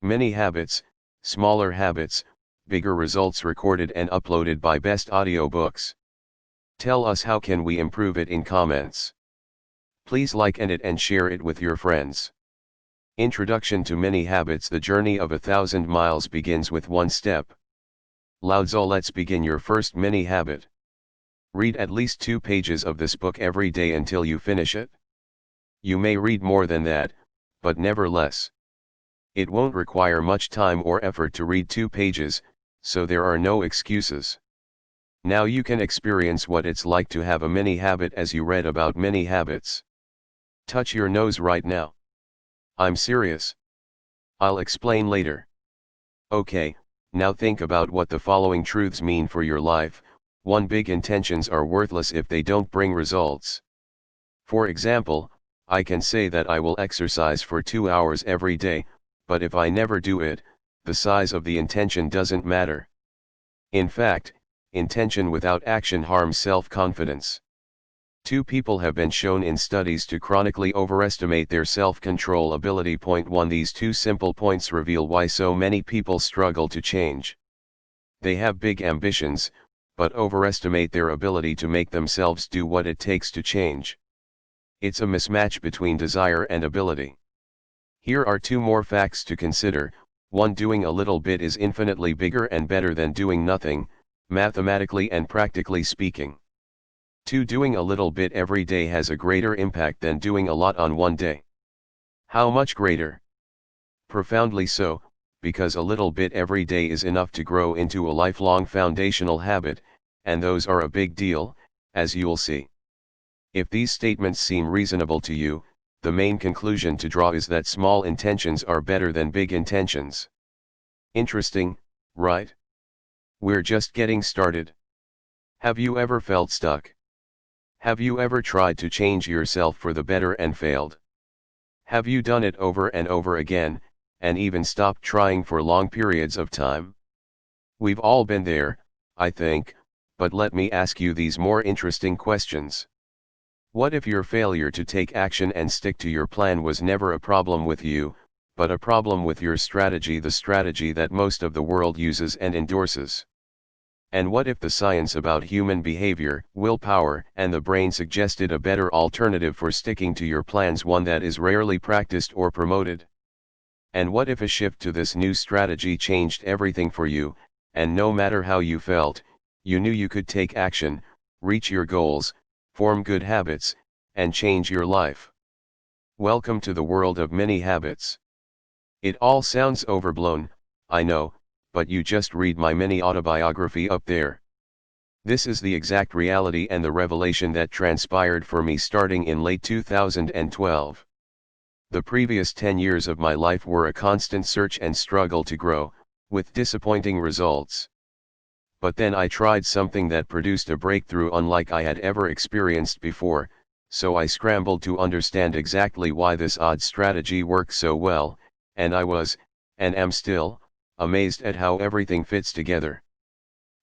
Many habits, smaller habits, bigger results recorded and uploaded by Best Audiobooks. Tell us how can we improve it in comments. Please like it and share it with your friends. Introduction to Many Habits. The journey of 1,000 miles begins with one step. Lao Tzu. Let's begin your first mini habit. Read at least 2 pages of this book every day until you finish it. You may read more than that, but never less. It won't require much time or effort to read 2 pages, so there are no excuses. Now you can experience what it's like to have a mini habit as you read about many habits. Touch your nose right now. I'm serious. I'll explain later. Okay, now think about what the following truths mean for your life. 1. Big intentions are worthless if they don't bring results. For example, I can say that I will exercise for 2 hours every day, but if I never do it, the size of the intention doesn't matter. In fact, intention without action harms self-confidence. 2 people have been shown in studies to chronically overestimate their self-control ability. Point 1. These 2 simple points reveal why so many people struggle to change. They have big ambitions, but overestimate their ability to make themselves do what it takes to change. It's a mismatch between desire and ability. Here are 2 more facts to consider. 1. Doing a little bit is infinitely bigger and better than doing nothing, mathematically and practically speaking. 2. Doing a little bit every day has a greater impact than doing a lot on one day. How much greater? Profoundly so, because a little bit every day is enough to grow into a lifelong foundational habit, and those are a big deal, as you'll see. If these statements seem reasonable to you, the main conclusion to draw is that small intentions are better than big intentions. Interesting, right? We're just getting started. Have you ever felt stuck? Have you ever tried to change yourself for the better and failed? Have you done it over and over again, and even stopped trying for long periods of time? We've all been there, I think, but let me ask you these more interesting questions. What if your failure to take action and stick to your plan was never a problem with you, but a problem with your strategy, the strategy that most of the world uses and endorses? And what if the science about human behavior, willpower, and the brain suggested a better alternative for sticking to your plans, one that is rarely practiced or promoted? And what if a shift to this new strategy changed everything for you, and no matter how you felt, you knew you could take action, reach your goals, form good habits, and change your life? Welcome to the world of many habits. It all sounds overblown, I know, but you just read my mini autobiography up there. This is the exact reality and the revelation that transpired for me starting in late 2012. The previous 10 years of my life were a constant search and struggle to grow, with disappointing results. But then I tried something that produced a breakthrough unlike I had ever experienced before, so I scrambled to understand exactly why this odd strategy works so well, and I was, and am still, amazed at how everything fits together.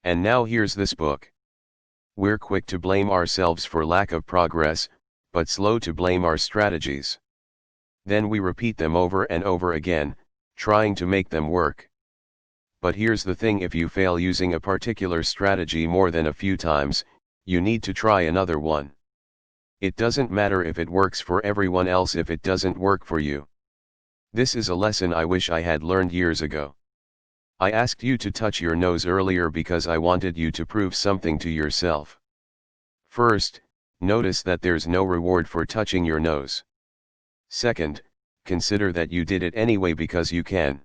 And now here's this book. We're quick to blame ourselves for lack of progress, but slow to blame our strategies. Then we repeat them over and over again, trying to make them work. But here's the thing: if you fail using a particular strategy more than a few times, you need to try another one. It doesn't matter if it works for everyone else if it doesn't work for you. This is a lesson I wish I had learned years ago. I asked you to touch your nose earlier because I wanted you to prove something to yourself. First, notice that there's no reward for touching your nose. Second, consider that you did it anyway because you can.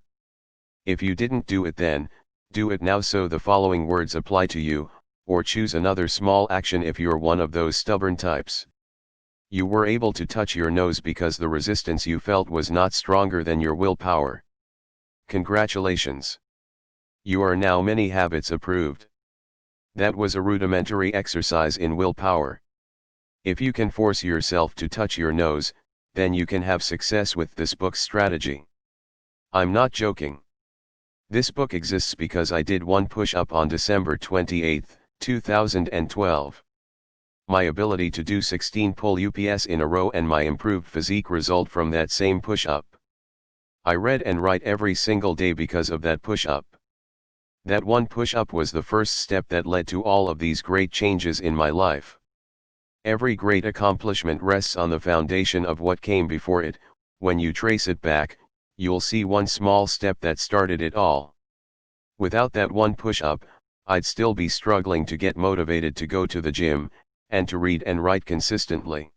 If you didn't do it then, do it now so the following words apply to you, or choose another small action if you're one of those stubborn types. You were able to touch your nose because the resistance you felt was not stronger than your willpower. Congratulations. You are now many habits approved. That was a rudimentary exercise in willpower. If you can force yourself to touch your nose, then you can have success with this book's strategy. I'm not joking. This book exists because I did one push-up on December 28, 2012. My ability to do 16 pull-ups in a row and my improved physique result from that same push-up. I read and write every single day because of that push-up. That one push-up was the first step that led to all of these great changes in my life. Every great accomplishment rests on the foundation of what came before it. When you trace it back, you'll see one small step that started it all. Without that one push-up, I'd still be struggling to get motivated to go to the gym, and to read and write consistently.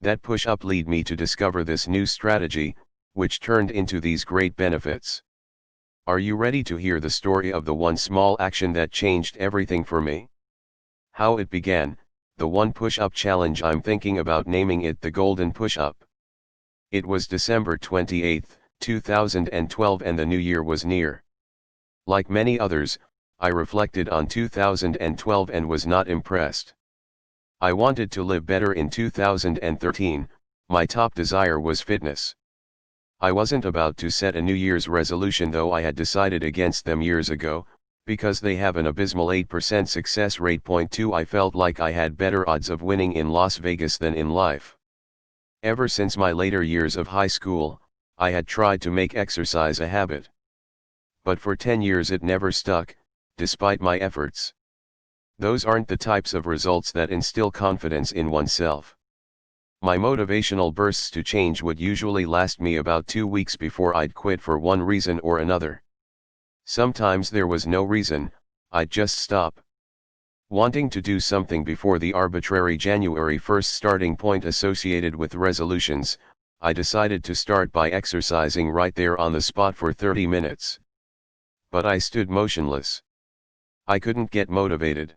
That push-up led me to discover this new strategy, which turned into these great benefits. Are you ready to hear the story of the one small action that changed everything for me? How it began, the one push-up challenge. I'm thinking about naming it the Golden Push-Up. It was December 28, 2012, and the new year was near. Like many others, I reflected on 2012 and was not impressed. I wanted to live better in 2013, my top desire was fitness. I wasn't about to set a New Year's resolution, though I had decided against them years ago, because they have an abysmal 8% success rate. Point 2, I felt like I had better odds of winning in Las Vegas than in life. Ever since my later years of high school, I had tried to make exercise a habit. But for 10 years it never stuck, despite my efforts. Those aren't the types of results that instill confidence in oneself. My motivational bursts to change would usually last me about 2 weeks before I'd quit for one reason or another. Sometimes there was no reason, I'd just stop. Wanting to do something before the arbitrary January 1st starting point associated with resolutions, I decided to start by exercising right there on the spot for 30 minutes. But I stood motionless. I couldn't get motivated.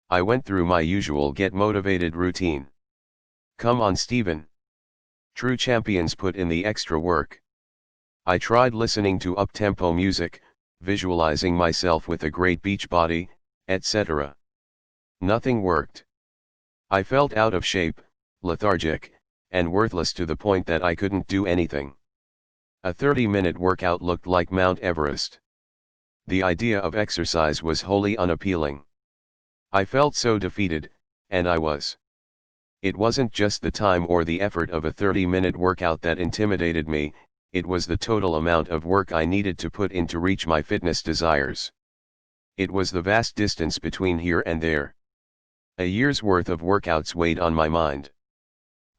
I went through my usual get motivated routine. Come on, Steven. True champions put in the extra work. I tried listening to up-tempo music, visualizing myself with a great beach body, etc. Nothing worked. I felt out of shape, lethargic, and worthless to the point that I couldn't do anything. A 30-minute workout looked like Mount Everest. The idea of exercise was wholly unappealing. I felt so defeated, and I was. It wasn't just the time or the effort of a 30-minute workout that intimidated me, it was the total amount of work I needed to put in to reach my fitness desires. It was the vast distance between here and there. A year's worth of workouts weighed on my mind.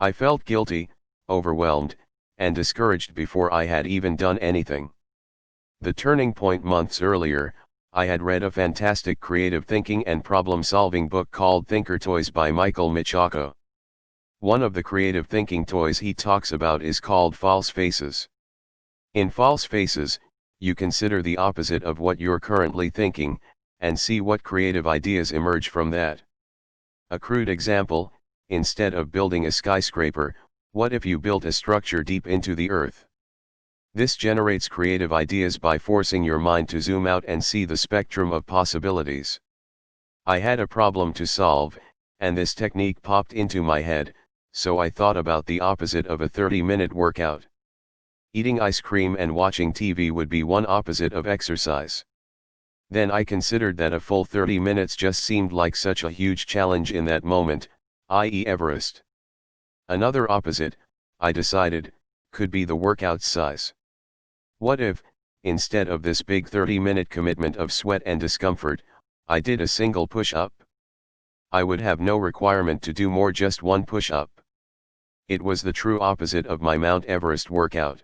I felt guilty, overwhelmed, and discouraged before I had even done anything. The turning point: months earlier, I had read a fantastic creative thinking and problem-solving book called Thinker Toys by Michael Michako. One of the creative thinking toys he talks about is called false faces. In false faces, you consider the opposite of what you're currently thinking, and see what creative ideas emerge from that. A crude example: instead of building a skyscraper, what if you built a structure deep into the earth? This generates creative ideas by forcing your mind to zoom out and see the spectrum of possibilities. I had a problem to solve, and this technique popped into my head, so I thought about the opposite of a 30-minute workout. Eating ice cream and watching TV would be one opposite of exercise. Then I considered that a full 30 minutes just seemed like such a huge challenge in that moment, i.e. Everest. Another opposite, I decided, could be the workout size. What if, instead of this big 30-minute commitment of sweat and discomfort, I did a single push-up? I would have no requirement to do more, just one push-up. It was the true opposite of my Mount Everest workout.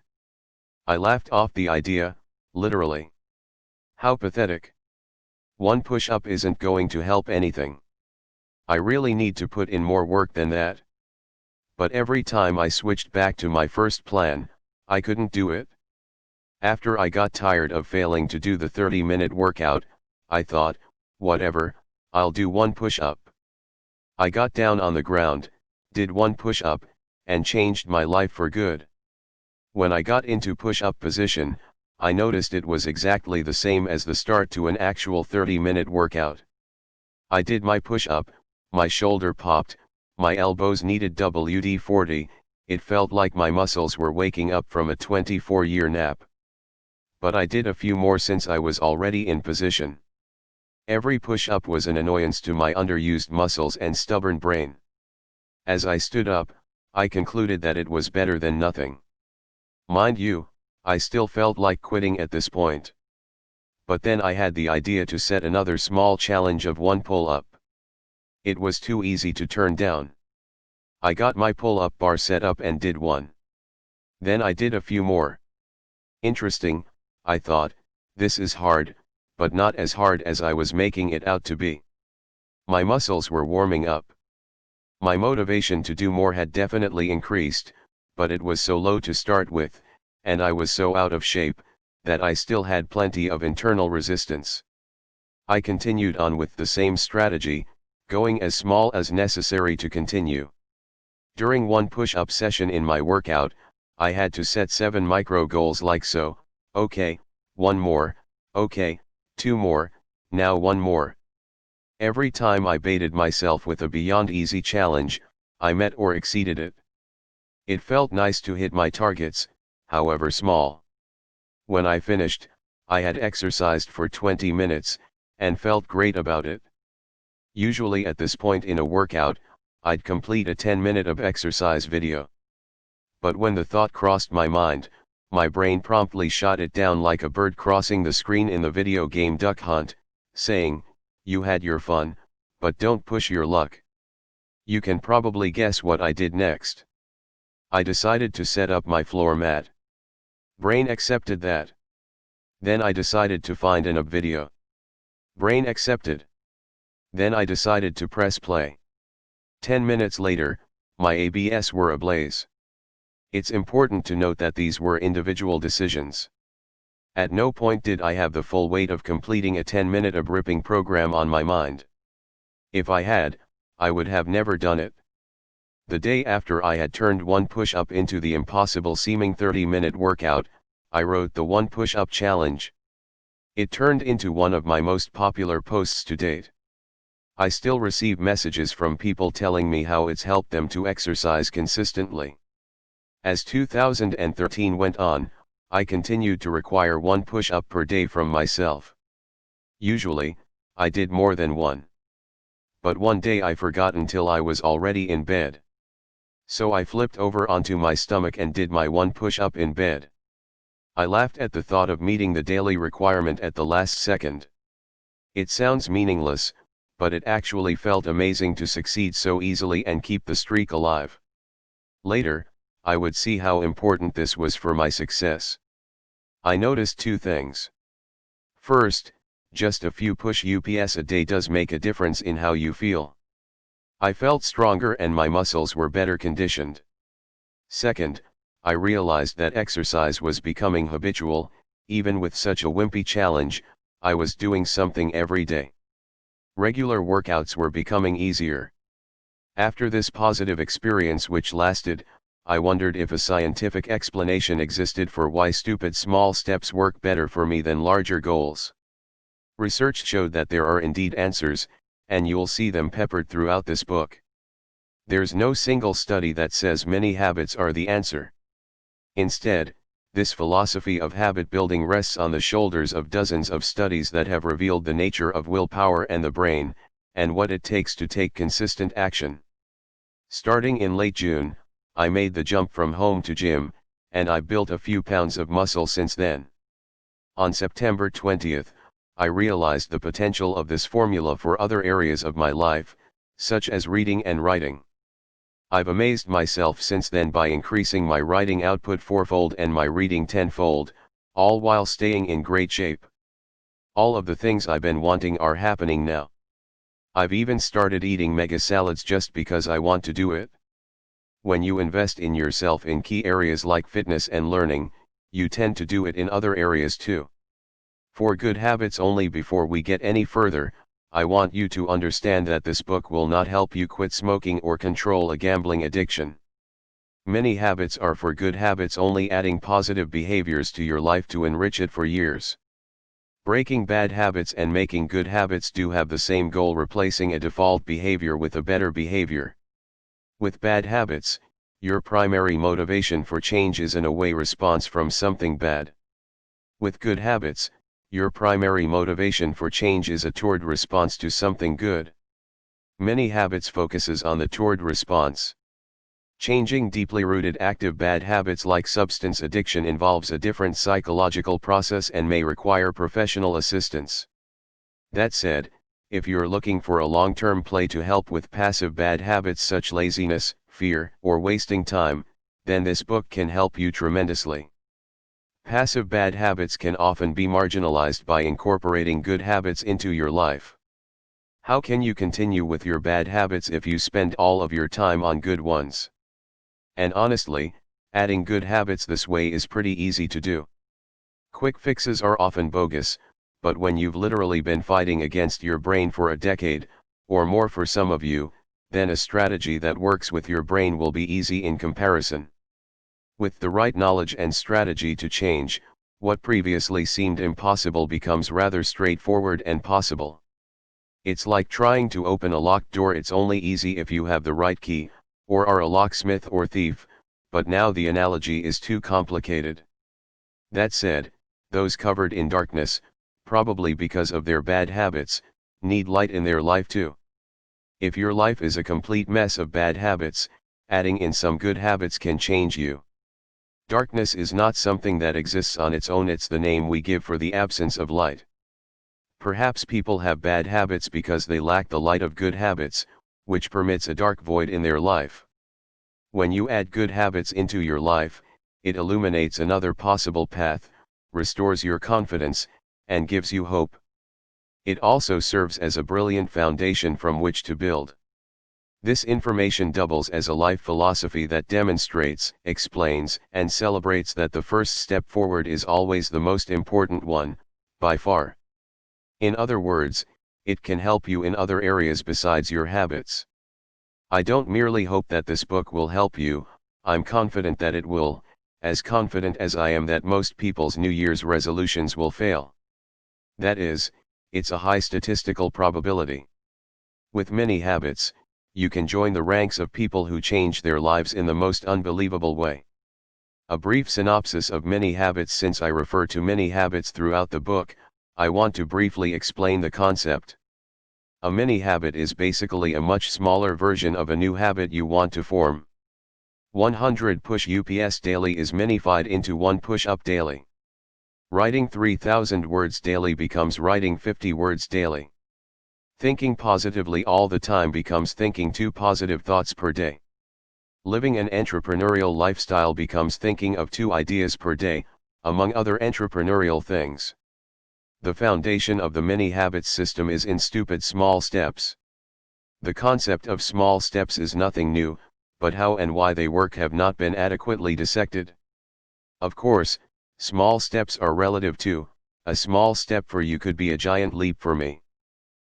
I laughed off the idea, literally. How pathetic. One push-up isn't going to help anything. I really need to put in more work than that. But every time I switched back to my first plan, I couldn't do it. After I got tired of failing to do the 30-minute workout, I thought, whatever, I'll do one push-up. I got down on the ground, did one push-up, and changed my life for good. When I got into push-up position, I noticed it was exactly the same as the start to an actual 30-minute workout. I did my push-up, my shoulder popped, my elbows needed WD-40, it felt like my muscles were waking up from a 24-year nap. But I did a few more since I was already in position. Every push-up was an annoyance to my underused muscles and stubborn brain. As I stood up, I concluded that it was better than nothing. Mind you, I still felt like quitting at this point. But then I had the idea to set another small challenge of one pull-up. It was too easy to turn down. I got my pull-up bar set up and did one. Then I did a few more. Interesting, I thought, this is hard, but not as hard as I was making it out to be. My muscles were warming up. My motivation to do more had definitely increased, but it was so low to start with, and I was so out of shape, that I still had plenty of internal resistance. I continued on with the same strategy, going as small as necessary to continue. During one push-up session in my workout, I had to set 7 micro goals like so: okay, 1 more, okay, 2 more, now 1 more. Every time I baited myself with a beyond easy challenge, I met or exceeded it. It felt nice to hit my targets, however small. When I finished, I had exercised for 20 minutes, and felt great about it. Usually at this point in a workout, I'd complete a 10-minute of exercise video. But when the thought crossed my mind, my brain promptly shot it down like a bird crossing the screen in the video game Duck Hunt, saying, "You had your fun, but don't push your luck." You can probably guess what I did next. I decided to set up my floor mat. Brain accepted that. Then I decided to find an up video. Brain accepted. Then I decided to press play. 10 minutes later, my ABS were ablaze. It's important to note that these were individual decisions. At no point did I have the full weight of completing a 10-minute ab ripping program on my mind. If I had, I would have never done it. The day after I had turned one push-up into the impossible seeming 30-minute workout, I wrote the one push-up challenge. It turned into one of my most popular posts to date. I still receive messages from people telling me how it's helped them to exercise consistently. As 2013 went on, I continued to require one push-up per day from myself. Usually, I did more than one. But one day I forgot until I was already in bed. So I flipped over onto my stomach and did my one push-up in bed. I laughed at the thought of meeting the daily requirement at the last second. It sounds meaningless, but it actually felt amazing to succeed so easily and keep the streak alive. Later, I would see how important this was for my success. I noticed 2 things. First, just a few push-ups a day does make a difference in how you feel. I felt stronger and my muscles were better conditioned. Second, I realized that exercise was becoming habitual. Even with such a wimpy challenge, I was doing something every day. Regular workouts were becoming easier. After this positive experience, which lasted, I wondered if a scientific explanation existed for why stupid small steps work better for me than larger goals. Research showed that there are indeed answers, and you'll see them peppered throughout this book. There's no single study that says many habits are the answer. Instead, this philosophy of habit building rests on the shoulders of dozens of studies that have revealed the nature of willpower and the brain, and what it takes to take consistent action. Starting in late June, I made the jump from home to gym, and I've built a few pounds of muscle since then. On September 20th, I realized the potential of this formula for other areas of my life, such as reading and writing. I've amazed myself since then by increasing my writing output 4-fold and my reading 10-fold, all while staying in great shape. All of the things I've been wanting are happening now. I've even started eating mega salads just because I want to do it. When you invest in yourself in key areas like fitness and learning, you tend to do it in other areas too. For good habits only. Before we get any further, I want you to understand that this book will not help you quit smoking or control a gambling addiction. Many habits are for good habits only, adding positive behaviors to your life to enrich it for years. Breaking bad habits and making good habits do have the same goal: replacing a default behavior with a better behavior. With bad habits, your primary motivation for change is an away response from something bad. With good habits, your primary motivation for change is a toward response to something good. Many habits focuses on the toward response. Changing deeply rooted active bad habits like substance addiction involves a different psychological process and may require professional assistance. That said, if you're looking for a long-term play to help with passive bad habits such laziness, fear, or wasting time, then this book can help you tremendously. Passive bad habits can often be marginalized by incorporating good habits into your life. How can you continue with your bad habits if you spend all of your time on good ones? And honestly, adding good habits this way is pretty easy to do. Quick fixes are often bogus, but when you've literally been fighting against your brain for a decade, or more for some of you, then a strategy that works with your brain will be easy in comparison. With the right knowledge and strategy to change, what previously seemed impossible becomes rather straightforward and possible. It's like trying to open a locked door. It's only easy if you have the right key, or are a locksmith or thief, but now the analogy is too complicated. That said, those covered in darkness, probably because of their bad habits, need light in their life too. If your life is a complete mess of bad habits, adding in some good habits can change you. Darkness is not something that exists on its own, it's the name we give for the absence of light. Perhaps people have bad habits because they lack the light of good habits, which permits a dark void in their life. When you add good habits into your life, it illuminates another possible path, restores your confidence, and gives you hope. It also serves as a brilliant foundation from which to build. This information doubles as a life philosophy that demonstrates, explains, and celebrates that the first step forward is always the most important one, by far. In other words, it can help you in other areas besides your habits. I don't merely hope that this book will help you, I'm confident that it will, as confident as I am that most people's New Year's resolutions will fail. That is, it's a high statistical probability. With many habits, you can join the ranks of people who change their lives in the most unbelievable way. A brief synopsis of many habits. Since I refer to many habits throughout the book, I want to briefly explain the concept. A mini habit is basically a much smaller version of a new habit you want to form. 100 push-ups daily is minified into 1 push-up daily. Writing 3,000 words daily becomes writing 50 words daily. Thinking positively all the time becomes thinking 2 positive thoughts per day. Living an entrepreneurial lifestyle becomes thinking of 2 ideas per day, among other entrepreneurial things. The foundation of the mini habits system is in stupid small steps. The concept of small steps is nothing new, but how and why they work have not been adequately dissected. Of course, small steps are relative too. A small step for you could be a giant leap for me.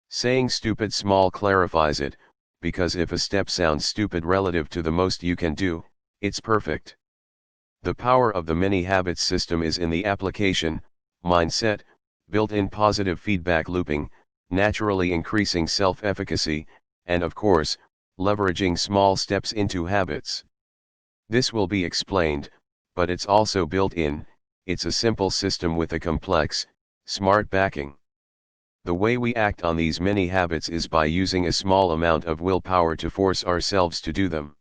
Saying stupid small clarifies it, because if a step sounds stupid relative to the most you can do, it's perfect. The power of the mini habits system is in the application, mindset, built-in positive feedback looping, naturally increasing self-efficacy, and of course, leveraging small steps into habits. This will be explained, but it's also built in. It's a simple system with a complex, smart backing. The way we act on these mini habits is by using a small amount of willpower to force ourselves to do them.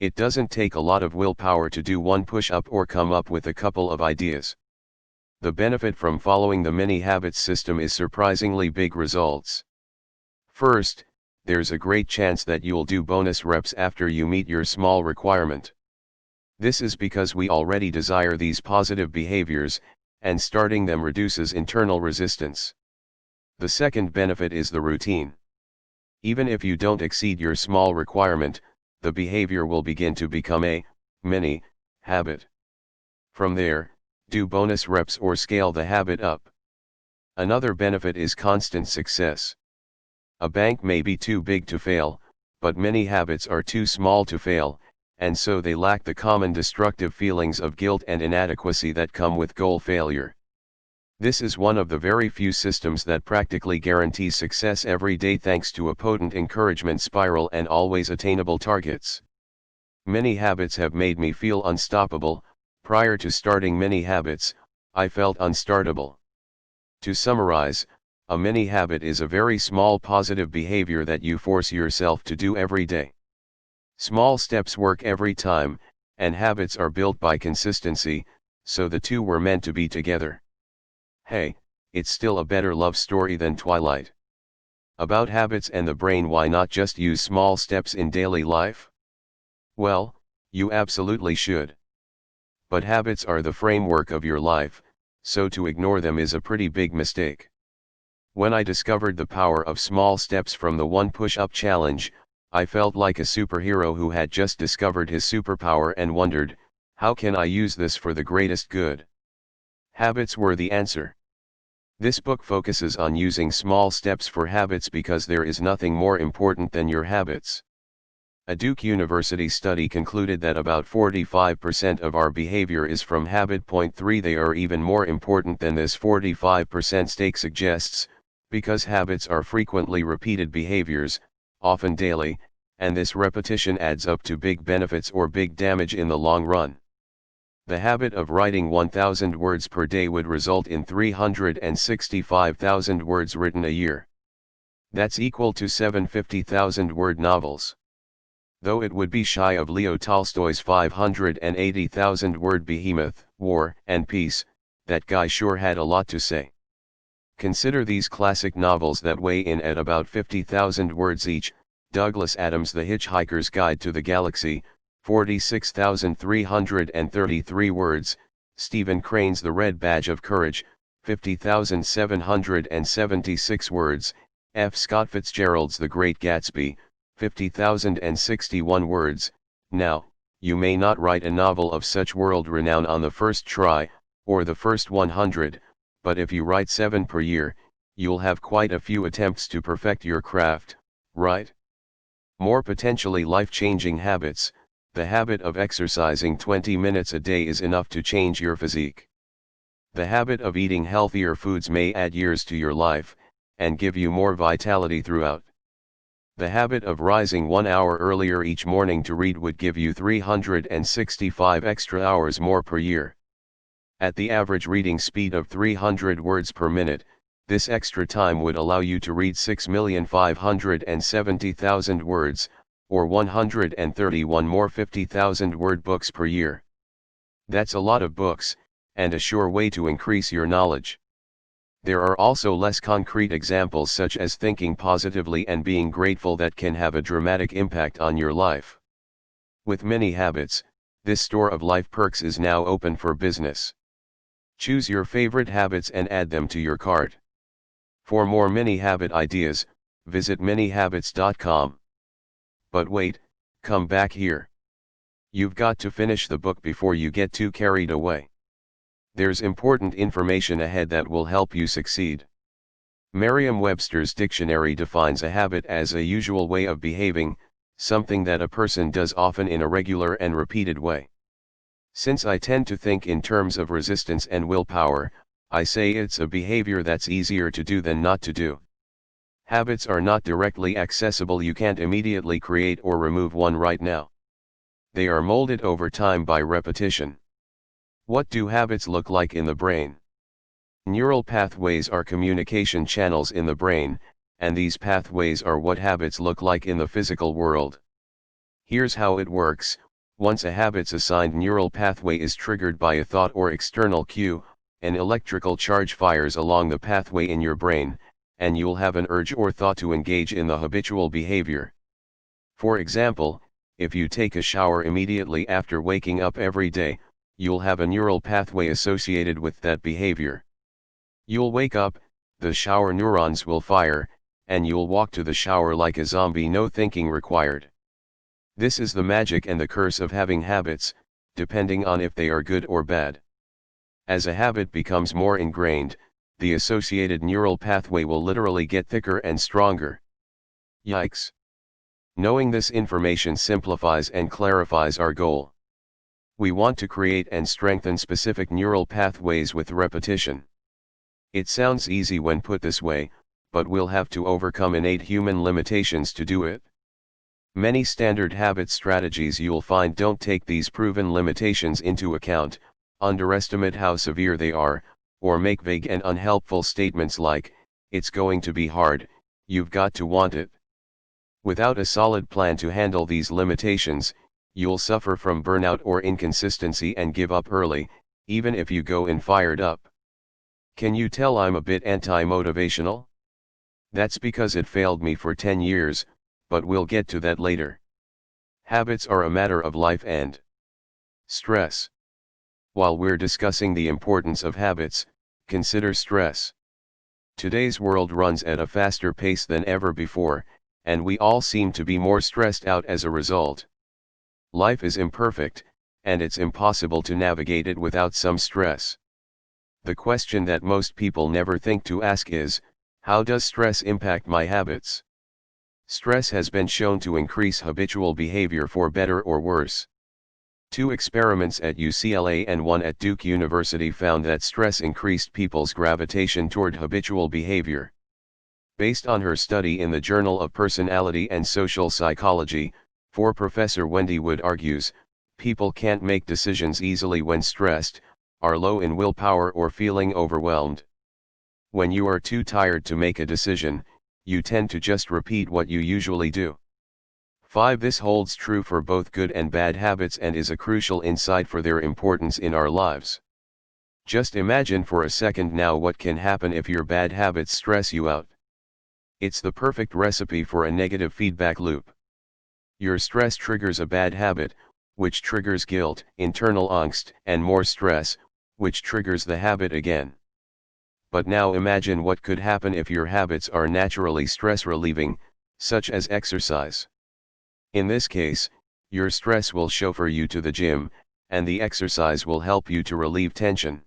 It doesn't take a lot of willpower to do 1 push-up or come up with a couple of ideas. The benefit from following the mini habits system is surprisingly big results. First, there's a great chance that you'll do bonus reps after you meet your small requirement. This is because we already desire these positive behaviors, and starting them reduces internal resistance. The second benefit is the routine. Even if you don't exceed your small requirement, the behavior will begin to become a mini habit. From there, do bonus reps or scale the habit up. Another benefit is constant success. A bank may be too big to fail, but many habits are too small to fail, and so they lack the common destructive feelings of guilt and inadequacy that come with goal failure. This is one of the very few systems that practically guarantees success every day thanks to a potent encouragement spiral and always attainable targets. Many habits have made me feel unstoppable. Prior to starting many habits, I felt unstartable. To summarize, a mini habit is a very small positive behavior that you force yourself to do every day. Small steps work every time, and habits are built by consistency, so the two were meant to be together. Hey, it's still a better love story than Twilight. About habits and the brain. Why not just use small steps in daily life? Well, you absolutely should. But habits are the framework of your life, so to ignore them is a pretty big mistake. When I discovered the power of small steps from the One Push-Up Challenge, I felt like a superhero who had just discovered his superpower and wondered, how can I use this for the greatest good? Habits were the answer. This book focuses on using small steps for habits because there is nothing more important than your habits. A Duke University study concluded that about 45% of our behavior is from habit. Point 3. They are even more important than this 45% stake suggests, because habits are frequently repeated behaviors, often daily, and this repetition adds up to big benefits or big damage in the long run. The habit of writing 1,000 words per day would result in 365,000 words written a year. That's equal to 750,000-word novels. Though it would be shy of Leo Tolstoy's 580,000-word behemoth, War and Peace, that guy sure had a lot to say. Consider these classic novels that weigh in at about 50,000 words each: Douglas Adams' The Hitchhiker's Guide to the Galaxy, 46,333 words, Stephen Crane's The Red Badge of Courage, 50,776 words, F. Scott Fitzgerald's The Great Gatsby, 50,061 words. Now, you may not write a novel of such world renown on the first try, or the first 100, but if you write 7 per year, you'll have quite a few attempts to perfect your craft, right? More potentially life-changing habits. The habit of exercising 20 minutes a day is enough to change your physique. The habit of eating healthier foods may add years to your life, and give you more vitality throughout. The habit of rising 1 hour earlier each morning to read would give you 365 extra hours more per year. At the average reading speed of 300 words per minute, this extra time would allow you to read 6,570,000 words, or 131 more 50,000-word books per year. That's a lot of books, and a sure way to increase your knowledge. There are also less concrete examples such as thinking positively and being grateful that can have a dramatic impact on your life. With many habits, this store of life perks is now open for business. Choose your favorite habits and add them to your cart. For more mini habit ideas, visit minihabits.com. But wait, come back here. You've got to finish the book before you get too carried away. There's important information ahead that will help you succeed. Merriam-Webster's dictionary defines a habit as a usual way of behaving, something that a person does often in a regular and repeated way. Since I tend to think in terms of resistance and willpower, I say it's a behavior that's easier to do than not to do. Habits are not directly accessible. You can't immediately create or remove one right now. They are molded over time by repetition. What do habits look like in the brain? Neural pathways are communication channels in the brain, and these pathways are what habits look like in the physical world. Here's how it works. Once a habit's assigned neural pathway is triggered by a thought or external cue, an electrical charge fires along the pathway in your brain, and you'll have an urge or thought to engage in the habitual behavior. For example, if you take a shower immediately after waking up every day, you'll have a neural pathway associated with that behavior. You'll wake up, the shower neurons will fire, and you'll walk to the shower like a zombie, no thinking required. This is the magic and the curse of having habits, depending on if they are good or bad. As a habit becomes more ingrained, the associated neural pathway will literally get thicker and stronger. Yikes! Knowing this information simplifies and clarifies our goal. We want to create and strengthen specific neural pathways with repetition. It sounds easy when put this way, but we'll have to overcome innate human limitations to do it. Many standard habit strategies you'll find don't take these proven limitations into account, underestimate how severe they are, or make vague and unhelpful statements like, "It's going to be hard, you've got to want it." Without a solid plan to handle these limitations, you'll suffer from burnout or inconsistency and give up early, even if you go in fired up. Can you tell I'm a bit anti-motivational? That's because it failed me for 10 years, but we'll get to that later. Habits are a matter of life and stress. While we're discussing the importance of habits, consider stress. Today's world runs at a faster pace than ever before, and we all seem to be more stressed out as a result. Life is imperfect, and it's impossible to navigate it without some stress. The question that most people never think to ask is, how does stress impact my habits? Stress has been shown to increase habitual behavior for better or worse. 2 experiments at UCLA and 1 at Duke University found that stress increased people's gravitation toward habitual behavior. Based on her study in the Journal of Personality and Social Psychology, Professor Wendy Wood argues, people can't make decisions easily when stressed, are low in willpower or feeling overwhelmed. When you are too tired to make a decision, you tend to just repeat what you usually do. 5. This holds true for both good and bad habits and is a crucial insight for their importance in our lives. Just imagine for a second now what can happen if your bad habits stress you out. It's the perfect recipe for a negative feedback loop. Your stress triggers a bad habit, which triggers guilt, internal angst, and more stress, which triggers the habit again. But now imagine what could happen if your habits are naturally stress relieving, such as exercise. In this case, your stress will chauffeur you to the gym, and the exercise will help you to relieve tension.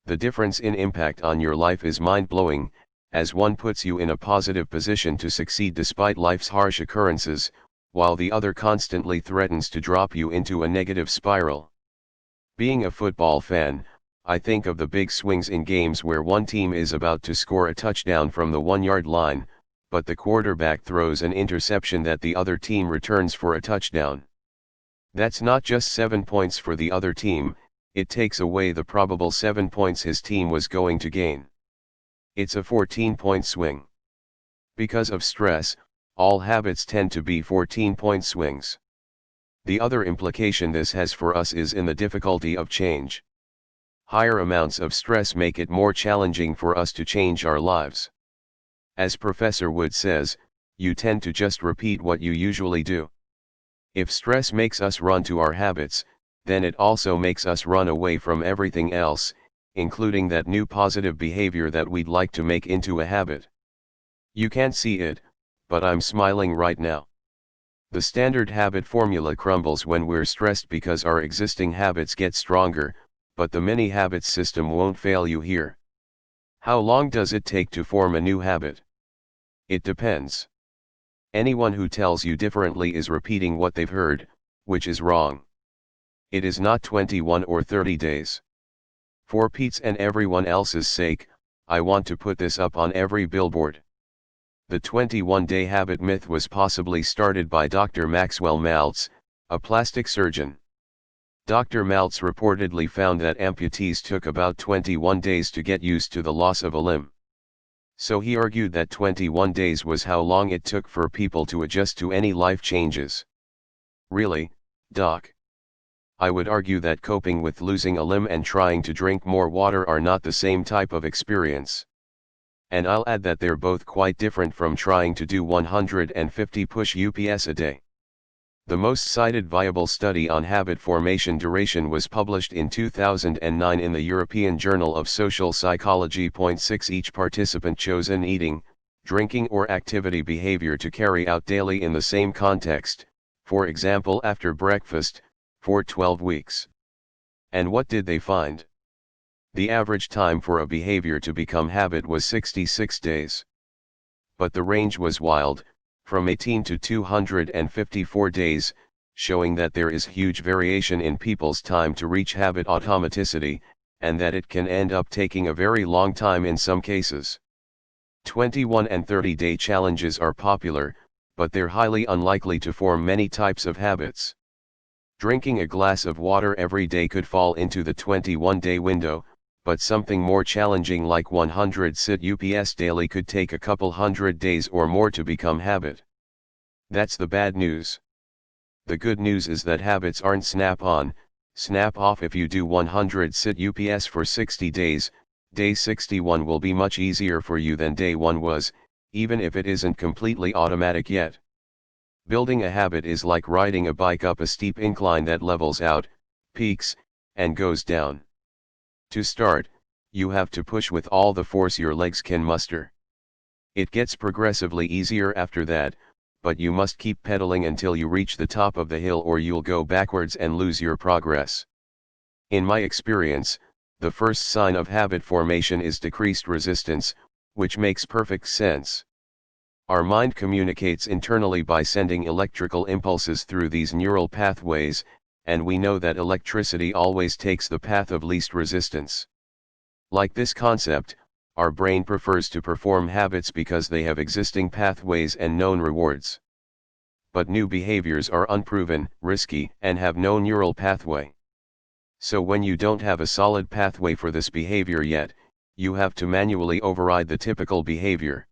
The difference in impact on your life is mind-blowing, as one puts you in a positive position to succeed despite life's harsh occurrences, while the other constantly threatens to drop you into a negative spiral. Being a football fan, I think of the big swings in games where one team is about to score a touchdown from the 1-yard line, but the quarterback throws an interception that the other team returns for a touchdown. That's not just 7 points for the other team, it takes away the probable 7 points his team was going to gain. It's a 14-point swing. Because of stress, all habits tend to be 14-point swings. The other implication this has for us is in the difficulty of change. Higher amounts of stress make it more challenging for us to change our lives. As Professor Wood says, you tend to just repeat what you usually do. If stress makes us run to our habits, then it also makes us run away from everything else, including that new positive behavior that we'd like to make into a habit. You can't see it, but I'm smiling right now. The standard habit formula crumbles when we're stressed because our existing habits get stronger, but the mini habits system won't fail you here. How long does it take to form a new habit? It depends. Anyone who tells you differently is repeating what they've heard, which is wrong. It is not 21 or 30 days. For Pete's and everyone else's sake, I want to put this up on every billboard. The 21-day habit myth was possibly started by Dr. Maxwell Maltz, a plastic surgeon. Dr. Maltz reportedly found that amputees took about 21 days to get used to the loss of a limb. So he argued that 21 days was how long it took for people to adjust to any life changes. Really, Doc? I would argue that coping with losing a limb and trying to drink more water are not the same type of experience. And I'll add that they're both quite different from trying to do 150 push-ups a day. The most cited viable study on habit formation duration was published in 2009 in the European Journal of Social Psychology. 6 Each participant chose an eating, drinking or activity behavior to carry out daily in the same context, for example after breakfast, for 12 weeks. And what did they find? The average time for a behavior to become habit was 66 days. But the range was wild, from 18 to 254 days, showing that there is huge variation in people's time to reach habit automaticity, and that it can end up taking a very long time in some cases. 21 and 30-day challenges are popular, but they're highly unlikely to form many types of habits. Drinking a glass of water every day could fall into the 21-day window, but something more challenging like 100 sit-ups daily could take a couple hundred days or more to become habit. That's the bad news. The good news is that habits aren't snap-on, snap-off. If you do 100 sit-ups for 60 days, day 61 will be much easier for you than day 1 was, even if it isn't completely automatic yet. Building a habit is like riding a bike up a steep incline that levels out, peaks, and goes down. To start, you have to push with all the force your legs can muster. It gets progressively easier after that, but you must keep pedaling until you reach the top of the hill, or you'll go backwards and lose your progress. In my experience, the first sign of habit formation is decreased resistance, which makes perfect sense. Our mind communicates internally by sending electrical impulses through these neural pathways, and we know that electricity always takes the path of least resistance. Like this concept, our brain prefers to perform habits because they have existing pathways and known rewards. But new behaviors are unproven, risky, and have no neural pathway. So when you don't have a solid pathway for this behavior yet, you have to manually override the typical behavior.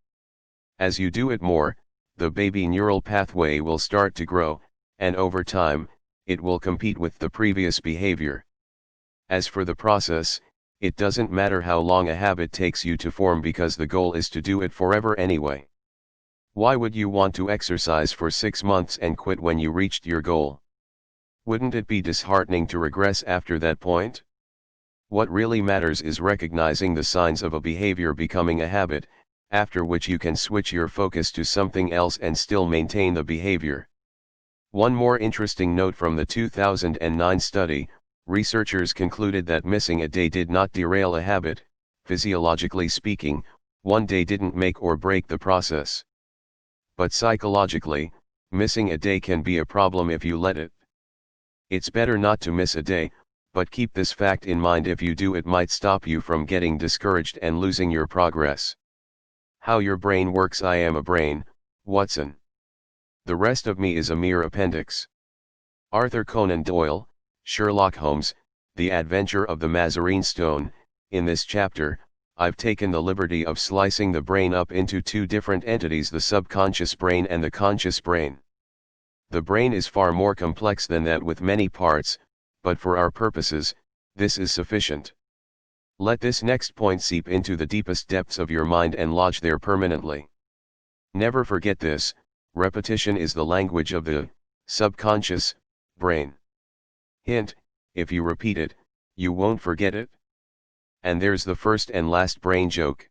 As you do it more, the baby neural pathway will start to grow, and over time, it will compete with the previous behavior. As for the process, it doesn't matter how long a habit takes you to form, because the goal is to do it forever anyway. Why would you want to exercise for 6 months and quit when you reached your goal? Wouldn't it be disheartening to regress after that point? What really matters is recognizing the signs of a behavior becoming a habit, after which you can switch your focus to something else and still maintain the behavior. One more interesting note from the 2009 study: researchers concluded that missing a day did not derail a habit. Physiologically speaking, one day didn't make or break the process. But psychologically, missing a day can be a problem if you let it. It's better not to miss a day, but keep this fact in mind: if you do, it might stop you from getting discouraged and losing your progress. How your brain works. I am a brain, Watson. The rest of me is a mere appendix. Arthur Conan Doyle, Sherlock Holmes, The Adventure of the Mazarine Stone. In this chapter, I've taken the liberty of slicing the brain up into two different entities: the subconscious brain and the conscious brain. The brain is far more complex than that, with many parts, but for our purposes, this is sufficient. Let this next point seep into the deepest depths of your mind and lodge there permanently. Never forget this: repetition is the language of the subconscious brain. Hint: if you repeat it, you won't forget it. And there's the first and last brain joke.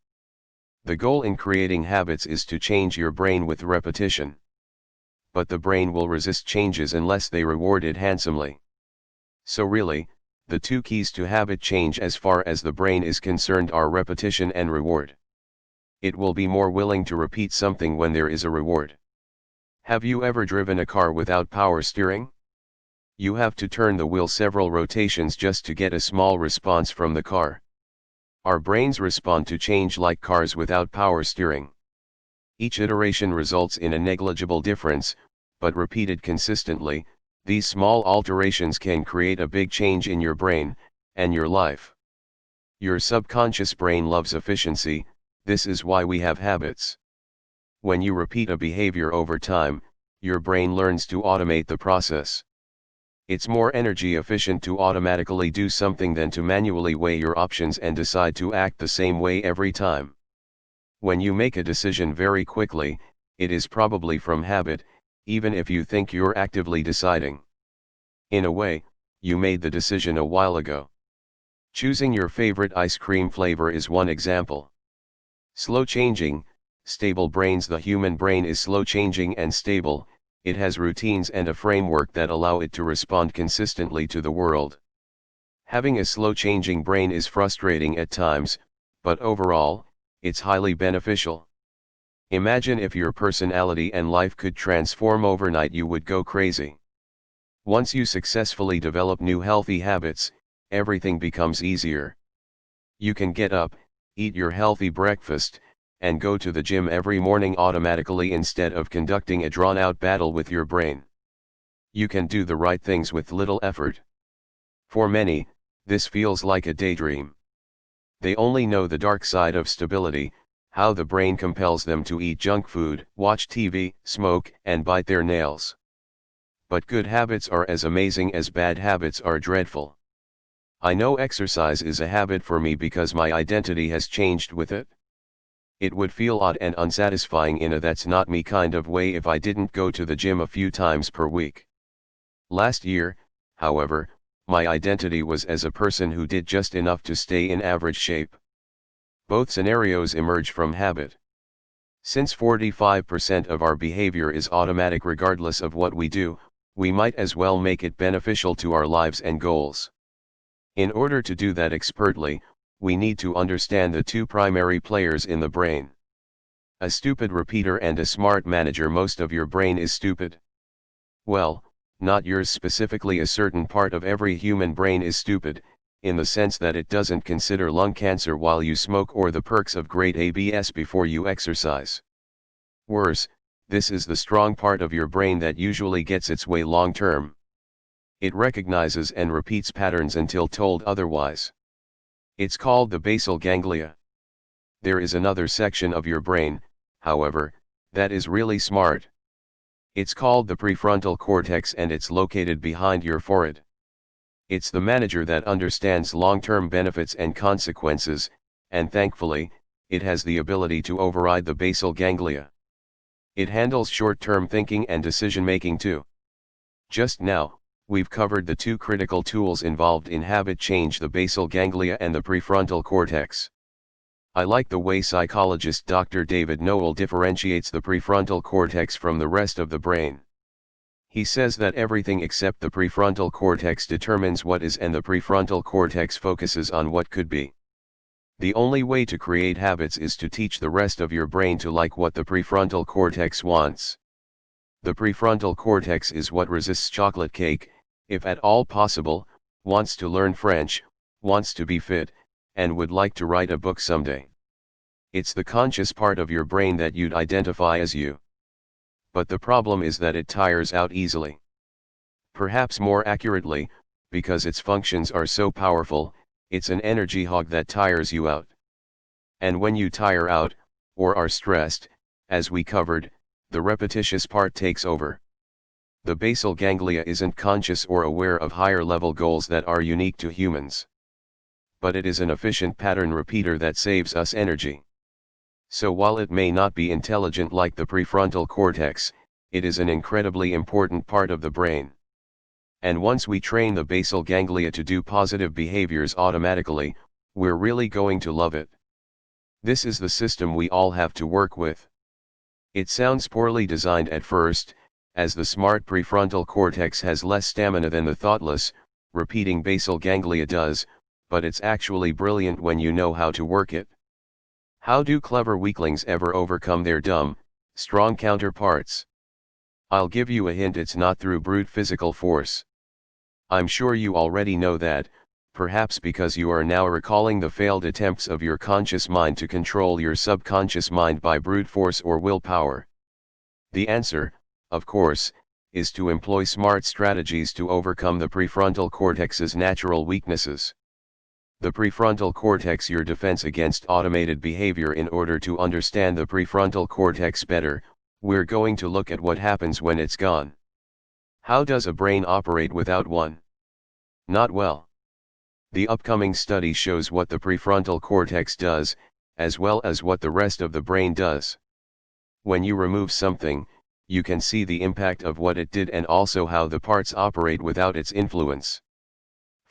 The goal in creating habits is to change your brain with repetition. But the brain will resist changes unless they reward it handsomely. So really, the two keys to habit change as far as the brain is concerned are repetition and reward. It will be more willing to repeat something when there is a reward. Have you ever driven a car without power steering? You have to turn the wheel several rotations just to get a small response from the car. Our brains respond to change like cars without power steering. Each iteration results in a negligible difference, but repeated consistently, these small alterations can create a big change in your brain and your life. Your subconscious brain loves efficiency. This is why we have habits. When you repeat a behavior over time, your brain learns to automate the process. It's more energy efficient to automatically do something than to manually weigh your options and decide to act the same way every time. When you make a decision very quickly, it is probably from habit, even if you think you're actively deciding. In a way, you made the decision a while ago. Choosing your favorite ice cream flavor is one example. Slow changing, stable brains. The human brain is slow changing and stable. It has routines and a framework that allow it to respond consistently to the world. Having a slow changing brain is frustrating at times, but overall, it's highly beneficial. Imagine if your personality and life could transform overnight. You would go crazy. Once you successfully develop new healthy habits, everything becomes easier. You can get up, eat your healthy breakfast, and go to the gym every morning automatically instead of conducting a drawn-out battle with your brain. You can do the right things with little effort. For many, this feels like a daydream. They only know the dark side of stability, how the brain compels them to eat junk food, watch TV, smoke, and bite their nails. But good habits are as amazing as bad habits are dreadful. I know exercise is a habit for me because my identity has changed with it. It would feel odd and unsatisfying in a that's not me kind of way if I didn't go to the gym a few times per week. Last year, however, my identity was as a person who did just enough to stay in average shape. Both scenarios emerge from habit. Since 45% of our behavior is automatic regardless of what we do, we might as well make it beneficial to our lives and goals. In order to do that expertly, we need to understand the two primary players in the brain. A stupid repeater and a smart manager. Most of your brain is stupid. Well, not yours specifically. A certain part of every human brain is stupid, in the sense that it doesn't consider lung cancer while you smoke or the perks of great abs before you exercise. Worse, this is the strong part of your brain that usually gets its way long term. It recognizes and repeats patterns until told otherwise. It's called the basal ganglia. There is another section of your brain, however, that is really smart. It's called the prefrontal cortex and it's located behind your forehead. It's the manager that understands long-term benefits and consequences, and thankfully, it has the ability to override the basal ganglia. It handles short-term thinking and decision-making too. Just now, we've covered the two critical tools involved in habit change: the basal ganglia and the prefrontal cortex. I like the way psychologist Dr. David Noel differentiates the prefrontal cortex from the rest of the brain. He says that everything except the prefrontal cortex determines what is, and the prefrontal cortex focuses on what could be. The only way to create habits is to teach the rest of your brain to like what the prefrontal cortex wants. The prefrontal cortex is what resists chocolate cake, if at all possible, wants to learn French, wants to be fit, and would like to write a book someday. It's the conscious part of your brain that you'd identify as you. But the problem is that it tires out easily. Perhaps more accurately, because its functions are so powerful, it's an energy hog that tires you out. And when you tire out, or are stressed, as we covered, the repetitious part takes over. The basal ganglia isn't conscious or aware of higher-level goals that are unique to humans. But it is an efficient pattern repeater that saves us energy. So while it may not be intelligent like the prefrontal cortex, it is an incredibly important part of the brain. And once we train the basal ganglia to do positive behaviors automatically, we're really going to love it. This is the system we all have to work with. It sounds poorly designed at first, as the smart prefrontal cortex has less stamina than the thoughtless, repeating basal ganglia does, but it's actually brilliant when you know how to work it. How do clever weaklings ever overcome their dumb, strong counterparts? I'll give you a hint: it's not through brute physical force. I'm sure you already know that, perhaps because you are now recalling the failed attempts of your conscious mind to control your subconscious mind by brute force or willpower. The answer, of course, is to employ smart strategies to overcome the prefrontal cortex's natural weaknesses. The prefrontal cortex, your defense against automated behavior. In order to understand the prefrontal cortex better, we're going to look at what happens when it's gone. How does a brain operate without one? Not well. The upcoming study shows what the prefrontal cortex does, as well as what the rest of the brain does. When you remove something, you can see the impact of what it did and also how the parts operate without its influence.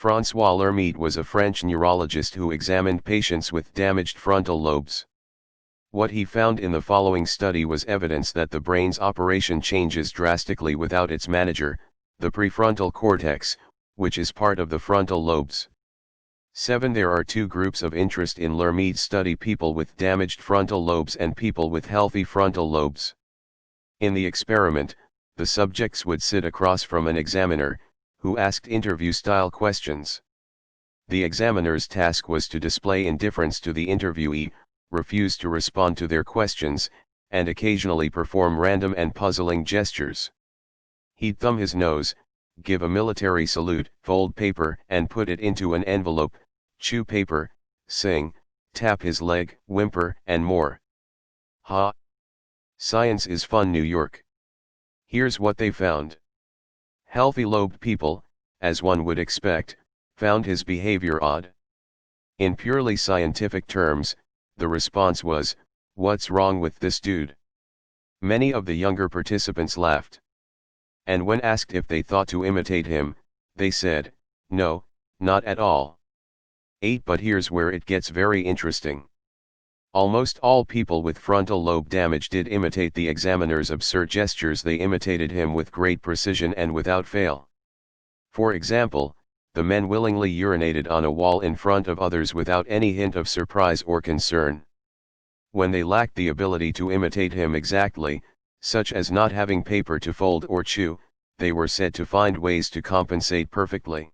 François Lhermitte was a French neurologist who examined patients with damaged frontal lobes. What he found in the following study was evidence that the brain's operation changes drastically without its manager, the prefrontal cortex, which is part of the frontal lobes. 7. There are two groups of interest in Lhermitte's study: people with damaged frontal lobes and people with healthy frontal lobes. In the experiment, the subjects would sit across from an examiner, who asked interview-style questions. The examiner's task was to display indifference to the interviewee, refuse to respond to their questions, and occasionally perform random and puzzling gestures. He'd thumb his nose, give a military salute, fold paper and put it into an envelope, chew paper, sing, tap his leg, whimper, and more. Ha! Science is fun, New York. Here's what they found. Healthy lobed people, as one would expect, found his behavior odd. In purely scientific terms, the response was, "What's wrong with this dude?" Many of the younger participants laughed. And when asked if they thought to imitate him, they said, "No, not at all." 8. But here's where it gets very interesting. Almost all people with frontal lobe damage did imitate the examiner's absurd gestures. They imitated him with great precision and without fail. For example, the men willingly urinated on a wall in front of others without any hint of surprise or concern. When they lacked the ability to imitate him exactly, such as not having paper to fold or chew, they were said to find ways to compensate perfectly.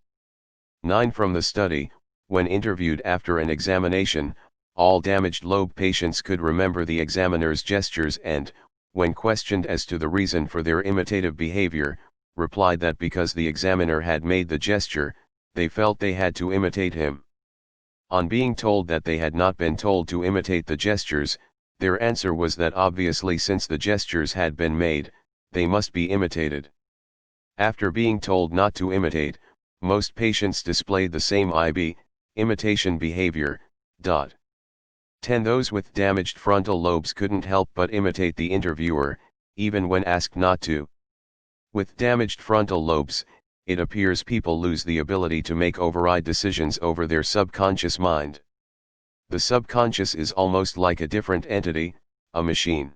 9. From the study, when interviewed after an examination, all damaged lobe patients could remember the examiner's gestures and, when questioned as to the reason for their imitative behavior, replied that because the examiner had made the gesture, they felt they had to imitate him. On being told that they had not been told to imitate the gestures, their answer was that obviously since the gestures had been made, they must be imitated. After being told not to imitate, most patients displayed the same imitation behavior. 10. Those with damaged frontal lobes couldn't help but imitate the interviewer, even when asked not to. With damaged frontal lobes, it appears people lose the ability to make override decisions over their subconscious mind. The subconscious is almost like a different entity, a machine.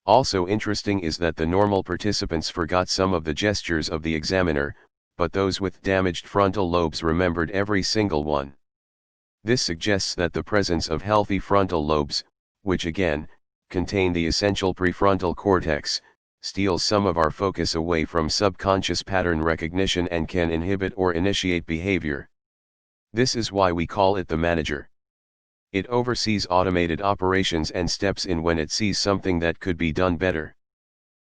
Also interesting is that the normal participants forgot some of the gestures of the examiner, but those with damaged frontal lobes remembered every single one. This suggests that the presence of healthy frontal lobes, which again, contain the essential prefrontal cortex, steals some of our focus away from subconscious pattern recognition and can inhibit or initiate behavior. This is why we call it the manager. It oversees automated operations and steps in when it sees something that could be done better.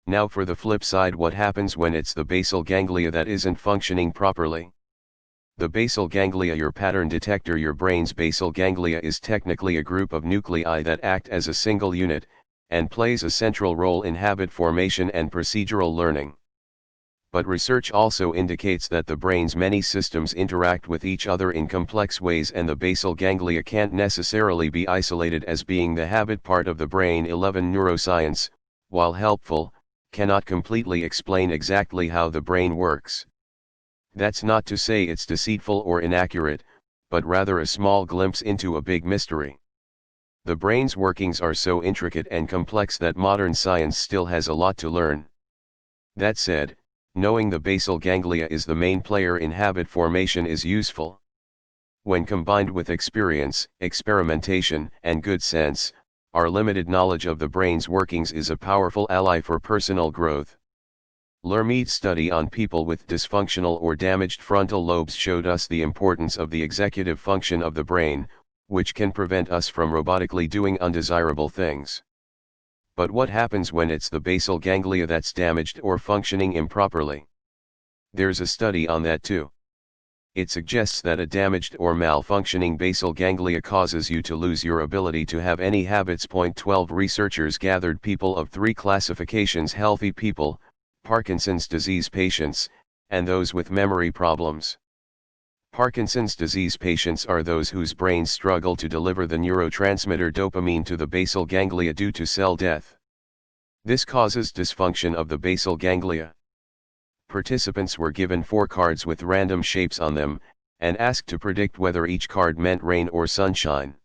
Now for the flip side, what happens when it's the basal ganglia that isn't functioning properly? The basal ganglia, your pattern detector. Your brain's basal ganglia is technically a group of nuclei that act as a single unit, and plays a central role in habit formation and procedural learning. But research also indicates that the brain's many systems interact with each other in complex ways, and the basal ganglia can't necessarily be isolated as being the habit part of the brain. 11. Neuroscience, while helpful, cannot completely explain exactly how the brain works. That's not to say it's deceitful or inaccurate, but rather a small glimpse into a big mystery. The brain's workings are so intricate and complex that modern science still has a lot to learn. That said, knowing the basal ganglia is the main player in habit formation is useful. When combined with experience, experimentation, and good sense, our limited knowledge of the brain's workings is a powerful ally for personal growth. Lermite's study on people with dysfunctional or damaged frontal lobes showed us the importance of the executive function of the brain, which can prevent us from robotically doing undesirable things. But what happens when it's the basal ganglia that's damaged or functioning improperly? There's a study on that too. It suggests that a damaged or malfunctioning basal ganglia causes you to lose your ability to have any habits. 12. Researchers gathered people of 3 classifications: healthy people, Parkinson's disease patients, and those with memory problems. Parkinson's disease patients are those whose brains struggle to deliver the neurotransmitter dopamine to the basal ganglia due to cell death. This causes dysfunction of the basal ganglia. Participants were given 4 cards with random shapes on them, and asked to predict whether each card meant rain or sunshine.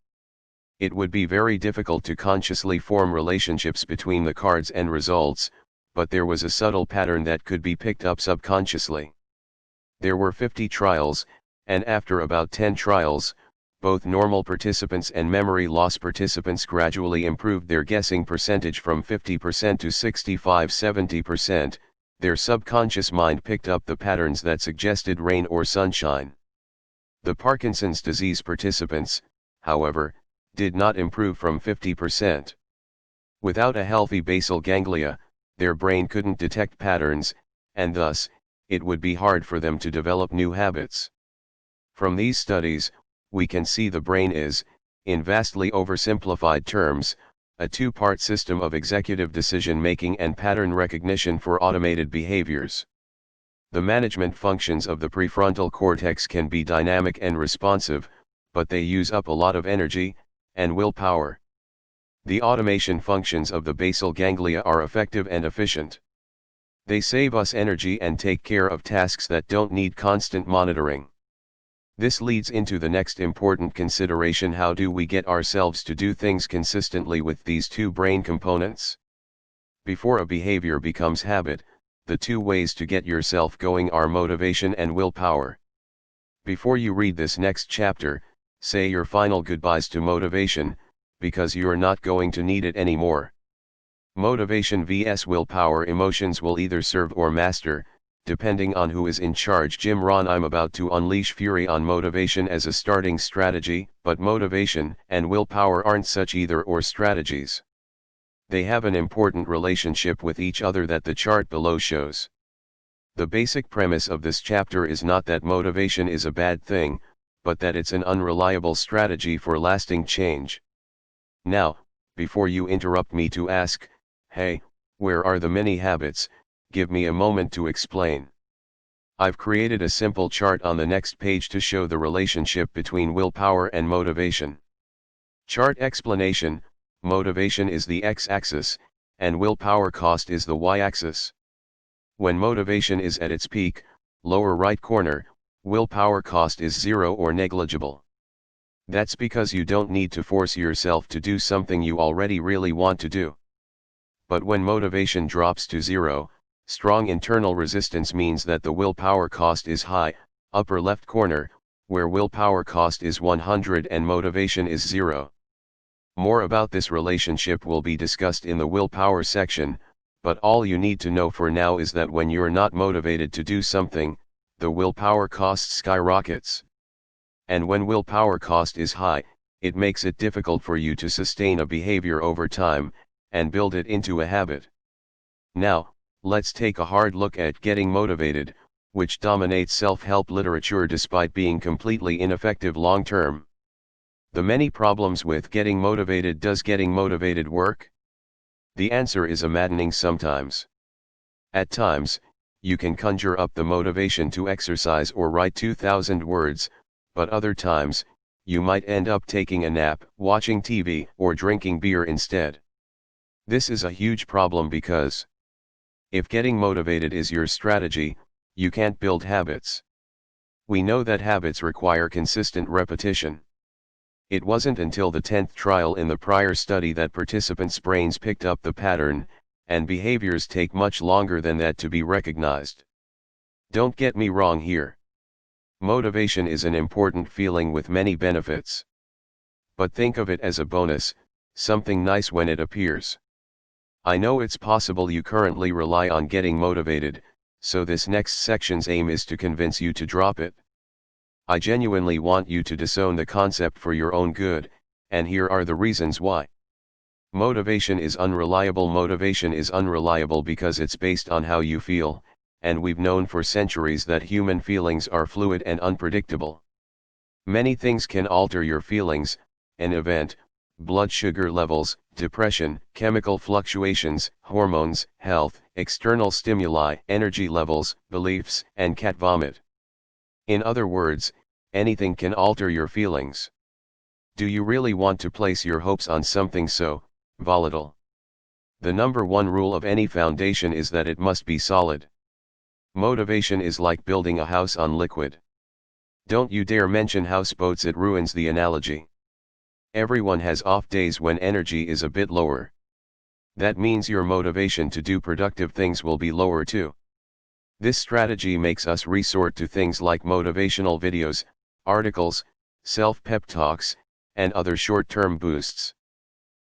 It would be very difficult to consciously form relationships between the cards and results, but there was a subtle pattern that could be picked up subconsciously. There were 50 trials, and after about 10 trials, both normal participants and memory loss participants gradually improved their guessing percentage from 50% to 65–70%. Their subconscious mind picked up the patterns that suggested rain or sunshine. The Parkinson's disease participants, however, did not improve from 50%. Without a healthy basal ganglia, their brain couldn't detect patterns, and thus, it would be hard for them to develop new habits. From these studies, we can see the brain is, in vastly oversimplified terms, a two-part system of executive decision-making and pattern recognition for automated behaviors. The management functions of the prefrontal cortex can be dynamic and responsive, but they use up a lot of energy and willpower. The automation functions of the basal ganglia are effective and efficient. They save us energy and take care of tasks that don't need constant monitoring. This leads into the next important consideration: how do we get ourselves to do things consistently with these two brain components? Before a behavior becomes habit, the two ways to get yourself going are motivation and willpower. Before you read this next chapter, say your final goodbyes to motivation, because you're not going to need it anymore. Motivation vs willpower. Emotions will either serve or master, depending on who is in charge. Jim Rohn. I'm about to unleash fury on motivation as a starting strategy, but motivation and willpower aren't such either-or strategies. They have an important relationship with each other that the chart below shows. The basic premise of this chapter is not that motivation is a bad thing, but that it's an unreliable strategy for lasting change. Now, before you interrupt me to ask, hey, where are the many habits, give me a moment to explain. I've created a simple chart on the next page to show the relationship between willpower and motivation. Chart explanation: motivation is the x-axis, and willpower cost is the y-axis. When motivation is at its peak, lower right corner, willpower cost is 0 or negligible. That's because you don't need to force yourself to do something you already really want to do. But when motivation drops to 0, strong internal resistance means that the willpower cost is high, upper left corner, where willpower cost is 100 and motivation is 0. More about this relationship will be discussed in the willpower section, but all you need to know for now is that when you're not motivated to do something, the willpower cost skyrockets. And when willpower cost is high, it makes it difficult for you to sustain a behavior over time, and build it into a habit. Now, let's take a hard look at getting motivated, which dominates self-help literature despite being completely ineffective long-term. The many problems with getting motivated. Does getting motivated work? The answer is a maddening sometimes. At times, you can conjure up the motivation to exercise or write 2,000 words, but other times, you might end up taking a nap, watching TV, or drinking beer instead. This is a huge problem because if getting motivated is your strategy, you can't build habits. We know that habits require consistent repetition. It wasn't until the 10th trial in the prior study that participants' brains picked up the pattern, and behaviors take much longer than that to be recognized. Don't get me wrong here. Motivation is an important feeling with many benefits. But think of it as a bonus, something nice when it appears. I know it's possible you currently rely on getting motivated, so this next section's aim is to convince you to drop it. I genuinely want you to disown the concept for your own good, and here are the reasons why. Motivation is unreliable. Motivation is unreliable because it's based on how you feel, and we've known for centuries that human feelings are fluid and unpredictable. Many things can alter your feelings: an event, blood sugar levels, depression, chemical fluctuations, hormones, health, external stimuli, energy levels, beliefs, and cat vomit. In other words, anything can alter your feelings. Do you really want to place your hopes on something so volatile? The number one rule of any foundation is that it must be solid. Motivation is like building a house on liquid. Don't you dare mention houseboats, it ruins the analogy. Everyone has off days when energy is a bit lower. That means your motivation to do productive things will be lower too. This strategy makes us resort to things like motivational videos, articles, self-pep talks, and other short-term boosts.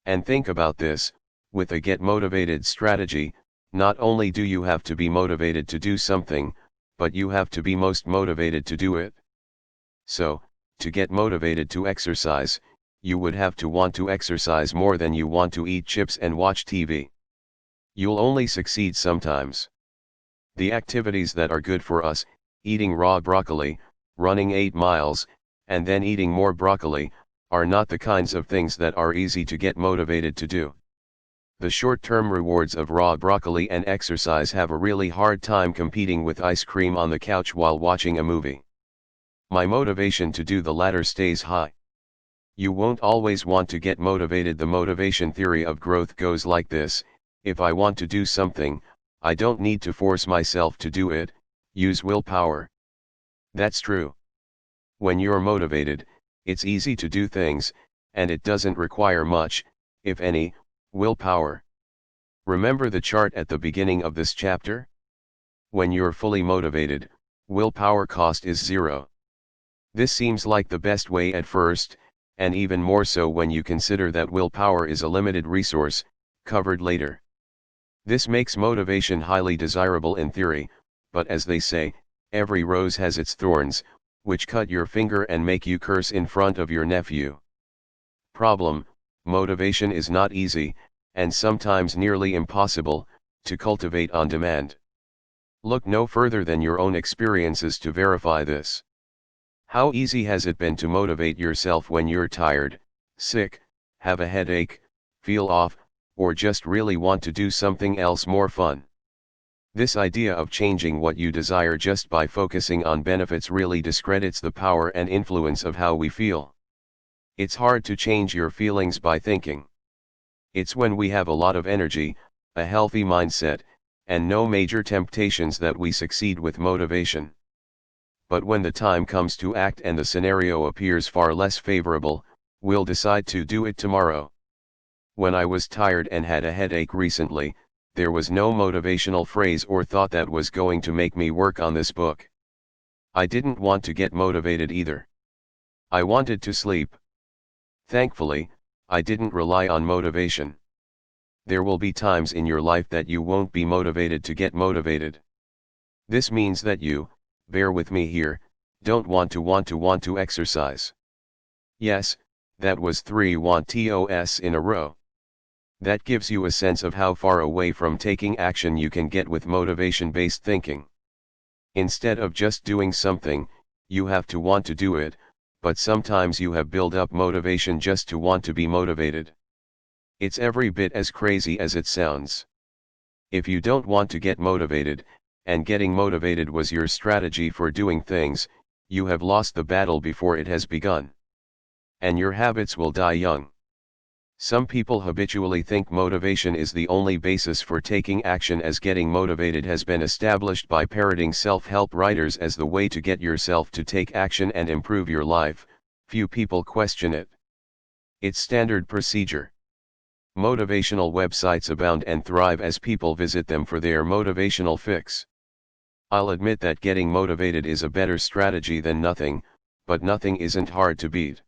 And think about this, with a get motivated strategy, not only do you have to be motivated to do something, but you have to be most motivated to do it. So, to get motivated to exercise, you would have to want to exercise more than you want to eat chips and watch TV. You'll only succeed sometimes. The activities that are good for us, eating raw broccoli, running 8 miles, and then eating more broccoli, are not the kinds of things that are easy to get motivated to do. The short-term rewards of raw broccoli and exercise have a really hard time competing with ice cream on the couch while watching a movie. My motivation to do the latter stays high. You won't always want to get motivated. The motivation theory of growth goes like this: if I want to do something, I don't need to force myself to do it, use willpower. That's true. When you're motivated, it's easy to do things, and it doesn't require much, if any, willpower. Remember the chart at the beginning of this chapter? When you're fully motivated, willpower cost is zero. This seems like the best way at first, and even more so when you consider that willpower is a limited resource, covered later. This makes motivation highly desirable in theory, but as they say, every rose has its thorns, which cut your finger and make you curse in front of your nephew. Problem: motivation is not easy, and sometimes nearly impossible, to cultivate on demand. Look no further than your own experiences to verify this. How easy has it been to motivate yourself when you're tired, sick, have a headache, feel off, or just really want to do something else more fun? This idea of changing what you desire just by focusing on benefits really discredits the power and influence of how we feel. It's hard to change your feelings by thinking. It's when we have a lot of energy, a healthy mindset, and no major temptations that we succeed with motivation. But when the time comes to act and the scenario appears far less favorable, we'll decide to do it tomorrow. When I was tired and had a headache recently, there was no motivational phrase or thought that was going to make me work on this book. I didn't want to get motivated either. I wanted to sleep. Thankfully, I didn't rely on motivation. There will be times in your life that you won't be motivated to get motivated. This means that you, bear with me here, don't want to exercise. Yes, that was 3 want-tos in a row. That gives you a sense of how far away from taking action you can get with motivation-based thinking. Instead of just doing something, you have to want to do it, but sometimes you have built up motivation just to want to be motivated. It's every bit as crazy as it sounds. If you don't want to get motivated, and getting motivated was your strategy for doing things, you have lost the battle before it has begun. And your habits will die young. Some people habitually think motivation is the only basis for taking action, as getting motivated has been established by parroting self-help writers as the way to get yourself to take action and improve your life. Few people question it. It's standard procedure. Motivational websites abound and thrive as people visit them for their motivational fix. I'll admit that getting motivated is a better strategy than nothing, but nothing isn't hard to beat.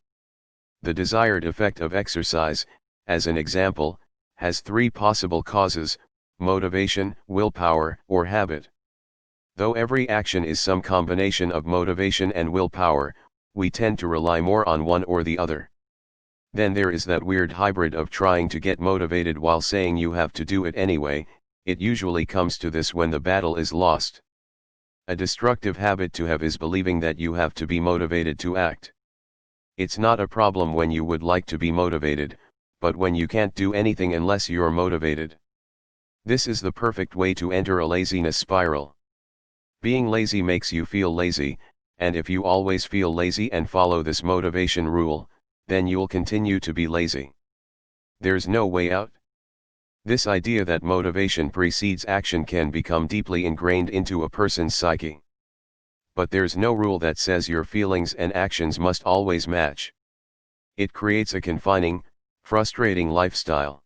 The desired effect of exercise, as an example, has 3 possible causes: motivation, willpower, or habit. Though every action is some combination of motivation and willpower, we tend to rely more on one or the other. Then there is that weird hybrid of trying to get motivated while saying you have to do it anyway. It usually comes to this when the battle is lost. A destructive habit to have is believing that you have to be motivated to act. It's not a problem when you would like to be motivated, but when you can't do anything unless you're motivated. This is the perfect way to enter a laziness spiral. Being lazy makes you feel lazy, and if you always feel lazy and follow this motivation rule, then you'll continue to be lazy. There's no way out. This idea that motivation precedes action can become deeply ingrained into a person's psyche. But there's no rule that says your feelings and actions must always match. It creates a confining, frustrating lifestyle.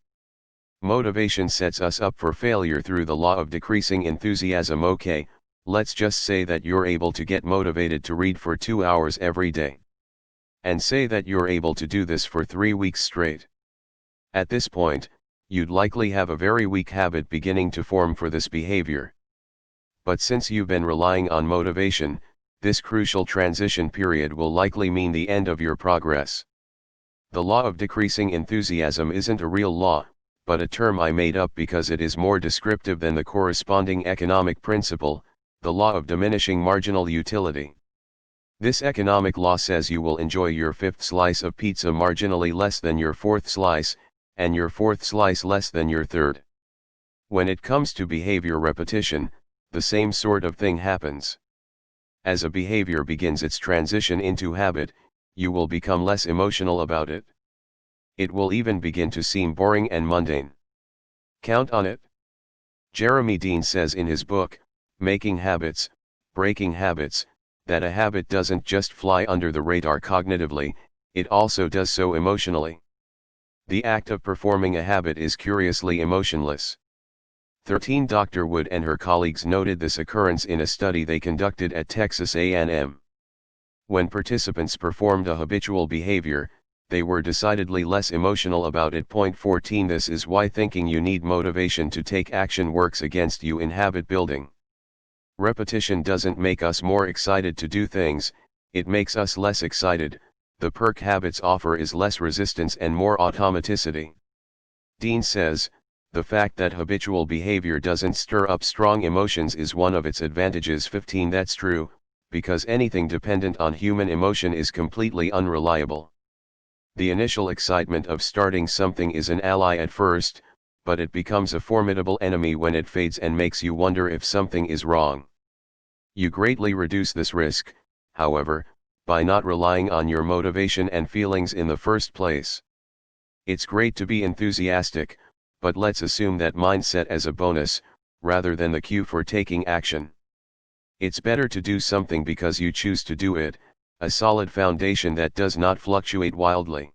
Motivation sets us up for failure through the law of decreasing enthusiasm. Okay, let's just say that you're able to get motivated to read for 2 hours every day. And say that you're able to do this for 3 weeks straight. At this point, you'd likely have a very weak habit beginning to form for this behavior. But since you've been relying on motivation, this crucial transition period will likely mean the end of your progress. The law of decreasing enthusiasm isn't a real law, but a term I made up because it is more descriptive than the corresponding economic principle, the law of diminishing marginal utility. This economic law says you will enjoy your 5th slice of pizza marginally less than your 4th slice, and your fourth slice less than your third. When it comes to behavior repetition, the same sort of thing happens. As a behavior begins its transition into habit, you will become less emotional about it. It will even begin to seem boring and mundane. Count on it. Jeremy Dean says in his book, Making Habits, Breaking Habits, that a habit doesn't just fly under the radar cognitively, it also does so emotionally. The act of performing a habit is curiously emotionless. 13 Dr. Wood and her colleagues noted this occurrence in a study they conducted at Texas A&M. When participants performed a habitual behavior, they were decidedly less emotional about it. 14 This is why thinking you need motivation to take action works against you in habit building. Repetition doesn't make us more excited to do things, it makes us less excited. The perk habits offer is less resistance and more automaticity. Dean says, the fact that habitual behavior doesn't stir up strong emotions is one of its advantages. 15 That's true, because anything dependent on human emotion is completely unreliable. The initial excitement of starting something is an ally at first, but it becomes a formidable enemy when it fades and makes you wonder if something is wrong. You greatly reduce this risk, however, by not relying on your motivation and feelings in the first place. It's great to be enthusiastic, but let's assume that mindset as a bonus, rather than the cue for taking action. It's better to do something because you choose to do it, a solid foundation that does not fluctuate wildly.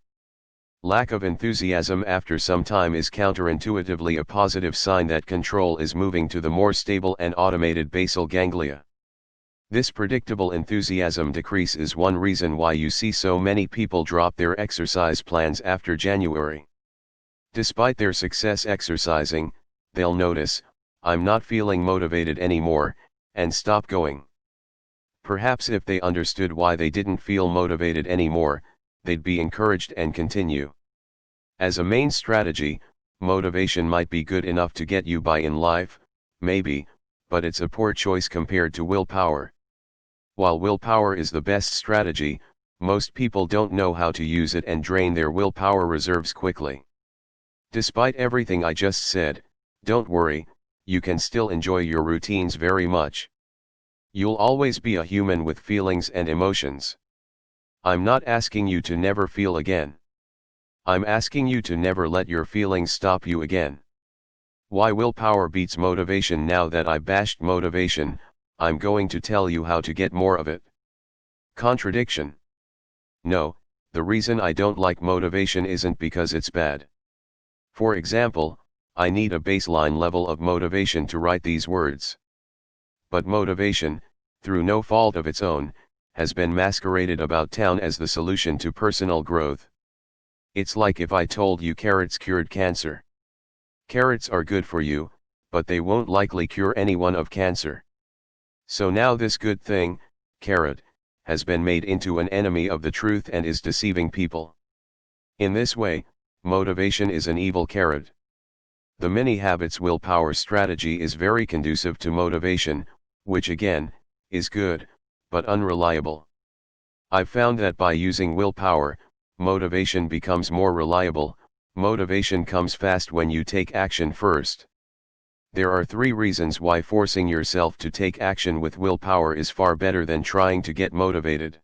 Lack of enthusiasm after some time is counterintuitively a positive sign that control is moving to the more stable and automated basal ganglia. This predictable enthusiasm decrease is one reason why you see so many people drop their exercise plans after January. Despite their success exercising, they'll notice, I'm not feeling motivated anymore, and stop going. Perhaps if they understood why they didn't feel motivated anymore, they'd be encouraged and continue. As a main strategy, motivation might be good enough to get you by in life, maybe, but it's a poor choice compared to willpower. While willpower is the best strategy, most people don't know how to use it and drain their willpower reserves quickly. Despite everything I just said, don't worry, you can still enjoy your routines very much. You'll always be a human with feelings and emotions. I'm not asking you to never feel again. I'm asking you to never let your feelings stop you again. Why willpower beats motivation? Now that I bashed motivation, I'm going to tell you how to get more of it. Contradiction. No, the reason I don't like motivation isn't because it's bad. For example, I need a baseline level of motivation to write these words. But motivation, through no fault of its own, has been masqueraded about town as the solution to personal growth. It's like if I told you carrots cured cancer. Carrots are good for you, but they won't likely cure anyone of cancer. So now this good thing, carrot, has been made into an enemy of the truth and is deceiving people. In this way, motivation is an evil carrot. The mini habits willpower strategy is very conducive to motivation, which again, is good, but unreliable. I've found that by using willpower, motivation becomes more reliable. Motivation comes fast when you take action first. There are 3 reasons why forcing yourself to take action with willpower is far better than trying to get motivated.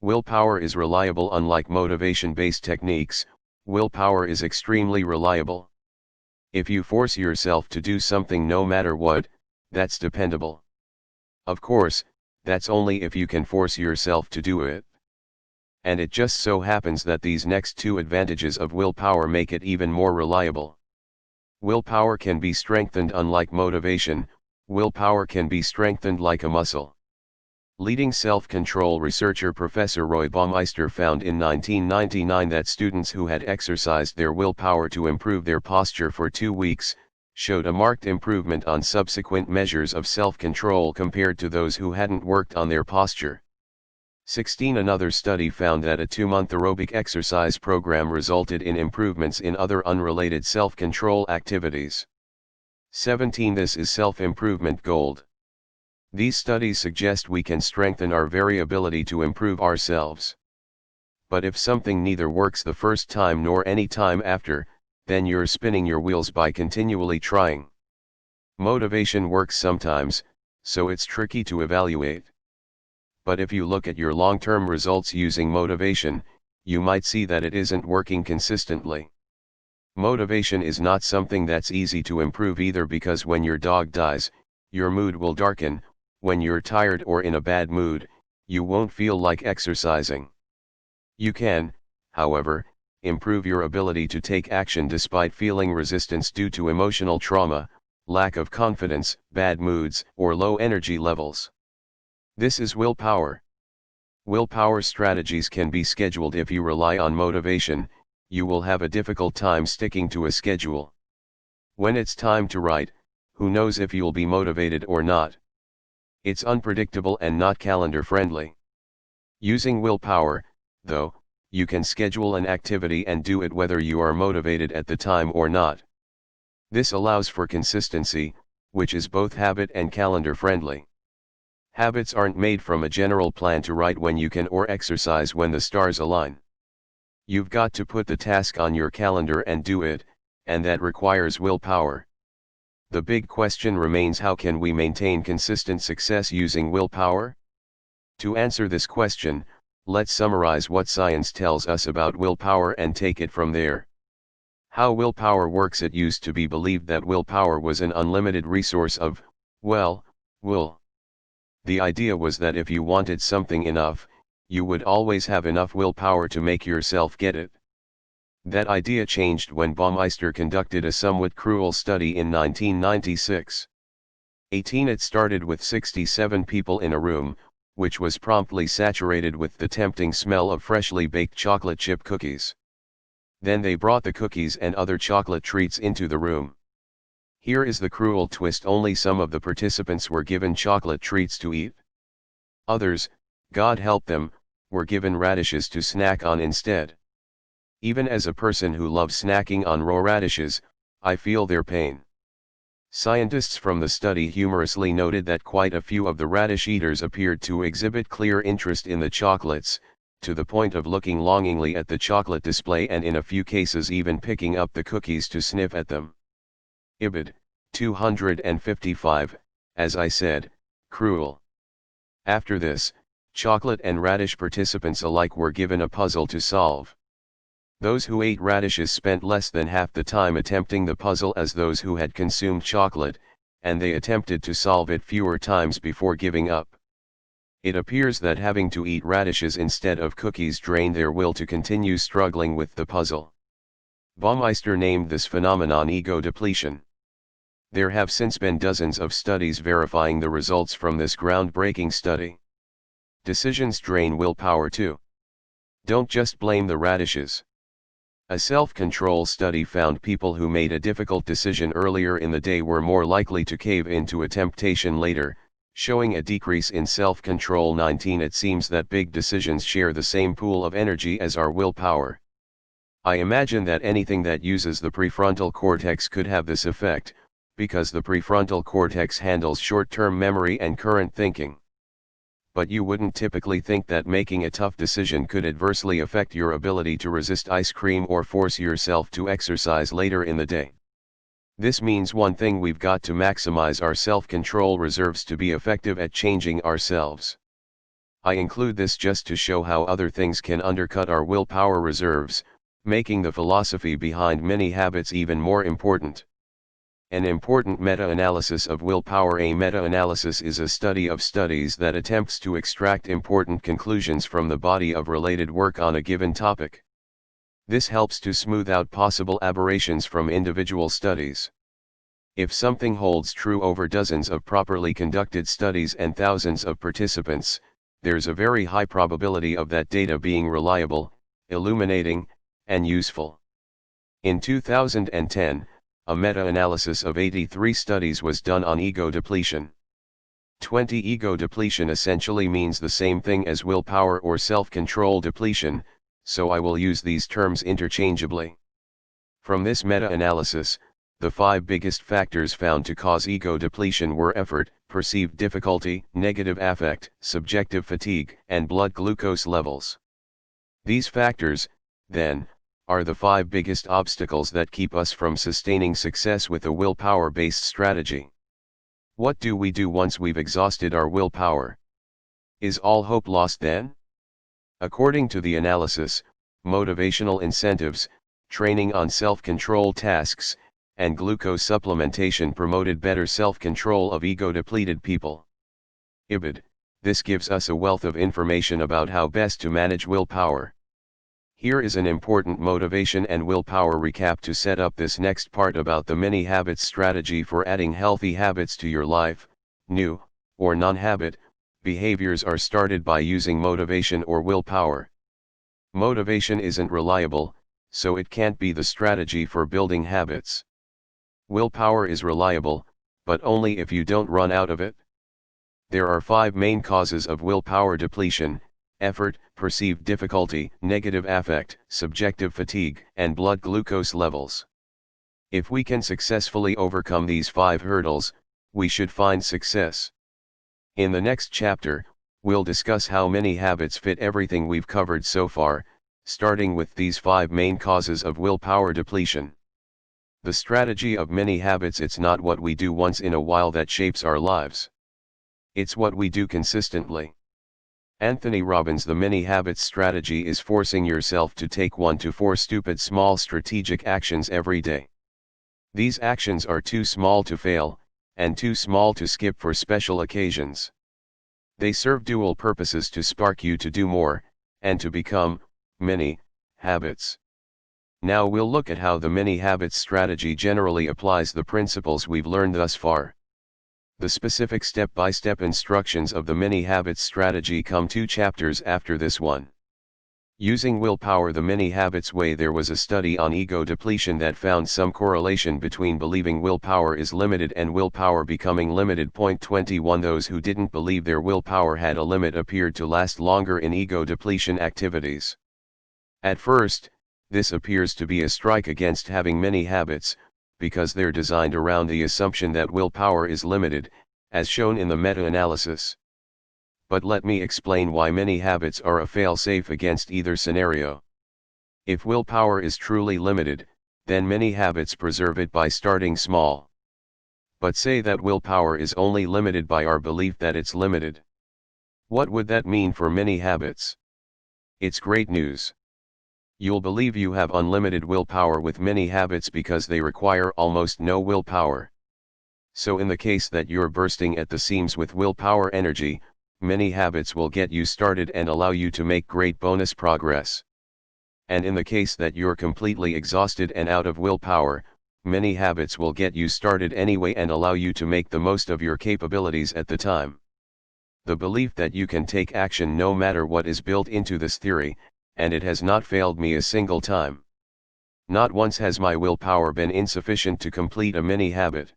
Willpower is reliable. Unlike motivation-based techniques, willpower is extremely reliable. If you force yourself to do something no matter what, that's dependable. Of course, that's only if you can force yourself to do it. And it just so happens that these next 2 advantages of willpower make it even more reliable. Willpower can be strengthened. Unlike motivation, willpower can be strengthened like a muscle. Leading self-control researcher Professor Roy Baumeister found in 1999 that students who had exercised their willpower to improve their posture for 2 weeks, showed a marked improvement on subsequent measures of self-control compared to those who hadn't worked on their posture. 16 Another study found that a 2-month aerobic exercise program resulted in improvements in other unrelated self-control activities. 17 This is self-improvement gold. These studies suggest we can strengthen our very ability to improve ourselves. But if something neither works the first time nor any time after, then you're spinning your wheels by continually trying. Motivation works sometimes, so it's tricky to evaluate. But if you look at your long-term results using motivation, you might see that it isn't working consistently. Motivation is not something that's easy to improve either, because when your dog dies, your mood will darken. When you're tired or in a bad mood, you won't feel like exercising. You can, however, improve your ability to take action despite feeling resistance due to emotional trauma, lack of confidence, bad moods, or low energy levels. This is willpower. Willpower strategies can be scheduled. If you rely on motivation, you will have a difficult time sticking to a schedule. When it's time to write, who knows if you'll be motivated or not? It's unpredictable and not calendar friendly. Using willpower, though, you can schedule an activity and do it whether you are motivated at the time or not. This allows for consistency, which is both habit and calendar friendly. Habits aren't made from a general plan to write when you can or exercise when the stars align. You've got to put the task on your calendar and do it, and that requires willpower. The big question remains: how can we maintain consistent success using willpower? To answer this question, let's summarize what science tells us about willpower and take it from there. How willpower works. It used to be believed that willpower was an unlimited resource of, well, will. The idea was that if you wanted something enough, you would always have enough willpower to make yourself get it. That idea changed when Baumeister conducted a somewhat cruel study in 1996. It started with 67 people in a room, which was promptly saturated with the tempting smell of freshly baked chocolate chip cookies. Then they brought the cookies and other chocolate treats into the room. Here is the cruel twist: only some of the participants were given chocolate treats to eat. Others, God help them, were given radishes to snack on instead. Even as a person who loves snacking on raw radishes, I feel their pain. Scientists from the study humorously noted that quite a few of the radish eaters appeared to exhibit clear interest in the chocolates, to the point of looking longingly at the chocolate display and in a few cases even picking up the cookies to sniff at them. Ibid. 255, as I said, cruel. After this, chocolate and radish participants alike were given a puzzle to solve. Those who ate radishes spent less than half the time attempting the puzzle as those who had consumed chocolate, and they attempted to solve it fewer times before giving up. It appears that having to eat radishes instead of cookies drained their will to continue struggling with the puzzle. Baumeister named this phenomenon ego depletion. There have since been dozens of studies verifying the results from this groundbreaking study. Decisions drain willpower too. Don't just blame the radishes. A self-control study found people who made a difficult decision earlier in the day were more likely to cave into a temptation later, showing a decrease in self-control. 19 It seems that big decisions share the same pool of energy as our willpower. I imagine that anything that uses the prefrontal cortex could have this effect, because the prefrontal cortex handles short-term memory and current thinking. But you wouldn't typically think that making a tough decision could adversely affect your ability to resist ice cream or force yourself to exercise later in the day. This means one thing: we've got to maximize our self-control reserves to be effective at changing ourselves. I include this just to show how other things can undercut our willpower reserves, making the philosophy behind many habits even more important. An important meta-analysis of willpower. A meta-analysis is a study of studies that attempts to extract important conclusions from the body of related work on a given topic. This helps to smooth out possible aberrations from individual studies. If something holds true over dozens of properly conducted studies and thousands of participants, there's a very high probability of that data being reliable, illuminating, and useful. In 2010, a meta-analysis of 83 studies was done on ego depletion. 20 Ego depletion essentially means the same thing as willpower or self-control depletion, so I will use these terms interchangeably. From this meta-analysis, the 5 biggest factors found to cause ego depletion were effort, perceived difficulty, negative affect, subjective fatigue, and blood glucose levels. These factors, then, are the 5 biggest obstacles that keep us from sustaining success with a willpower-based strategy. What do we do once we've exhausted our willpower? Is all hope lost then? According to the analysis, motivational incentives, training on self-control tasks, and glucose supplementation promoted better self-control of ego-depleted people. IBID. This gives us a wealth of information about how best to manage willpower. Here is an important motivation and willpower recap to set up this next part about the many habits strategy for adding healthy habits to your life. New, or non-habit, behaviors are started by using motivation or willpower. Motivation isn't reliable, so it can't be the strategy for building habits. Willpower is reliable, but only if you don't run out of it. There are 5 main causes of willpower depletion: effort, perceived difficulty, negative affect, subjective fatigue, and blood glucose levels. If we can successfully overcome these 5 hurdles, we should find success. In the next chapter, we'll discuss how many habits fit everything we've covered so far, starting with these 5 main causes of willpower depletion. The strategy of many habits: it's not what we do once in a while that shapes our lives. It's what we do consistently. Anthony Robbins. The many habits strategy is forcing yourself to take 1 to 4 stupid small strategic actions every day. These actions are too small to fail, and too small to skip for special occasions. They serve dual purposes: to spark you to do more, and to become many habits. Now we'll look at how the many habits strategy generally applies the principles we've learned thus far. The specific step-by-step instructions of the many habits strategy come 2 chapters after this one. Using willpower the many habits way. There was a study on ego depletion that found some correlation between believing willpower is limited and willpower becoming limited. Point 21. Those who didn't believe their willpower had a limit appeared to last longer in ego depletion activities. At first, this appears to be a strike against having many habits, because they're designed around the assumption that willpower is limited, as shown in the meta-analysis. But let me explain why many habits are a fail-safe against either scenario. If willpower is truly limited, then many habits preserve it by starting small. But say that willpower is only limited by our belief that it's limited. What would that mean for many habits? It's great news. You'll believe you have unlimited willpower with many habits because they require almost no willpower. So in the case that you're bursting at the seams with willpower energy, many habits will get you started and allow you to make great bonus progress. And in the case that you're completely exhausted and out of willpower, many habits will get you started anyway and allow you to make the most of your capabilities at the time. The belief that you can take action no matter what is built into this theory, and it has not failed me a single time. Not once has my willpower been insufficient to complete a mini habit.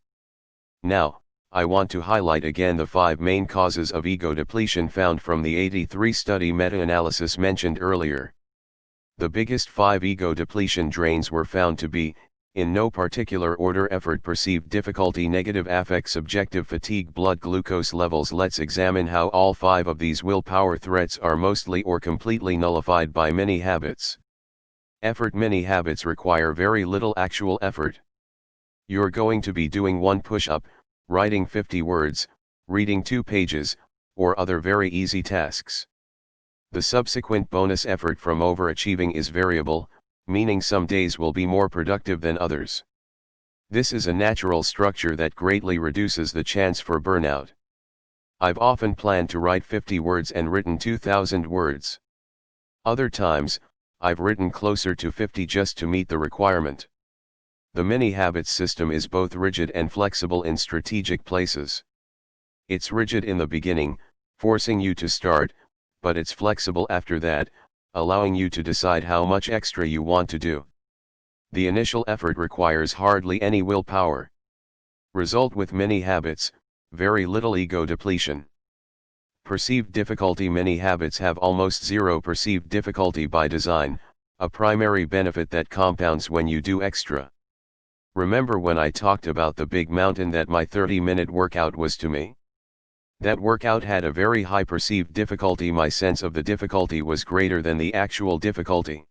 Now, I want to highlight again the 5 main causes of ego depletion found from the 83 study meta-analysis mentioned earlier. The biggest 5 ego depletion drains were found to be, in no particular order: effort, perceived difficulty, negative affect, subjective fatigue, blood glucose levels. Let's examine how all 5 of these willpower threats are mostly or completely nullified by many habits. Effort. Many habits require very little actual effort. You're going to be doing 1 push-up, writing 50 words, reading 2 pages, or other very easy tasks. The subsequent bonus effort from overachieving is variable, meaning some days will be more productive than others. This is a natural structure that greatly reduces the chance for burnout. I've often planned to write 50 words and written 2,000 words. Other times, I've written closer to 50 just to meet the requirement. The many habits system is both rigid and flexible in strategic places. It's rigid in the beginning, forcing you to start, but it's flexible after that, allowing you to decide how much extra you want to do. The initial effort requires hardly any willpower. Result with many habits: very little ego depletion. Perceived difficulty. Many habits have almost zero perceived difficulty by design, a primary benefit that compounds when you do extra. Remember when I talked about the big mountain that my 30-minute workout was to me? That workout had a very high perceived difficulty. My sense of the difficulty was greater than the actual difficulty.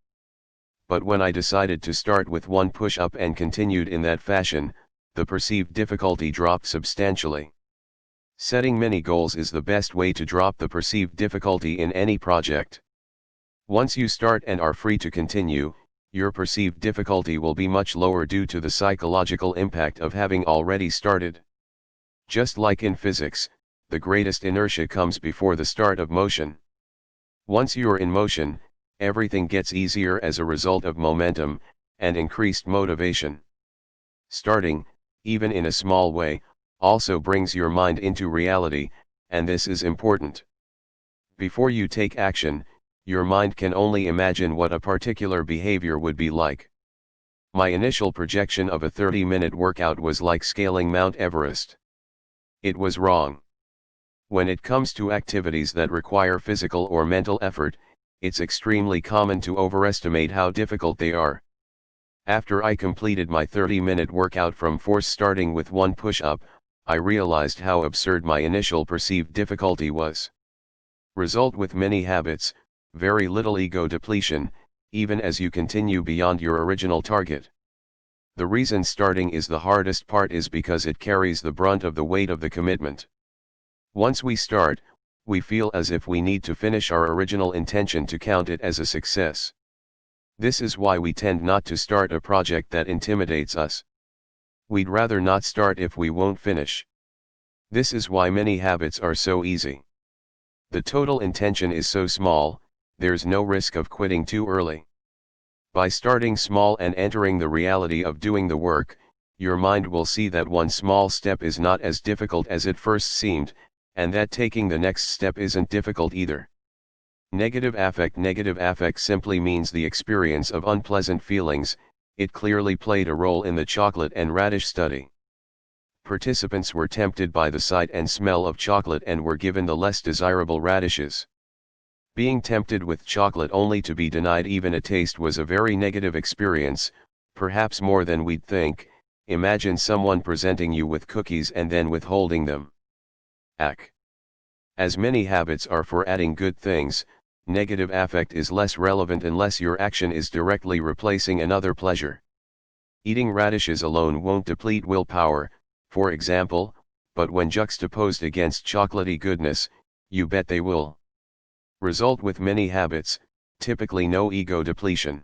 but when I decided to start with one push-up and continued in that fashion, the perceived difficulty dropped substantially. Setting many goals is the best way to drop the perceived difficulty in any project. Once you start and are free to continue, your perceived difficulty will be much lower due to the psychological impact of having already started. Just like in physics, the greatest inertia comes before the start of motion. Once you're in motion, everything gets easier as a result of momentum and increased motivation. Starting, even in a small way, also brings your mind into reality, and this is important. Before you take action, your mind can only imagine what a particular behavior would be like. My initial projection of a 30-minute workout was like scaling Mount Everest. It was wrong. When it comes to activities that require physical or mental effort, it's extremely common to overestimate how difficult they are. After I completed my 30-minute workout from force starting with one push-up, I realized how absurd my initial perceived difficulty was. Result with many habits, very little ego depletion, even as you continue beyond your original target. The reason starting is the hardest part is because it carries the brunt of the weight of the commitment. Once we start, we feel as if we need to finish our original intention to count it as a success. This is why we tend not to start a project that intimidates us. We'd rather not start if we won't finish. This is why many habits are so easy. The total intention is so small, there's no risk of quitting too early. By starting small and entering the reality of doing the work, your mind will see that one small step is not as difficult as it first seemed, and that taking the next step isn't difficult either. Negative affect simply means the experience of unpleasant feelings. It clearly played a role in the chocolate and radish study. Participants were tempted by the sight and smell of chocolate and were given the less desirable radishes. Being tempted with chocolate only to be denied even a taste was a very negative experience, perhaps more than we'd think. Imagine someone presenting you with cookies and then withholding them. Oech. As many habits are for adding good things, negative affect is less relevant unless your action is directly replacing another pleasure. Eating radishes alone won't deplete willpower, for example, but when juxtaposed against chocolatey goodness, you bet they will. Result with many habits, typically no ego depletion.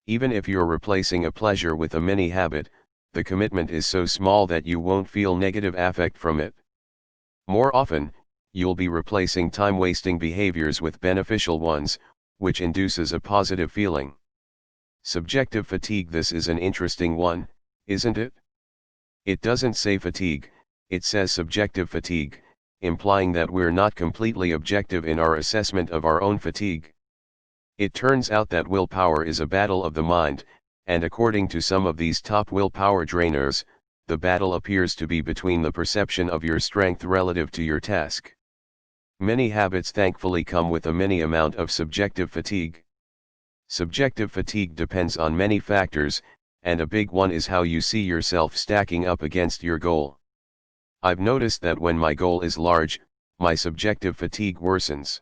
Even if you're replacing a pleasure with a mini habit, the commitment is so small that you won't feel negative affect from it. More often, you'll be replacing time-wasting behaviors with beneficial ones, which induces a positive feeling. Subjective fatigue. This is an interesting one, isn't it? It doesn't say fatigue, it says subjective fatigue, implying that we're not completely objective in our assessment of our own fatigue. It turns out that willpower is a battle of the mind, and according to some of these top willpower drainers, the battle appears to be between the perception of your strength relative to your task. Many habits thankfully come with a mini amount of subjective fatigue. Subjective fatigue depends on many factors, and a big one is how you see yourself stacking up against your goal. I've noticed that when my goal is large, my subjective fatigue worsens.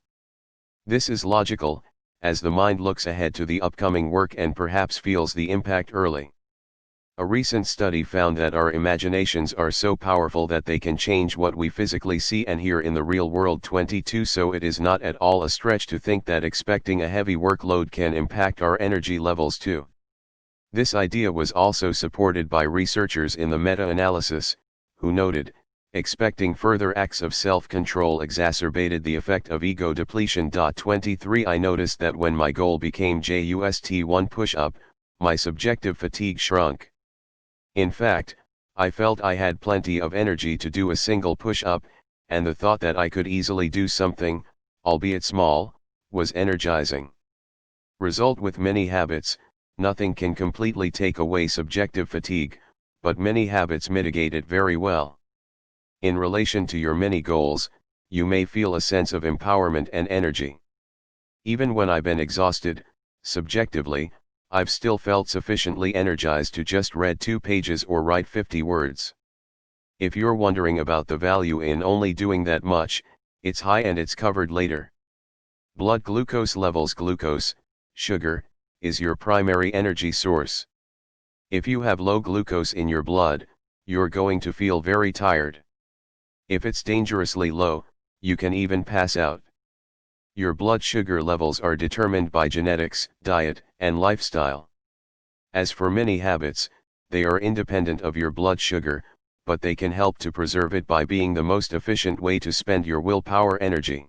This is logical, as the mind looks ahead to the upcoming work and perhaps feels the impact early. A recent study found that our imaginations are so powerful that they can change what we physically see and hear in the real world. 22 So it is not at all a stretch to think that expecting a heavy workload can impact our energy levels too. This idea was also supported by researchers in the meta-analysis, who noted, expecting further acts of self-control exacerbated the effect of ego depletion. 23 I noticed that when my goal became just one push-up, my subjective fatigue shrunk. In fact, I felt I had plenty of energy to do a single push-up, and the thought that I could easily do something, albeit small, was energizing. Result with many habits, nothing can completely take away subjective fatigue, but many habits mitigate it very well. In relation to your many goals, you may feel a sense of empowerment and energy. Even when I've been exhausted, subjectively, I've still felt sufficiently energized to just read 2 pages or write 50 words. If you're wondering about the value in only doing that much, it's high and it's covered later. Blood glucose levels. Glucose, sugar, is your primary energy source. If you have low glucose in your blood, you're going to feel very tired. If it's dangerously low, you can even pass out. Your blood sugar levels are determined by genetics, diet, and lifestyle. As for many habits, they are independent of your blood sugar, but they can help to preserve it by being the most efficient way to spend your willpower energy.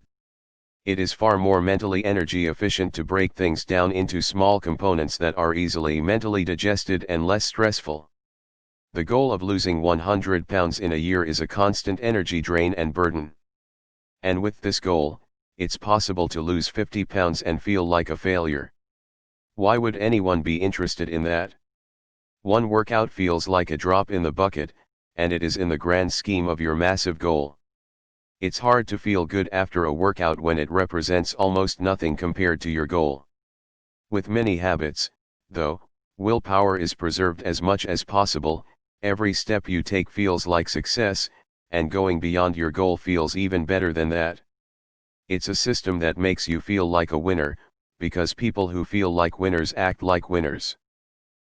It is far more mentally energy efficient to break things down into small components that are easily mentally digested and less stressful. The goal of losing 100 pounds in a year is a constant energy drain and burden. And with this goal, it's possible to lose 50 pounds and feel like a failure. Why would anyone be interested in that? One workout feels like a drop in the bucket, and it is in the grand scheme of your massive goal. It's hard to feel good after a workout when it represents almost nothing compared to your goal. With many habits, though, willpower is preserved as much as possible. Every step you take feels like success, and going beyond your goal feels even better than that. It's a system that makes you feel like a winner, because people who feel like winners act like winners.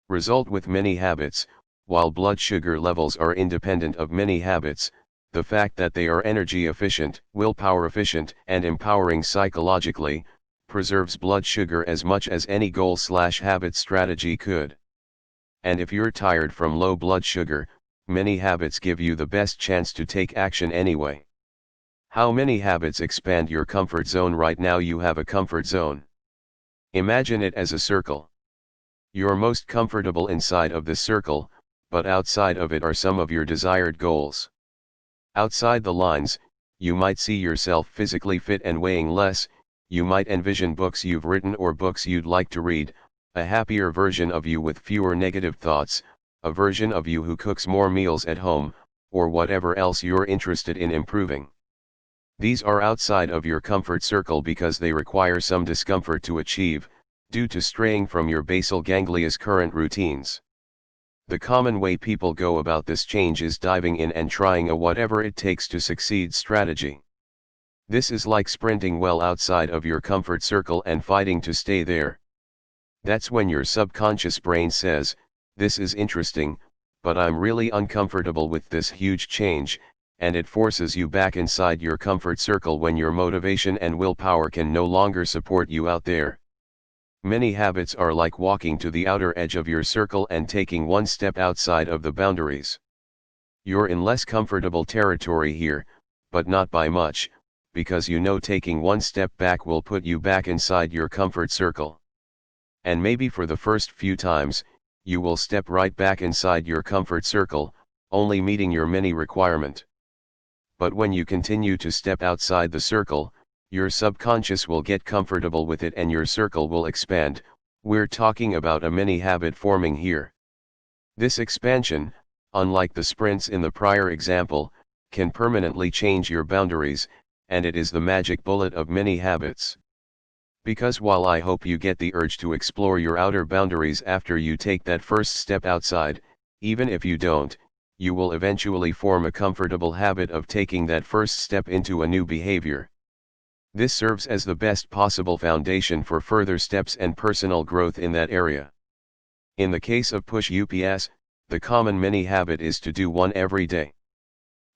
Result with many habits, while blood sugar levels are independent of many habits, the fact that they are energy efficient, willpower efficient, and empowering psychologically, preserves blood sugar as much as any goal/habit strategy could. And if you're tired from low blood sugar, many habits give you the best chance to take action anyway. How many habits expand your comfort zone? Right now you have a comfort zone. Imagine it as a circle. You're most comfortable inside of this circle, but outside of it are some of your desired goals. Outside the lines, you might see yourself physically fit and weighing less. You might envision books you've written or books you'd like to read, a happier version of you with fewer negative thoughts, a version of you who cooks more meals at home, or whatever else you're interested in improving. These are outside of your comfort circle because they require some discomfort to achieve, due to straying from your basal ganglia's current routines. The common way people go about this change is diving in and trying a whatever it takes to succeed strategy. This is like sprinting well outside of your comfort circle and fighting to stay there. That's when your subconscious brain says, "This is interesting, but I'm really uncomfortable with this huge change," and it forces you back inside your comfort circle when your motivation and willpower can no longer support you out there. Many habits are like walking to the outer edge of your circle and taking one step outside of the boundaries. You're in less comfortable territory here, but not by much, because you know taking one step back will put you back inside your comfort circle. And maybe for the first few times, you will step right back inside your comfort circle, only meeting your mini requirement. But when you continue to step outside the circle, your subconscious will get comfortable with it and your circle will expand. We're talking about a mini habit forming here. This expansion, unlike the sprints in the prior example, can permanently change your boundaries, and it is the magic bullet of many habits. Because while I hope you get the urge to explore your outer boundaries after you take that first step outside, even if you don't, you will eventually form a comfortable habit of taking that first step into a new behavior. This serves as the best possible foundation for further steps and personal growth in that area. In the case of push ups, the common mini habit is to do one every day.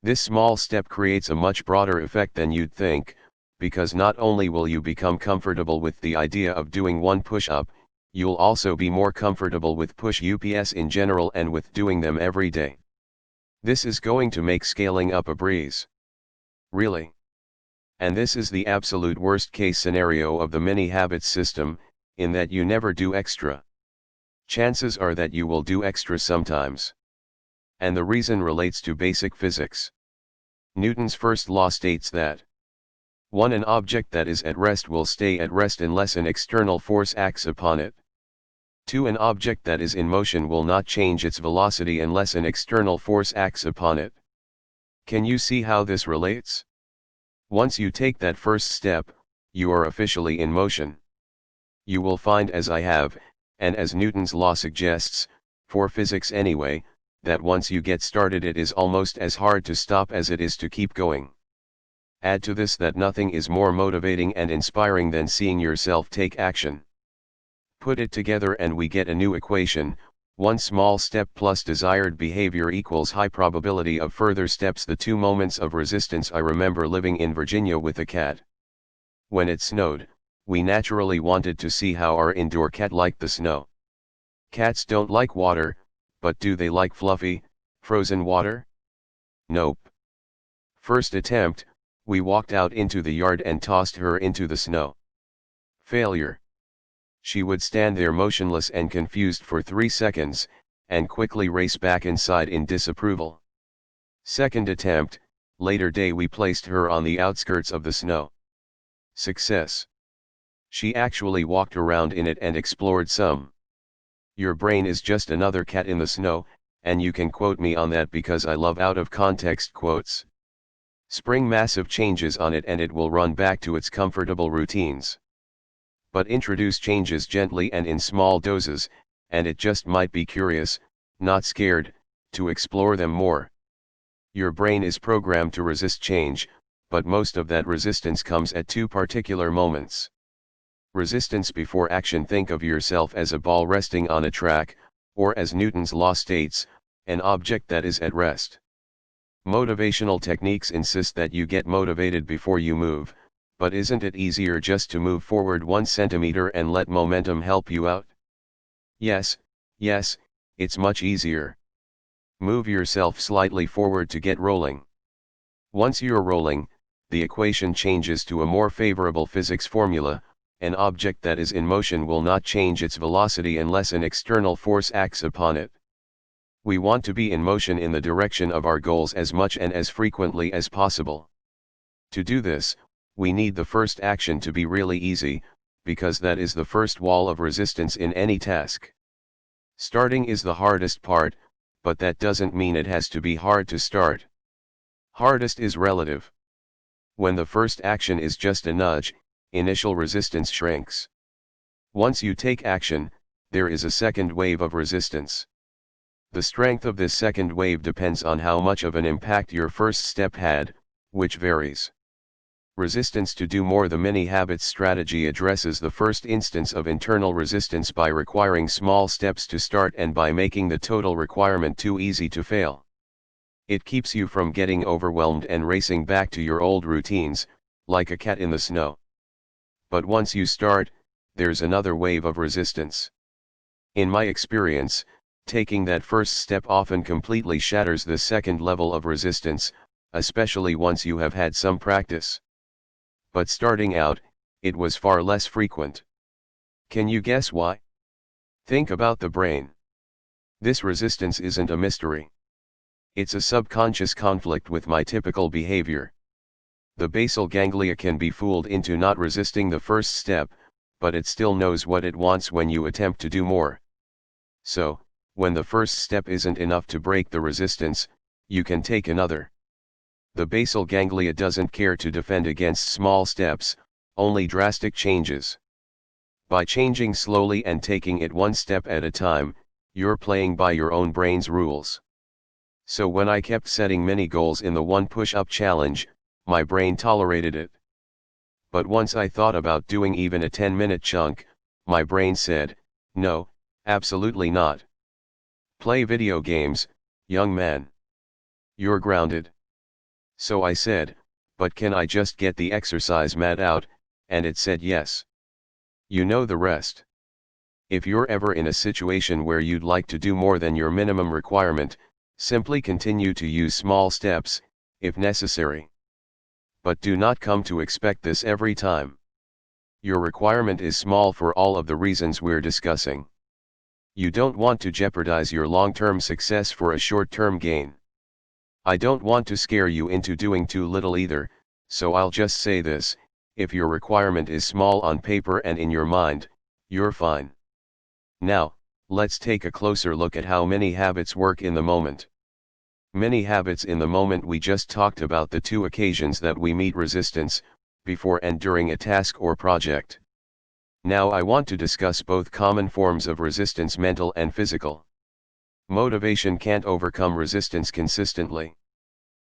This small step creates a much broader effect than you'd think, because not only will you become comfortable with the idea of doing one push-up, you'll also be more comfortable with push ups in general and with doing them every day. This is going to make scaling up a breeze. Really. And this is the absolute worst case scenario of the mini habits system, in that you never do extra. Chances are that you will do extra sometimes. And the reason relates to basic physics. Newton's first law states that 1. An object that is at rest will stay at rest unless an external force acts upon it. 2. An object that is in motion will not change its velocity unless an external force acts upon it. Can you see how this relates? Once you take that first step, you are officially in motion. You will find, as I have, and as Newton's law suggests, for physics anyway, that once you get started it is almost as hard to stop as it is to keep going. Add to this that nothing is more motivating and inspiring than seeing yourself take action. Put it together and we get a new equation: one small step plus desired behavior equals high probability of further steps. The 2 moments of resistance. I remember living in Virginia with a cat. When it snowed, we naturally wanted to see how our indoor cat liked the snow. Cats don't like water, but do they like fluffy, frozen water? Nope. First attempt, we walked out into the yard and tossed her into the snow. Failure. She would stand there motionless and confused for 3 seconds, and quickly race back inside in disapproval. Second attempt, later day we placed her on the outskirts of the snow. Success. She actually walked around in it and explored some. Your brain is just another cat in the snow, and you can quote me on that because I love out of context quotes. Spring massive changes on it and it will run back to its comfortable routines. But introduce changes gently and in small doses, and it just might be curious, not scared, to explore them more. Your brain is programmed to resist change, but most of that resistance comes at 2 particular moments. Resistance before action. Think of yourself as a ball resting on a track, or as Newton's law states, an object that is at rest. Motivational techniques insist that you get motivated before you move, but isn't it easier just to move forward 1 centimeter and let momentum help you out? Yes, it's much easier. Move yourself slightly forward to get rolling. Once you're rolling, the equation changes to a more favorable physics formula: an object that is in motion will not change its velocity unless an external force acts upon it. We want to be in motion in the direction of our goals as much and as frequently as possible. To do this, we need the first action to be really easy, because that is the first wall of resistance in any task. Starting is the hardest part, but that doesn't mean it has to be hard to start. Hardest is relative. When the first action is just a nudge, initial resistance shrinks. Once you take action, there is a second wave of resistance. The strength of this second wave depends on how much of an impact your first step had, which varies. Resistance to do more. The mini habits strategy addresses the first instance of internal resistance by requiring small steps to start and by making the total requirement too easy to fail. It keeps you from getting overwhelmed and racing back to your old routines, like a cat in the snow. But once you start, there's another wave of resistance. In my experience, taking that first step often completely shatters the second level of resistance, especially once you have had some practice. But starting out, it was far less frequent. Can you guess why? Think about the brain. This resistance isn't a mystery. It's a subconscious conflict with my typical behavior. The basal ganglia can be fooled into not resisting the first step, but it still knows what it wants when you attempt to do more. So, when the first step isn't enough to break the resistance, you can take another. The basal ganglia doesn't care to defend against small steps, only drastic changes. By changing slowly and taking it 1 step at a time, you're playing by your own brain's rules. So when I kept setting mini goals in the 1 push-up challenge, my brain tolerated it. But once I thought about doing even a 10-minute chunk, my brain said, no, absolutely not. Play video games, young man. You're grounded. So I said, but can I just get the exercise mat out, and it said yes. You know the rest. If you're ever in a situation where you'd like to do more than your minimum requirement, simply continue to use small steps, if necessary. But do not come to expect this every time. Your requirement is small for all of the reasons we're discussing. You don't want to jeopardize your long-term success for a short-term gain. I don't want to scare you into doing too little either, so I'll just say this: if your requirement is small on paper and in your mind, you're fine. Now, let's take a closer look at how many habits work in the moment. Many habits in the moment. We just talked about the 2 occasions that we meet resistance, before and during a task or project. Now I want to discuss both common forms of resistance, mental and physical. Motivation can't overcome resistance consistently.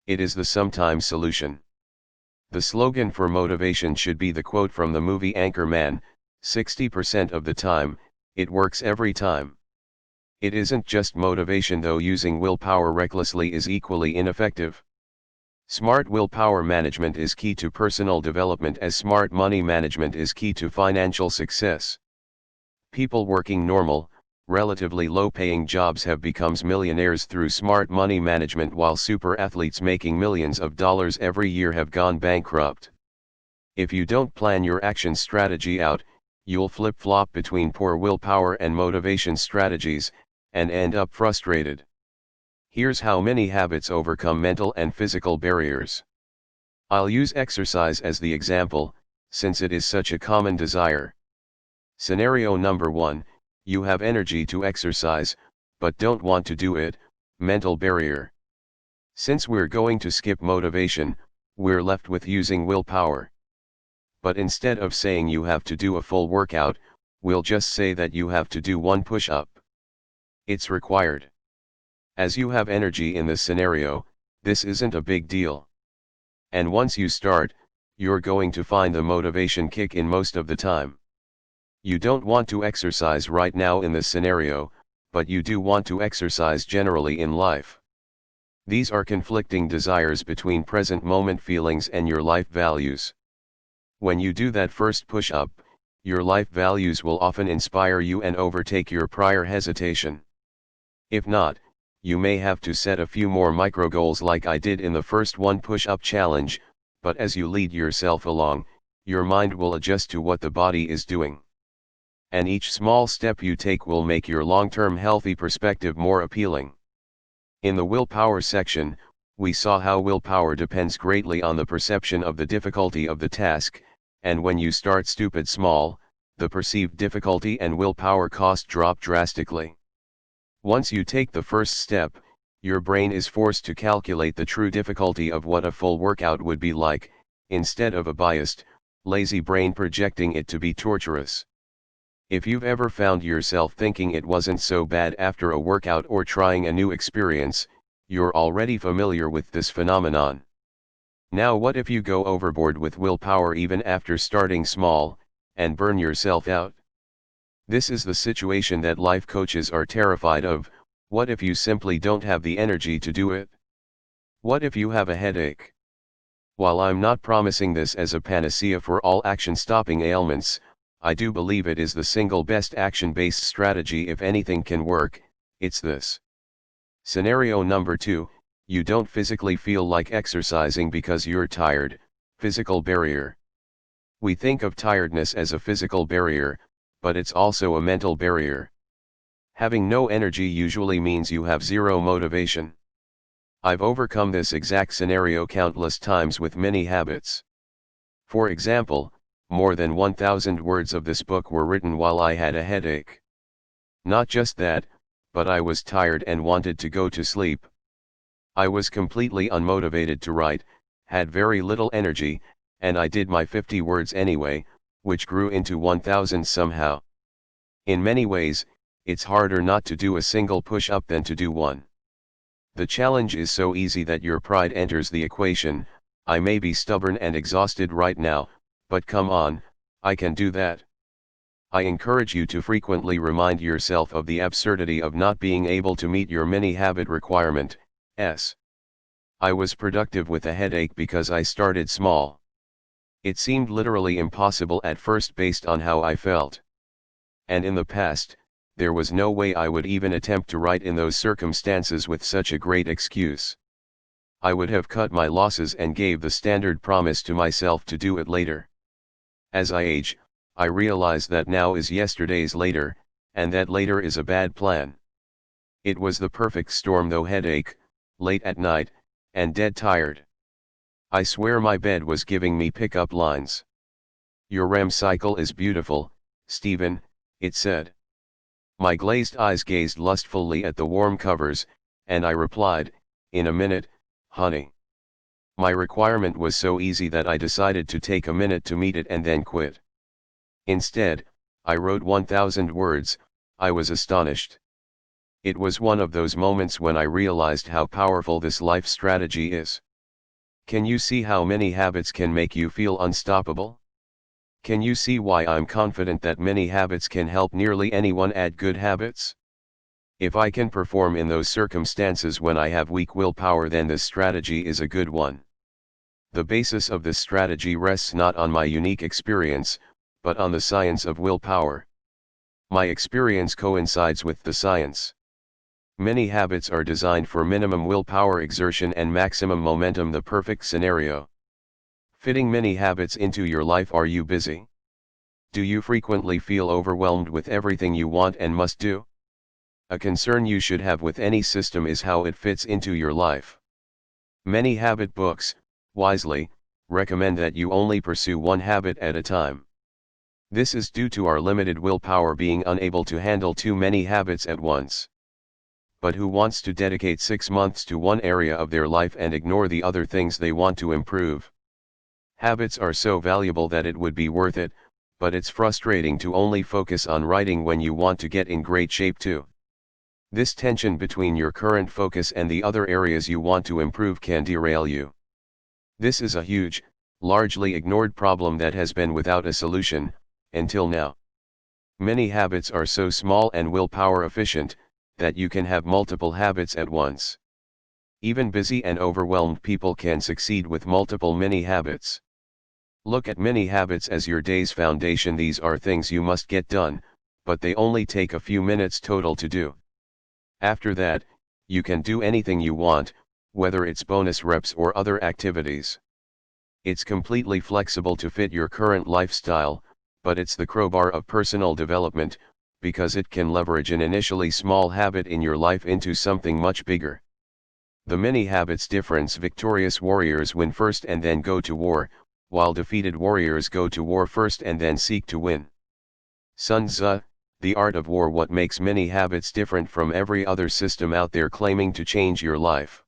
It is the sometimes solution. The slogan for motivation should be the quote from the movie Anchorman: 60% of the time, It works every time. It isn't just motivation though. Using willpower recklessly is equally ineffective. Smart willpower management is key to personal development as smart money management is key to financial success. People working normal, relatively low-paying jobs have become millionaires through smart money management, while super athletes making millions of dollars every year have gone bankrupt. If you don't plan your action strategy out, you'll flip-flop between poor willpower and motivation strategies, and end up frustrated. Here's how many habits overcome mental and physical barriers. I'll use exercise as the example, since it is such a common desire. Scenario number 1, you have energy to exercise, but don't want to do it. Mental barrier. Since we're going to skip motivation, we're left with using willpower. But instead of saying you have to do a full workout, we'll just say that you have to do one push-up. It's required. As you have energy in this scenario, this isn't a big deal. And once you start, you're going to find the motivation kick in most of the time. You don't want to exercise right now in this scenario, but you do want to exercise generally in life. These are conflicting desires between present moment feelings and your life values. When you do that first push-up, your life values will often inspire you and overtake your prior hesitation. If not, you may have to set a few more micro goals like I did in the first one push-up challenge, but as you lead yourself along, your mind will adjust to what the body is doing. And each small step you take will make your long-term healthy perspective more appealing. In the willpower section, we saw how willpower depends greatly on the perception of the difficulty of the task, and when you start stupid small, the perceived difficulty and willpower cost drop drastically. Once you take the first step, your brain is forced to calculate the true difficulty of what a full workout would be like, instead of a biased, lazy brain projecting it to be torturous. If you've ever found yourself thinking it wasn't so bad after a workout or trying a new experience, you're already familiar with this phenomenon. Now what if you go overboard with willpower even after starting small, and burn yourself out? This is the situation that life coaches are terrified of. What if you simply don't have the energy to do it? What if you have a headache? While I'm not promising this as a panacea for all action-stopping ailments, I do believe it is the single best action-based strategy. If anything can work, it's this. Scenario number 2, you don't physically feel like exercising because you're tired. Physical barrier. We think of tiredness as a physical barrier, but it's also a mental barrier. Having no energy usually means you have zero motivation. I've overcome this exact scenario countless times with many habits. For example, more than 1,000 words of this book were written while I had a headache. Not just that, but I was tired and wanted to go to sleep. I was completely unmotivated to write, had very little energy, and I did my 50 words anyway, which grew into 1,000 somehow. In many ways, it's harder not to do a single push-up than to do one. The challenge is so easy that your pride enters the equation. I may be stubborn and exhausted right now, but come on, I can do that. I encourage you to frequently remind yourself of the absurdity of not being able to meet your mini habit requirement. I was productive with a headache because I started small. It seemed literally impossible at first based on how I felt. And in the past, there was no way I would even attempt to write in those circumstances with such a great excuse. I would have cut my losses and gave the standard promise to myself to do it later. As I age, I realize that now is yesterday's later, and that later is a bad plan. It was the perfect storm though: headache, late at night, and dead tired. I swear my bed was giving me pickup lines. "Your REM cycle is beautiful, Stephen," it said. My glazed eyes gazed lustfully at the warm covers, and I replied, "In a minute, honey." My requirement was so easy that I decided to take a minute to meet it and then quit. Instead, I wrote 1,000 words. I was astonished. It was one of those moments when I realized how powerful this life strategy is. Can you see how many habits can make you feel unstoppable? Can you see why I'm confident that many habits can help nearly anyone add good habits? If I can perform in those circumstances when I have weak willpower, then this strategy is a good one. The basis of this strategy rests not on my unique experience, but on the science of willpower. My experience coincides with the science. Many habits are designed for minimum willpower exertion and maximum momentum, the perfect scenario. Fitting many habits into your life. Are you busy? Do you frequently feel overwhelmed with everything you want and must do? A concern you should have with any system is how it fits into your life. Many habit books, wisely, recommend that you only pursue one habit at a time. This is due to our limited willpower being unable to handle too many habits at once. But who wants to dedicate 6 months to one area of their life and ignore the other things they want to improve? Habits are so valuable that it would be worth it, but it's frustrating to only focus on writing when you want to get in great shape too. This tension between your current focus and the other areas you want to improve can derail you. This is a huge, largely ignored problem that has been without a solution, until now. Many habits are so small and willpower efficient, that you can have multiple habits at once. Even busy and overwhelmed people can succeed with multiple mini habits. Look at mini habits as your day's foundation. These are things you must get done, but they only take a few minutes total to do. After that, you can do anything you want, whether it's bonus reps or other activities. It's completely flexible to fit your current lifestyle, but it's the crowbar of personal development, because it can leverage an initially small habit in your life into something much bigger. The mini habits difference: victorious warriors win first and then go to war, while defeated warriors go to war first and then seek to win. Sun Tzu, The Art of War. What makes mini habits different from every other system out there claiming to change your life?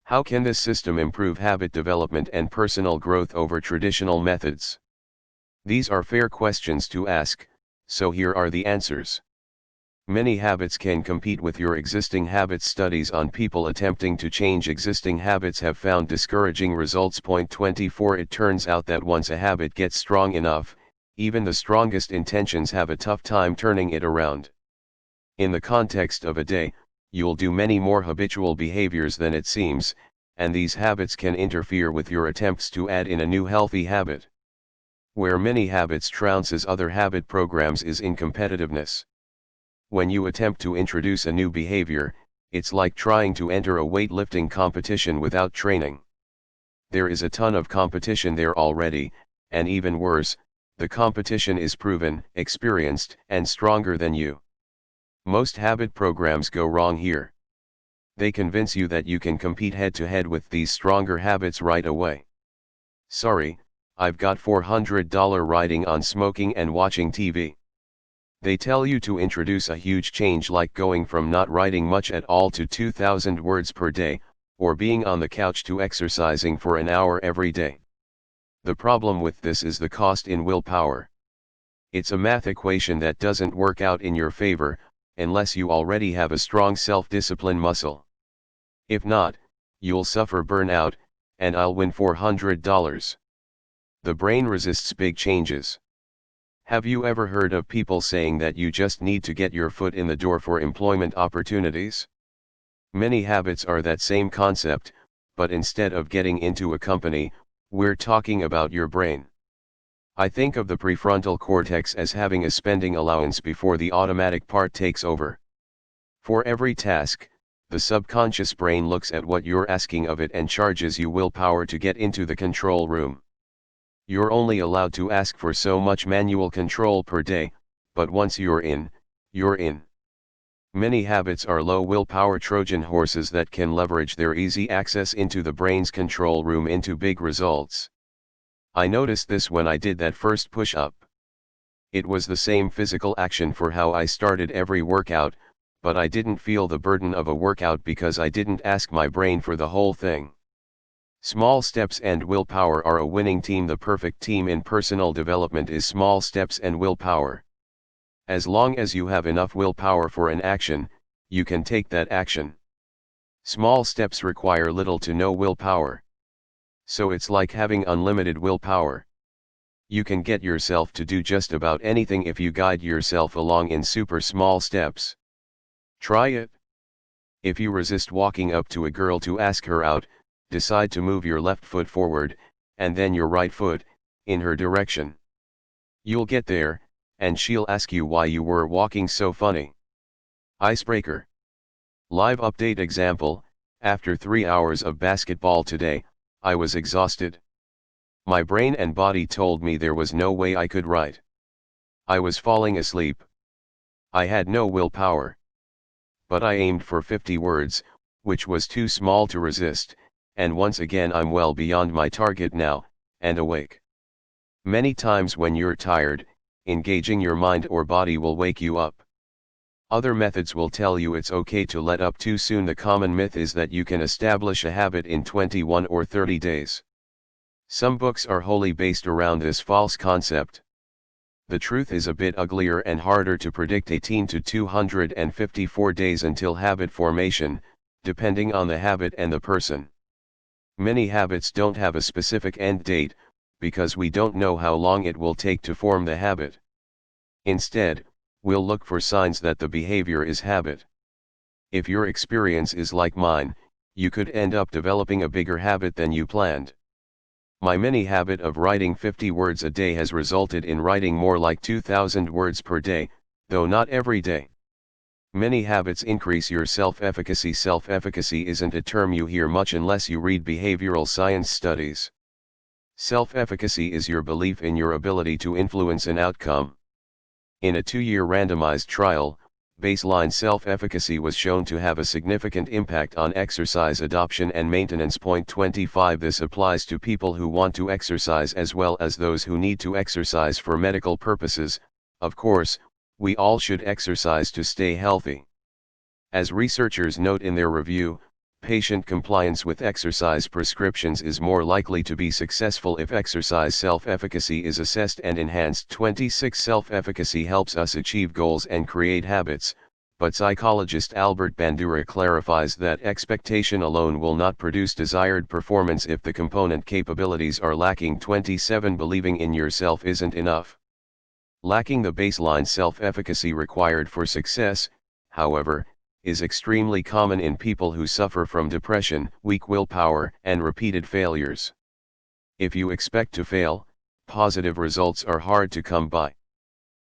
How can this system improve habit development and personal growth over traditional methods? These are fair questions to ask, so here are the answers. Many habits can compete with your existing habits. Studies on people attempting to change existing habits have found discouraging results. Point 24. It turns out that once a habit gets strong enough, even the strongest intentions have a tough time turning it around. In the context of a day, you'll do many more habitual behaviors than it seems, and these habits can interfere with your attempts to add in a new healthy habit. Where many habits trounces other habit programs is in competitiveness. When you attempt to introduce a new behavior, it's like trying to enter a weightlifting competition without training. There is a ton of competition there already, and even worse, the competition is proven, experienced, and stronger than you. Most habit programs go wrong here. They convince you that you can compete head-to-head with these stronger habits right away. Sorry, I've got $400 riding on smoking and watching TV. They tell you to introduce a huge change like going from not writing much at all to 2,000 words per day, or being on the couch to exercising for an hour every day. The problem with this is the cost in willpower. It's a math equation that doesn't work out in your favor, unless you already have a strong self-discipline muscle. If not, you'll suffer burnout, and I'll win $400. The brain resists big changes. Have you ever heard of people saying that you just need to get your foot in the door for employment opportunities? Many habits are that same concept, but instead of getting into a company, we're talking about your brain. I think of the prefrontal cortex as having a spending allowance before the automatic part takes over. For every task, the subconscious brain looks at what you're asking of it and charges you willpower to get into the control room. You're only allowed to ask for so much manual control per day, but once you're in, you're in. Many habits are low willpower Trojan horses that can leverage their easy access into the brain's control room into big results. I noticed this when I did that first push-up. It was the same physical action for how I started every workout, but I didn't feel the burden of a workout because I didn't ask my brain for the whole thing. Small steps and willpower are a winning team. The perfect team in personal development is small steps and willpower. As long as you have enough willpower for an action, you can take that action. Small steps require little to no willpower. So it's like having unlimited willpower. You can get yourself to do just about anything if you guide yourself along in super small steps. Try it. If you resist walking up to a girl to ask her out, decide to move your left foot forward, and then your right foot, in her direction. You'll get there, and she'll ask you why you were walking so funny. Icebreaker. Live update example: after 3 hours of basketball today, I was exhausted. My brain and body told me there was no way I could write. I was falling asleep. I had no willpower. But I aimed for 50 words, which was too small to resist, and once again I'm well beyond my target now, and awake. Many times when you're tired, engaging your mind or body will wake you up. Other methods will tell you it's okay to let up too soon. The common myth is that you can establish a habit in 21 or 30 days. Some books are wholly based around this false concept. The truth is a bit uglier and harder to predict: 18 to 254 days until habit formation, depending on the habit and the person. Many habits don't have a specific end date, because we don't know how long it will take to form the habit. Instead, we'll look for signs that the behavior is habit. If your experience is like mine, you could end up developing a bigger habit than you planned. My mini habit of writing 50 words a day has resulted in writing more like 2,000 words per day, though not every day. Many habits increase your self-efficacy. Self-efficacy isn't a term you hear much unless you read behavioral science studies. Self-efficacy is your belief in your ability to influence an outcome. In a 2-year randomized trial, baseline self-efficacy was shown to have a significant impact on exercise adoption and maintenance. Point 25. This applies to people who want to exercise as well as those who need to exercise for medical purposes. Of course, we all should exercise to stay healthy. As researchers note in their review, patient compliance with exercise prescriptions is more likely to be successful if exercise self-efficacy is assessed and enhanced. 26. Self-efficacy helps us achieve goals and create habits, but psychologist Albert Bandura clarifies that expectation alone will not produce desired performance if the component capabilities are lacking. 27. Believing in yourself isn't enough. Lacking the baseline self-efficacy required for success, however, is extremely common in people who suffer from depression, weak willpower, and repeated failures. If you expect to fail, positive results are hard to come by.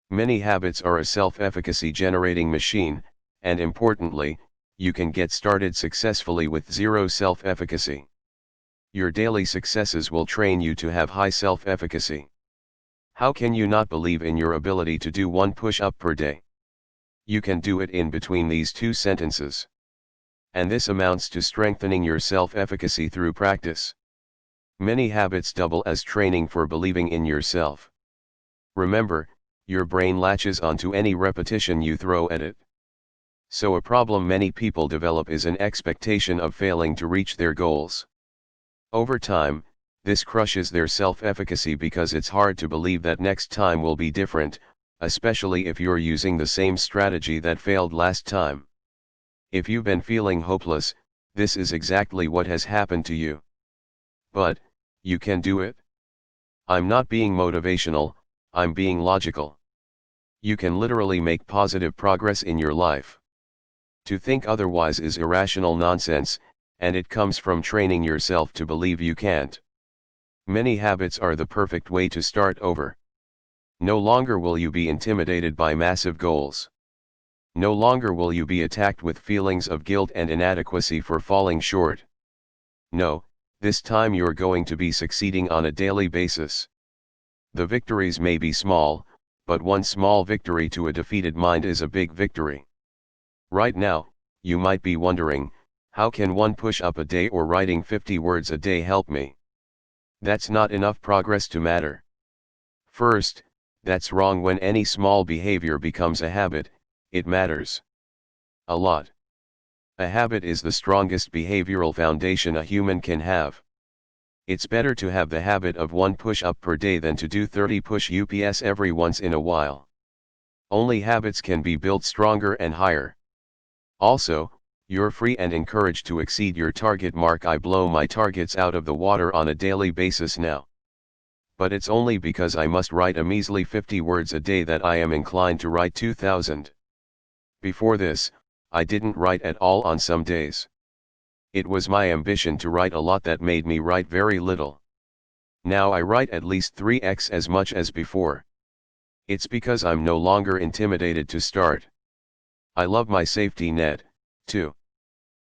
Many habits are a self-efficacy generating machine, and importantly, you can get started successfully with zero self-efficacy. Your daily successes will train you to have high self-efficacy. How can you not believe in your ability to do 1 push-up per day? You can do it in between these 2 sentences. And this amounts to strengthening your self-efficacy through practice. Many habits double as training for believing in yourself. Remember, your brain latches onto any repetition you throw at it. So a problem many people develop is an expectation of failing to reach their goals. Over time, this crushes their self-efficacy because it's hard to believe that next time will be different, especially if you're using the same strategy that failed last time. If you've been feeling hopeless, this is exactly what has happened to you. But, you can do it. I'm not being motivational, I'm being logical. You can literally make positive progress in your life. To think otherwise is irrational nonsense, and it comes from training yourself to believe you can't. Many habits are the perfect way to start over. No longer will you be intimidated by massive goals. No longer will you be attacked with feelings of guilt and inadequacy for falling short. No, this time you're going to be succeeding on a daily basis. The victories may be small, but one small victory to a defeated mind is a big victory. Right now, you might be wondering, how can 1 push-up a day or writing 50 words a day help me? That's not enough progress to matter. First, that's wrong. When any small behavior becomes a habit, it matters a lot. A habit is the strongest behavioral foundation a human can have. It's better to have the habit of 1 push-up per day than to do 30 push-ups every once in a while. Only habits can be built stronger and higher. Also, you're free and encouraged to exceed your target mark. I blow my targets out of the water on a daily basis now. But it's only because I must write a measly 50 words a day that I am inclined to write 2,000. Before this, I didn't write at all on some days. It was my ambition to write a lot that made me write very little. Now I write at least 3x as much as before. It's because I'm no longer intimidated to start. I love my safety net, too.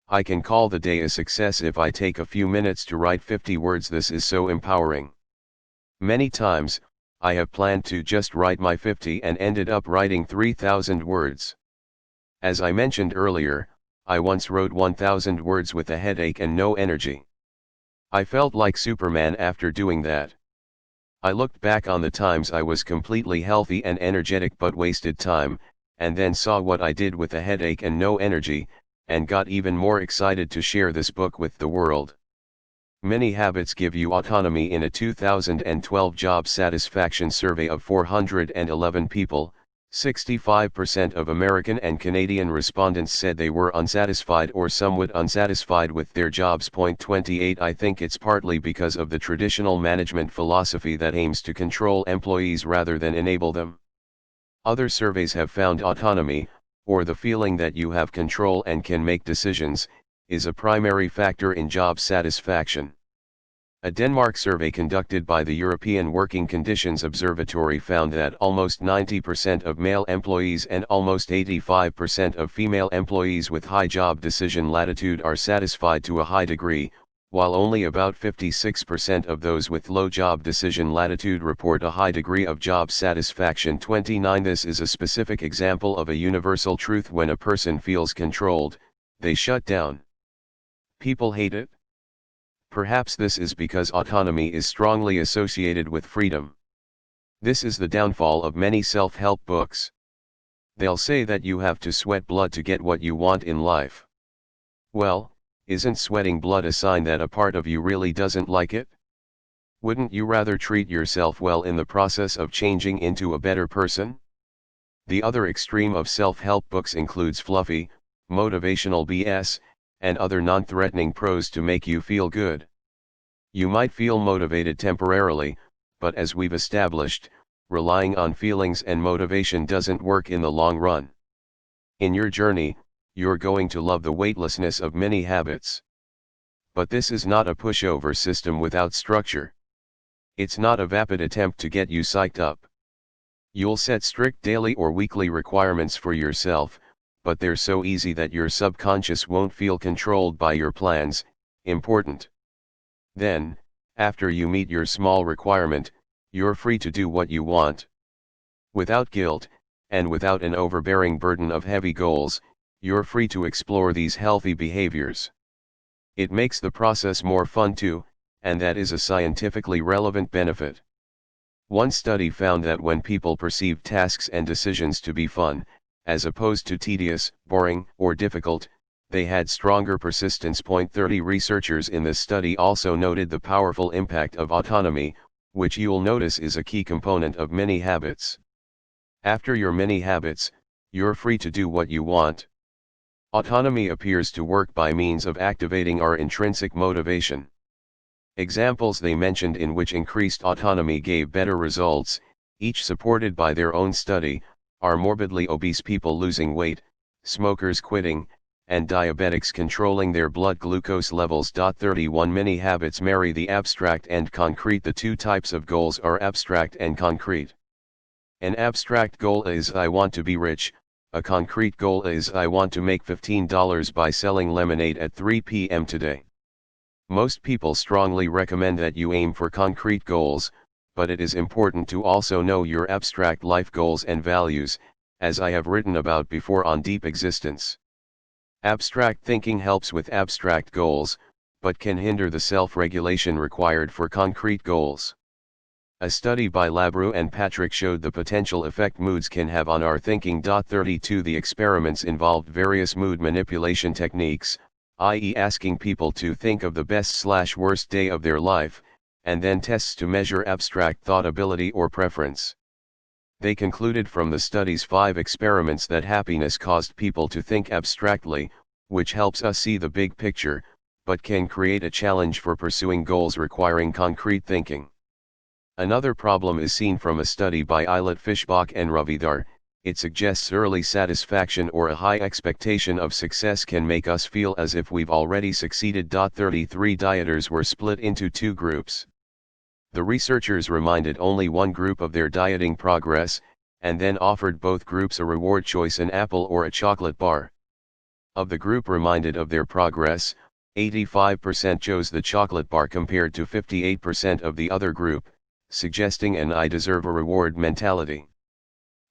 I can call the day a success if I take a few minutes to write 50 words. This is so empowering. Many times, I have planned to just write my 50 and ended up writing 3,000 words. As I mentioned earlier, I once wrote 1,000 words with a headache and no energy. I felt like Superman after doing that. I looked back on the times I was completely healthy and energetic but wasted time, and then saw what I did with a headache and no energy, and got even more excited to share this book with the world. Many Habits Give You Autonomy. In a 2012 job satisfaction survey of 411 people, 65% of American and Canadian respondents said they were unsatisfied or somewhat unsatisfied with their jobs. 28 I think it's partly because of the traditional management philosophy that aims to control employees rather than enable them. Other surveys have found autonomy, or the feeling that you have control and can make decisions, is a primary factor in job satisfaction. A Denmark survey conducted by the European Working Conditions Observatory found that almost 90% of male employees and almost 85% of female employees with high job decision latitude are satisfied to a high degree, while only about 56% of those with low job decision latitude report a high degree of job satisfaction. 29 This is a specific example of a universal truth: when a person feels controlled, they shut down. People hate it. Perhaps this is because autonomy is strongly associated with freedom. This is the downfall of many self-help books. They'll say that you have to sweat blood to get what you want in life. Well, isn't sweating blood a sign that a part of you really doesn't like it? Wouldn't you rather treat yourself well in the process of changing into a better person? The other extreme of self-help books includes fluffy, motivational BS, and other non-threatening prose to make you feel good. You might feel motivated temporarily, but as we've established, relying on feelings and motivation doesn't work in the long run. In your journey, you're going to love the weightlessness of many habits. But this is not a pushover system without structure. It's not a vapid attempt to get you psyched up. You'll set strict daily or weekly requirements for yourself, but they're so easy that your subconscious won't feel controlled by your plans. Important. Then, after you meet your small requirement, you're free to do what you want. Without guilt, and without an overbearing burden of heavy goals, you're free to explore these healthy behaviors. It makes the process more fun too, and that is a scientifically relevant benefit. One study found that when people perceived tasks and decisions to be fun, as opposed to tedious, boring, or difficult, they had stronger persistence. 30 Researchers in this study also noted the powerful impact of autonomy, which you'll notice is a key component of many habits. After your many habits, you're free to do what you want. Autonomy appears to work by means of activating our intrinsic motivation. Examples they mentioned in which increased autonomy gave better results, each supported by their own study, are morbidly obese people losing weight, smokers quitting, and diabetics controlling their blood glucose levels. 31 Many habits marry the abstract and concrete. The two types of goals are abstract and concrete. An abstract goal is I want to be rich. A concrete goal is I want to make $15 by selling lemonade at 3 p.m. today. Most people strongly recommend that you aim for concrete goals, but it is important to also know your abstract life goals and values, as I have written about before on Deep Existence. Abstract thinking helps with abstract goals, but can hinder the self-regulation required for concrete goals. A study by Labru and Patrick showed the potential effect moods can have on our thinking. 32 The experiments involved various mood manipulation techniques, i.e. asking people to think of the best/worst day of their life, and then tests to measure abstract thought ability or preference. They concluded from the study's 5 experiments that happiness caused people to think abstractly, which helps us see the big picture, but can create a challenge for pursuing goals requiring concrete thinking. Another problem is seen from a study by Eilert Fischbach and Ravidhar. It suggests early satisfaction or a high expectation of success can make us feel as if we've already succeeded. 33 dieters were split into two groups. The researchers reminded only one group of their dieting progress, and then offered both groups a reward choice: an apple or a chocolate bar. Of the group reminded of their progress, 85% chose the chocolate bar compared to 58% of the other group, suggesting an "I deserve a reward" mentality.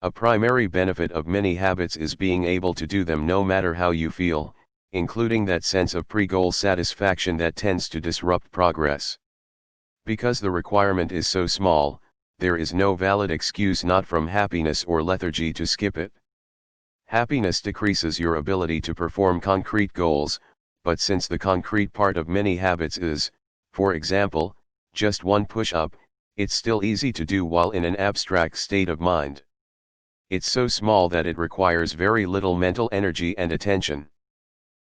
A primary benefit of many habits is being able to do them no matter how you feel, including that sense of pre-goal satisfaction that tends to disrupt progress. Because the requirement is so small, there is no valid excuse not from happiness or lethargy to skip it. Happiness decreases your ability to perform concrete goals, but since the concrete part of many habits is, for example, just one push-up, it's still easy to do while in an abstract state of mind. It's so small that it requires very little mental energy and attention.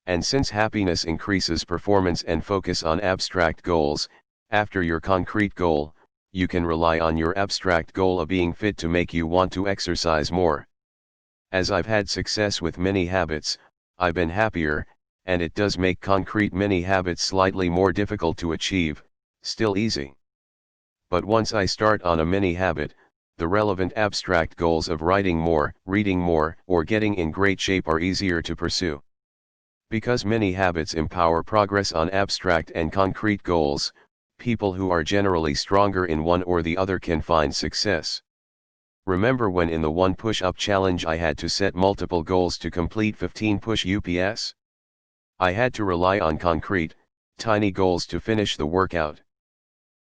And since happiness increases performance and focus on abstract goals, after your concrete goal, you can rely on your abstract goal of being fit to make you want to exercise more. As I've had success with many habits, I've been happier, and it does make concrete many habits slightly more difficult to achieve, still easy. But once I start on a mini habit, the relevant abstract goals of writing more, reading more, or getting in great shape are easier to pursue. Because many habits empower progress on abstract and concrete goals, people who are generally stronger in one or the other can find success. Remember when in the one push-up challenge I had to set multiple goals to complete 15 push-ups? I had to rely on concrete, tiny goals to finish the workout.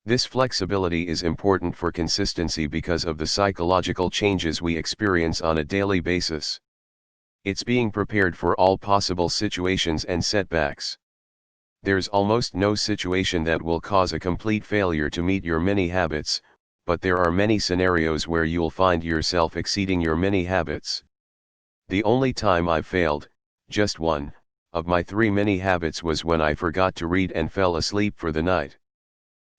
This flexibility is important for consistency because of the psychological changes we experience on a daily basis. It's being prepared for all possible situations and setbacks. There's almost no situation that will cause a complete failure to meet your mini habits, but there are many scenarios where you'll find yourself exceeding your mini habits. The only time I've failed, just one, of my 3 mini habits was when I forgot to read and fell asleep for the night.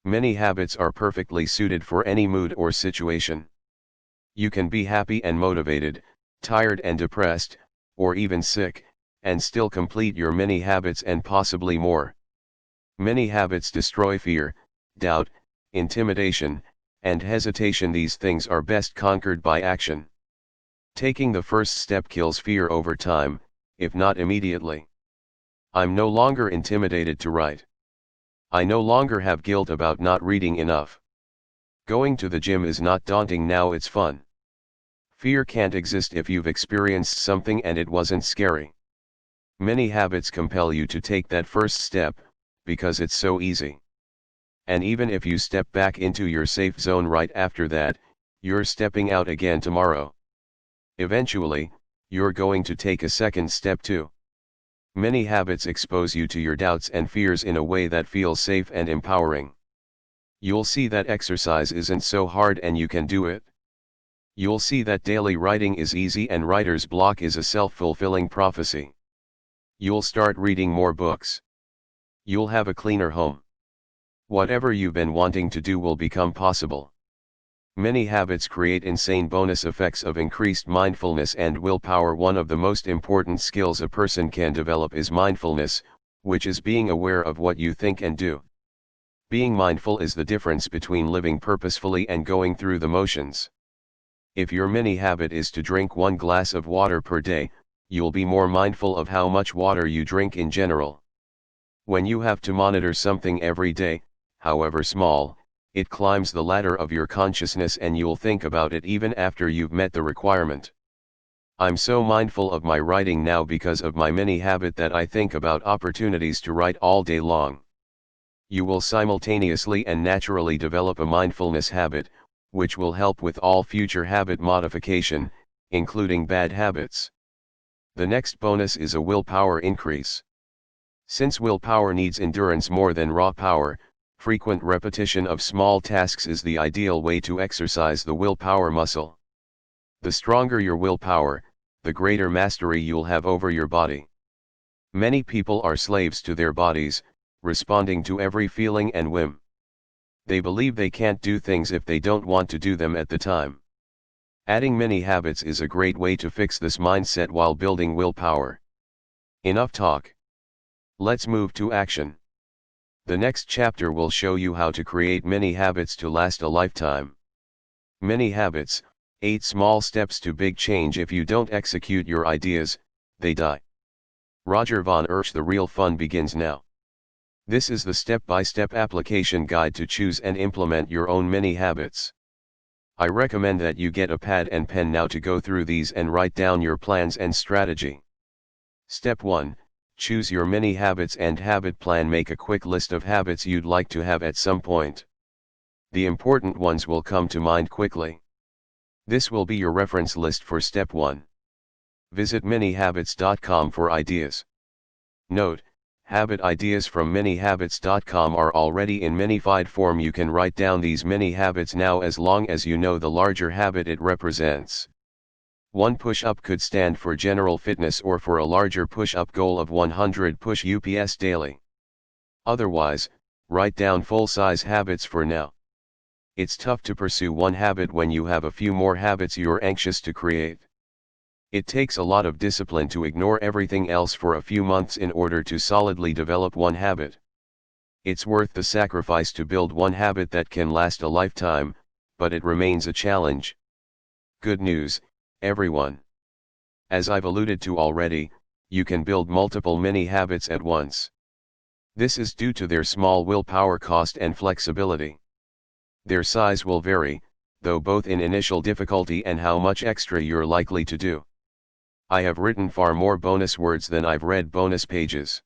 Many habits are perfectly suited for any mood or situation. You can be happy and motivated, tired and depressed, or even sick, and still complete your many habits and possibly more. Many habits destroy fear, doubt, intimidation, and hesitation. These things are best conquered by action. Taking the first step kills fear over time, if not immediately. I'm no longer intimidated to write. I no longer have guilt about not reading enough. Going to the gym is not daunting now, it's fun. Fear can't exist if you've experienced something and it wasn't scary. Many habits compel you to take that first step, because it's so easy. And even if you step back into your safe zone right after that, you're stepping out again tomorrow. Eventually, you're going to take a second step too. Many habits expose you to your doubts and fears in a way that feels safe and empowering. You'll see that exercise isn't so hard and you can do it. You'll see that daily writing is easy and writer's block is a self-fulfilling prophecy. You'll start reading more books. You'll have a cleaner home. Whatever you've been wanting to do will become possible. Many habits create insane bonus effects of increased mindfulness and willpower. One of the most important skills a person can develop is mindfulness, which is being aware of what you think and do. Being mindful is the difference between living purposefully and going through the motions. If your mini habit is to drink 1 glass of water per day, you'll be more mindful of how much water you drink in general. When you have to monitor something every day, however small, it climbs the ladder of your consciousness and you'll think about it even after you've met the requirement. I'm so mindful of my writing now because of my mini habit that I think about opportunities to write all day long. You will simultaneously and naturally develop a mindfulness habit, which will help with all future habit modification, including bad habits. The next bonus is a willpower increase. Since willpower needs endurance more than raw power, frequent repetition of small tasks is the ideal way to exercise the willpower muscle. The stronger your willpower, the greater mastery you'll have over your body. Many people are slaves to their bodies, responding to every feeling and whim. They believe they can't do things if they don't want to do them at the time. Adding many habits is a great way to fix this mindset while building willpower. Enough talk. Let's move to action. The next chapter will show you how to create many habits to last a lifetime. Many habits, 8 small steps to big change. If you don't execute your ideas, they die. Roger von Oech. The real fun begins now. This is the step-by-step application guide to choose and implement your own many habits. I recommend that you get a pad and pen now to go through these and write down your plans and strategy. Step 1. Choose your many habits and habit plan. Make a quick list of habits you'd like to have at some point. The important ones will come to mind quickly. This will be your reference list for step 1. Visit manyhabits.com for ideas. Note, habit ideas from manyhabits.com are already in manyfied form. You can write down these many habits now as long as you know the larger habit it represents. 1 push-up could stand for general fitness or for a larger push-up goal of 100 push-ups daily. Otherwise, write down full-size habits for now. It's tough to pursue one habit when you have a few more habits you're anxious to create. It takes a lot of discipline to ignore everything else for a few months in order to solidly develop one habit. It's worth the sacrifice to build one habit that can last a lifetime, but it remains a challenge. Good news, everyone. As I've alluded to already, you can build multiple mini habits at once. This is due to their small willpower cost and flexibility. Their size will vary, though, both in initial difficulty and how much extra you're likely to do. I have written far more bonus words than I've read bonus pages.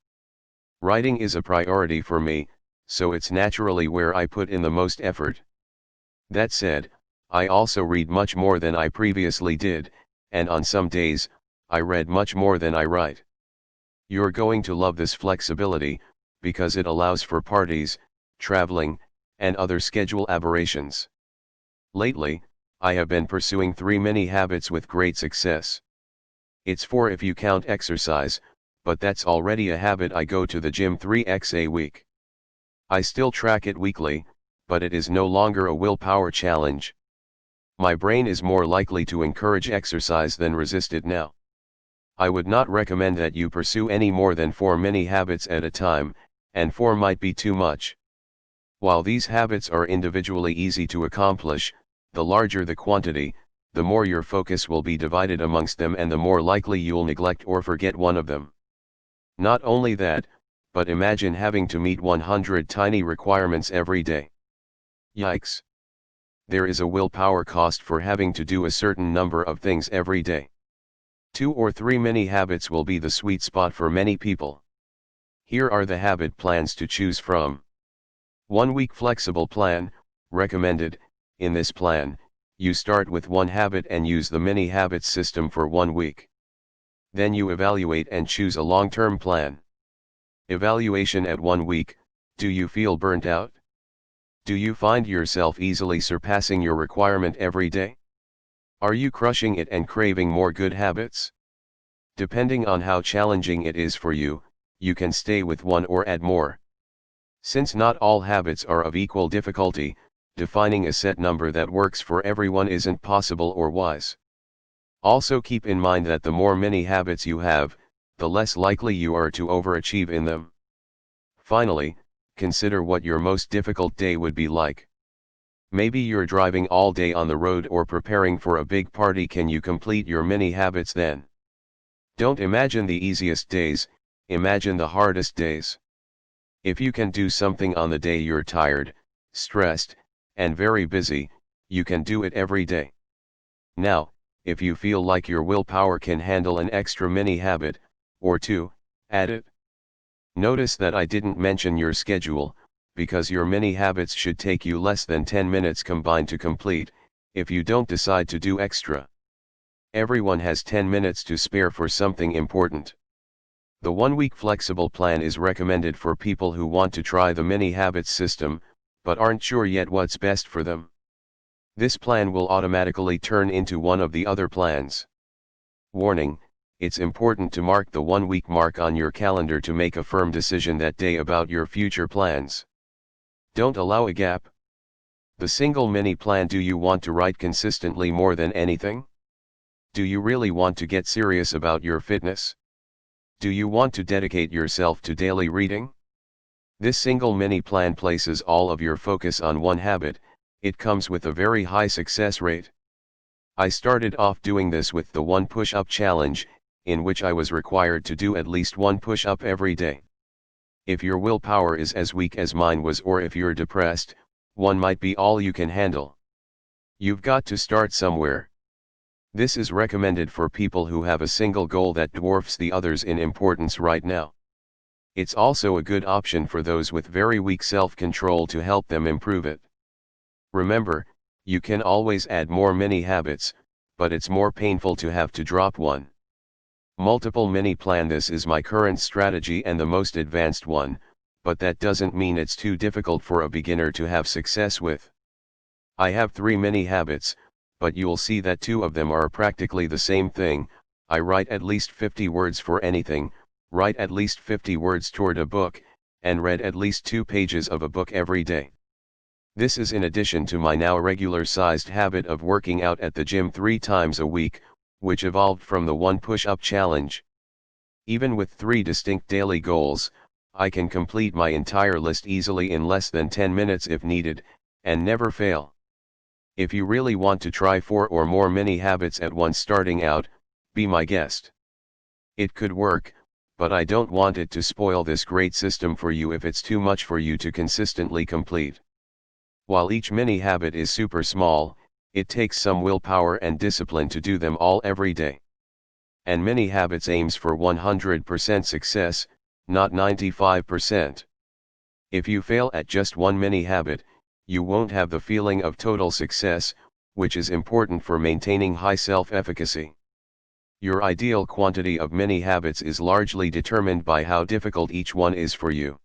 Writing is a priority for me, so it's naturally where I put in the most effort. That said, I also read much more than I previously did, and on some days, I read much more than I write. You're going to love this flexibility, because it allows for parties, traveling, and other schedule aberrations. Lately, I have been pursuing 3 mini habits with great success. It's 4 if you count exercise, but that's already a habit. I go to the gym 3x a week. I still track it weekly, but it is no longer a willpower challenge. My brain is more likely to encourage exercise than resist it now. I would not recommend that you pursue any more than 4 mini habits at a time, and 4 might be too much. While these habits are individually easy to accomplish, the larger the quantity, the more your focus will be divided amongst them and the more likely you'll neglect or forget one of them. Not only that, but imagine having to meet 100 tiny requirements every day. Yikes! There is a willpower cost for having to do a certain number of things every day. 2 or 3 mini habits will be the sweet spot for many people. Here are the habit plans to choose from. 1 week flexible plan, recommended. In this plan, you start with one habit and use the mini habits system for 1 week. Then you evaluate and choose a long-term plan. Evaluation at 1 week. Do you feel burnt out? Do you find yourself easily surpassing your requirement every day? Are you crushing it and craving more good habits? Depending on how challenging it is for you, you can stay with one or add more. Since not all habits are of equal difficulty, defining a set number that works for everyone isn't possible or wise. Also keep in mind that the more mini habits you have, the less likely you are to overachieve in them. Finally, consider what your most difficult day would be like. Maybe you're driving all day on the road or preparing for a big party. Can you complete your mini habits then? Don't imagine the easiest days, imagine the hardest days. If you can do something on the day you're tired, stressed, and very busy, you can do it every day. Now, if you feel like your willpower can handle an extra mini habit, or 2, add it. Notice that I didn't mention your schedule, because your mini habits should take you less than 10 minutes combined to complete, if you don't decide to do extra. Everyone has 10 minutes to spare for something important. The 1 week flexible plan is recommended for people who want to try the mini habits system, but aren't sure yet what's best for them. This plan will automatically turn into one of the other plans. Warning: it's important to mark the 1 week mark on your calendar to make a firm decision that day about your future plans. Don't allow a gap. The single mini plan. Do you want to write consistently more than anything? Do you really want to get serious about your fitness? Do you want to dedicate yourself to daily reading? This single mini plan places all of your focus on one habit. It comes with a very high success rate. I started off doing this with the 1 push-up challenge, in which I was required to do at least 1 push-up every day. If your willpower is as weak as mine was, or if you're depressed, one might be all you can handle. You've got to start somewhere. This is recommended for people who have a single goal that dwarfs the others in importance right now. It's also a good option for those with very weak self-control to help them improve it. Remember, you can always add more mini habits, but it's more painful to have to drop one. Multiple mini plan. This is my current strategy and the most advanced one, but that doesn't mean it's too difficult for a beginner to have success with. I have 3 mini habits, but you'll see that 2 of them are practically the same thing. I write at least 50 words for anything, write at least 50 words toward a book, and read at least 2 pages of a book every day. This is in addition to my now regular-sized habit of working out at the gym 3 times a week, which evolved from the 1 push-up challenge. Even with 3 distinct daily goals, I can complete my entire list easily in less than 10 minutes if needed, and never fail. If you really want to try 4 or more mini habits at once starting out, be my guest. It could work, but I don't want it to spoil this great system for you if it's too much for you to consistently complete. While each mini habit is super small, it takes some willpower and discipline to do them all every day. And mini habits aims for 100% success, not 95%. If you fail at just one mini habit, you won't have the feeling of total success, which is important for maintaining high self-efficacy. Your ideal quantity of mini habits is largely determined by how difficult each one is for you.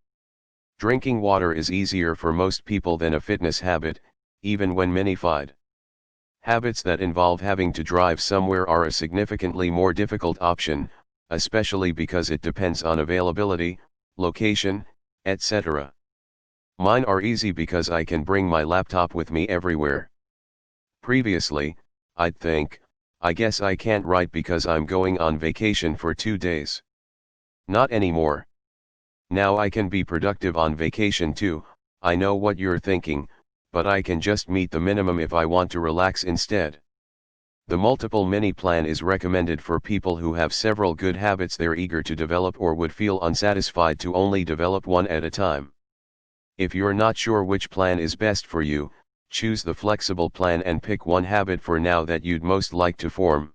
Drinking water is easier for most people than a fitness habit, even when minified. Habits that involve having to drive somewhere are a significantly more difficult option, especially because it depends on availability, location, etc. Mine are easy because I can bring my laptop with me everywhere. Previously, I'd think, I guess I can't write because I'm going on vacation for 2 days. Not anymore. Now I can be productive on vacation too. I know what you're thinking, but I can just meet the minimum if I want to relax instead. The multiple mini plan is recommended for people who have several good habits they're eager to develop or would feel unsatisfied to only develop one at a time. If you're not sure which plan is best for you, choose the flexible plan and pick one habit for now that you'd most like to form.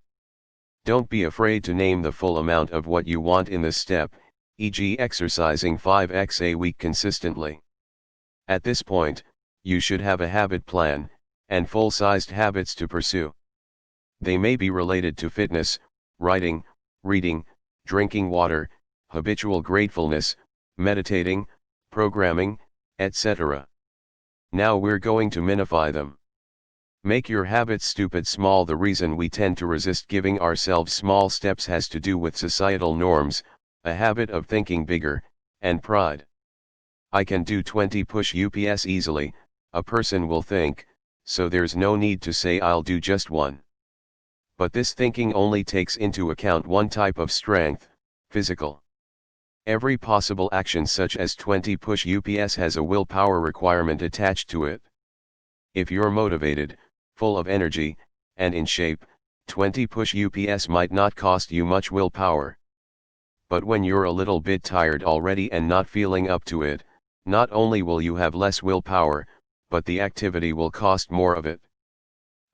Don't be afraid to name the full amount of what you want in this step, e.g. exercising 5x a week consistently. At this point, you should have a habit plan, and full-sized habits to pursue. They may be related to fitness, writing, reading, drinking water, habitual gratefulness, meditating, programming, etc. Now we're going to minify them. Make your habits stupid small. The reason we tend to resist giving ourselves small steps has to do with societal norms, a habit of thinking bigger, and pride. I can do 20 push-ups easily, a person will think, so there's no need to say I'll do just 1. But this thinking only takes into account one type of strength, physical. Every possible action such as 20 push-ups has a willpower requirement attached to it. If you're motivated, full of energy, and in shape, 20 push-ups might not cost you much willpower. But when you're a little bit tired already and not feeling up to it, not only will you have less willpower, but the activity will cost more of it.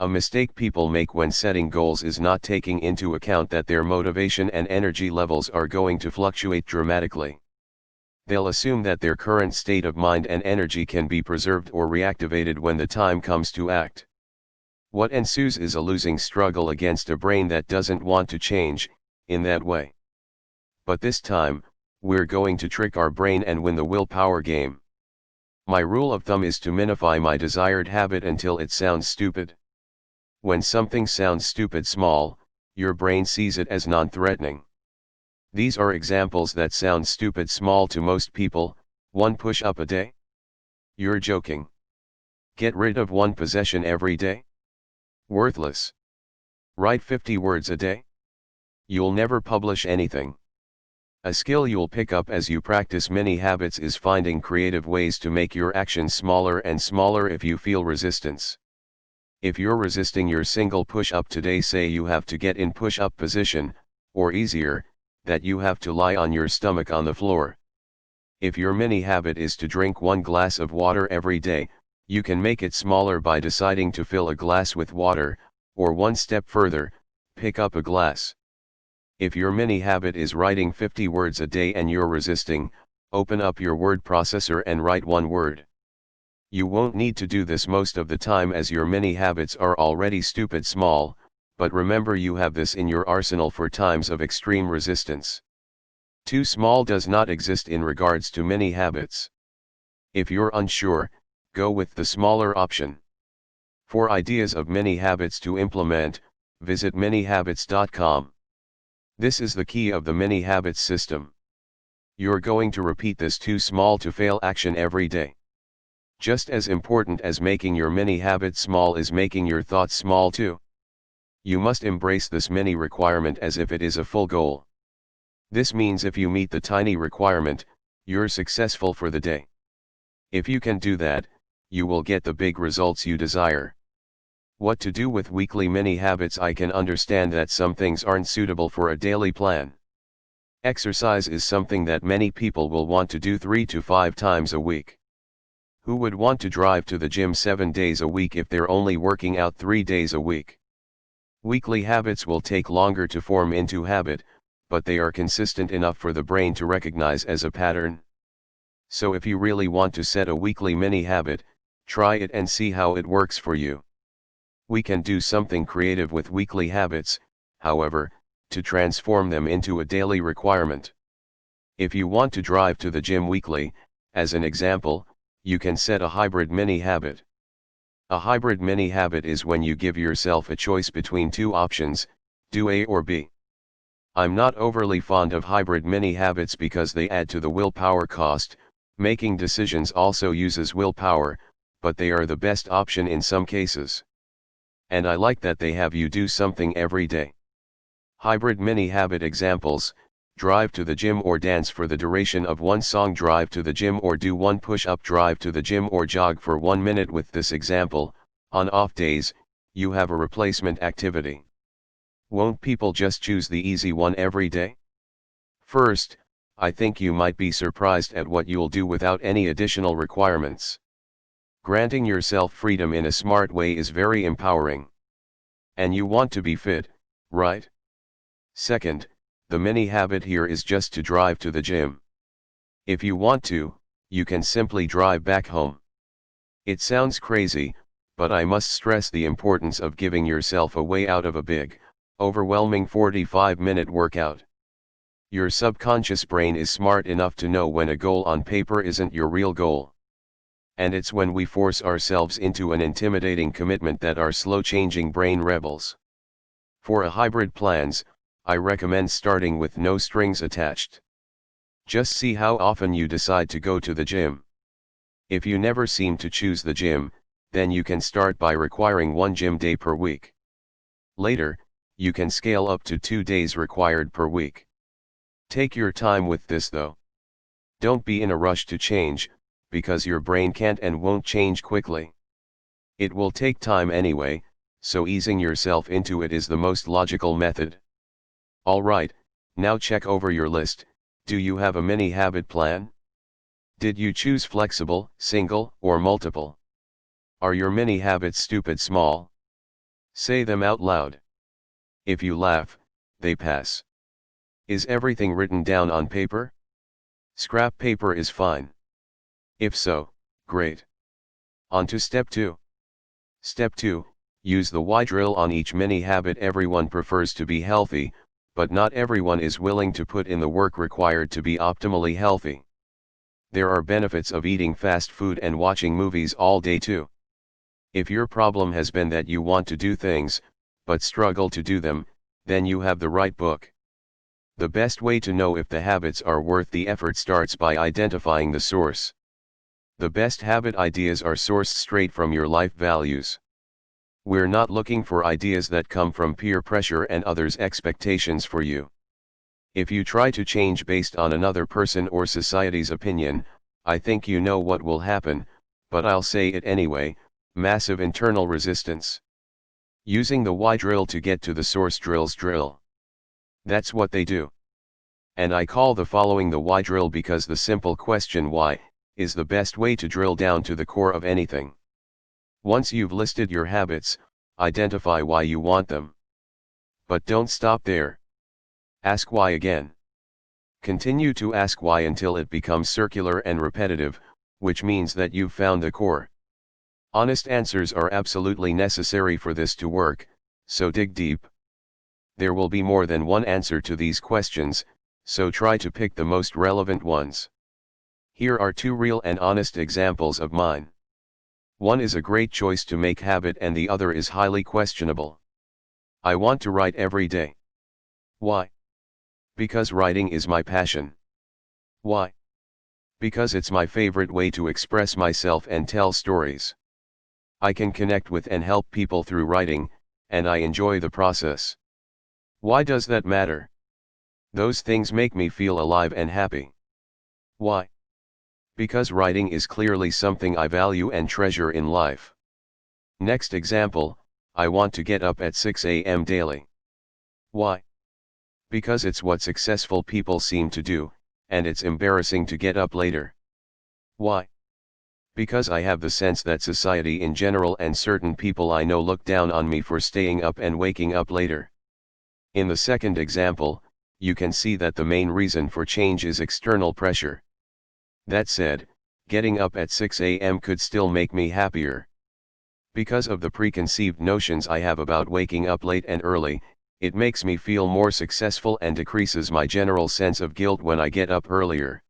A mistake people make when setting goals is not taking into account that their motivation and energy levels are going to fluctuate dramatically. They'll assume that their current state of mind and energy can be preserved or reactivated when the time comes to act. What ensues is a losing struggle against a brain that doesn't want to change, in that way. But this time, we're going to trick our brain and win the willpower game. My rule of thumb is to minify my desired habit until it sounds stupid. When something sounds stupid small, your brain sees it as non-threatening. These are examples that sound stupid small to most people: 1 push-up a day? You're joking. Get rid of one possession every day? Worthless. Write 50 words a day? You'll never publish anything. A skill you'll pick up as you practice many habits is finding creative ways to make your actions smaller and smaller if you feel resistance. If you're resisting your single push-up today, say you have to get in push-up position, or easier, that you have to lie on your stomach on the floor. If your mini habit is to drink 1 glass of water every day, you can make it smaller by deciding to fill a glass with water, or one step further, pick up a glass. If your mini habit is writing 50 words a day and you're resisting, open up your word processor and write 1 word. You won't need to do this most of the time as your mini habits are already stupid small, but remember you have this in your arsenal for times of extreme resistance. Too small does not exist in regards to mini habits. If you're unsure, go with the smaller option. For ideas of mini habits to implement, visit minihabits.com. This is the key of the mini habits system. You're going to repeat this too small to fail action every day. Just as important as making your mini habit small is making your thoughts small too. You must embrace this mini requirement as if it is a full goal. This means if you meet the tiny requirement, you're successful for the day. If you can do that, you will get the big results you desire. What to do with weekly mini habits? I can understand that some things aren't suitable for a daily plan. Exercise is something that many people will want to do 3 to 5 times a week. Who would want to drive to the gym 7 days a week if they're only working out 3 days a week? Weekly habits will take longer to form into habit, but they are consistent enough for the brain to recognize as a pattern. So if you really want to set a weekly mini habit, try it and see how it works for you. We can do something creative with weekly habits, however, to transform them into a daily requirement. If you want to drive to the gym weekly, as an example, you can set a hybrid mini habit. A hybrid mini habit is when you give yourself a choice between 2 options, do A or B. I'm not overly fond of hybrid mini habits because they add to the willpower cost. Making decisions also uses willpower, but they are the best option in some cases. And I like that they have you do something every day. Hybrid mini habit examples: drive to the gym or dance for the duration of 1 song, drive to the gym or do 1 push-up, drive to the gym or jog for 1 minute. With this example, on off days, you have a replacement activity. Won't people just choose the easy one every day? First, I think you might be surprised at what you'll do without any additional requirements. Granting yourself freedom in a smart way is very empowering. And you want to be fit, right? Second, the mini habit here is just to drive to the gym. If you want to, you can simply drive back home. It sounds crazy, but I must stress the importance of giving yourself a way out of a big, overwhelming 45-minute workout. Your subconscious brain is smart enough to know when a goal on paper isn't your real goal. And it's when we force ourselves into an intimidating commitment that our slow-changing brain rebels. For a hybrid plans, I recommend starting with no strings attached. Just see how often you decide to go to the gym. If you never seem to choose the gym, then you can start by requiring 1 gym day per week. Later, you can scale up to 2 days required per week. Take your time with this though. Don't be in a rush to change, because your brain can't and won't change quickly. It will take time anyway, so easing yourself into it is the most logical method. Alright, now check over your list. Do you have a mini habit plan? Did you choose flexible, single, or multiple? Are your mini habits stupid small? Say them out loud. If you laugh, they pass. Is everything written down on paper? Scrap paper is fine. If so, great. On to step 2. Step 2, use the why drill on each mini habit. Everyone prefers to be healthy, but not everyone is willing to put in the work required to be optimally healthy. There are benefits of eating fast food and watching movies all day too. If your problem has been that you want to do things, but struggle to do them, then you have the right book. The best way to know if the habits are worth the effort starts by identifying the source. The best habit ideas are sourced straight from your life values. We're not looking for ideas that come from peer pressure and others' expectations for you. If you try to change based on another person or society's opinion, I think you know what will happen, but I'll say it anyway: massive internal resistance. Using the why drill to get to the source drill's drill. That's what they do. And I call the following the why drill because the simple question why is the best way to drill down to the core of anything. Once you've listed your habits, identify why you want them. But don't stop there. Ask why again. Continue to ask why until it becomes circular and repetitive, which means that you've found the core. Honest answers are absolutely necessary for this to work, so dig deep. There will be more than one answer to these questions, so try to pick the most relevant ones. Here are two real and honest examples of mine. One is a great choice to make habit and the other is highly questionable. I want to write every day. Why? Because writing is my passion. Why? Because it's my favorite way to express myself and tell stories. I can connect with and help people through writing, and I enjoy the process. Why does that matter? Those things make me feel alive and happy. Why? Because writing is clearly something I value and treasure in life. Next example, I want to get up at 6 a.m. daily. Why? Because it's what successful people seem to do, and it's embarrassing to get up later. Why? Because I have the sense that society in general and certain people I know look down on me for staying up and waking up later. In the second example, you can see that the main reason for change is external pressure. That said, getting up at 6 a.m. could still make me happier. Because of the preconceived notions I have about waking up late and early, it makes me feel more successful and decreases my general sense of guilt when I get up earlier.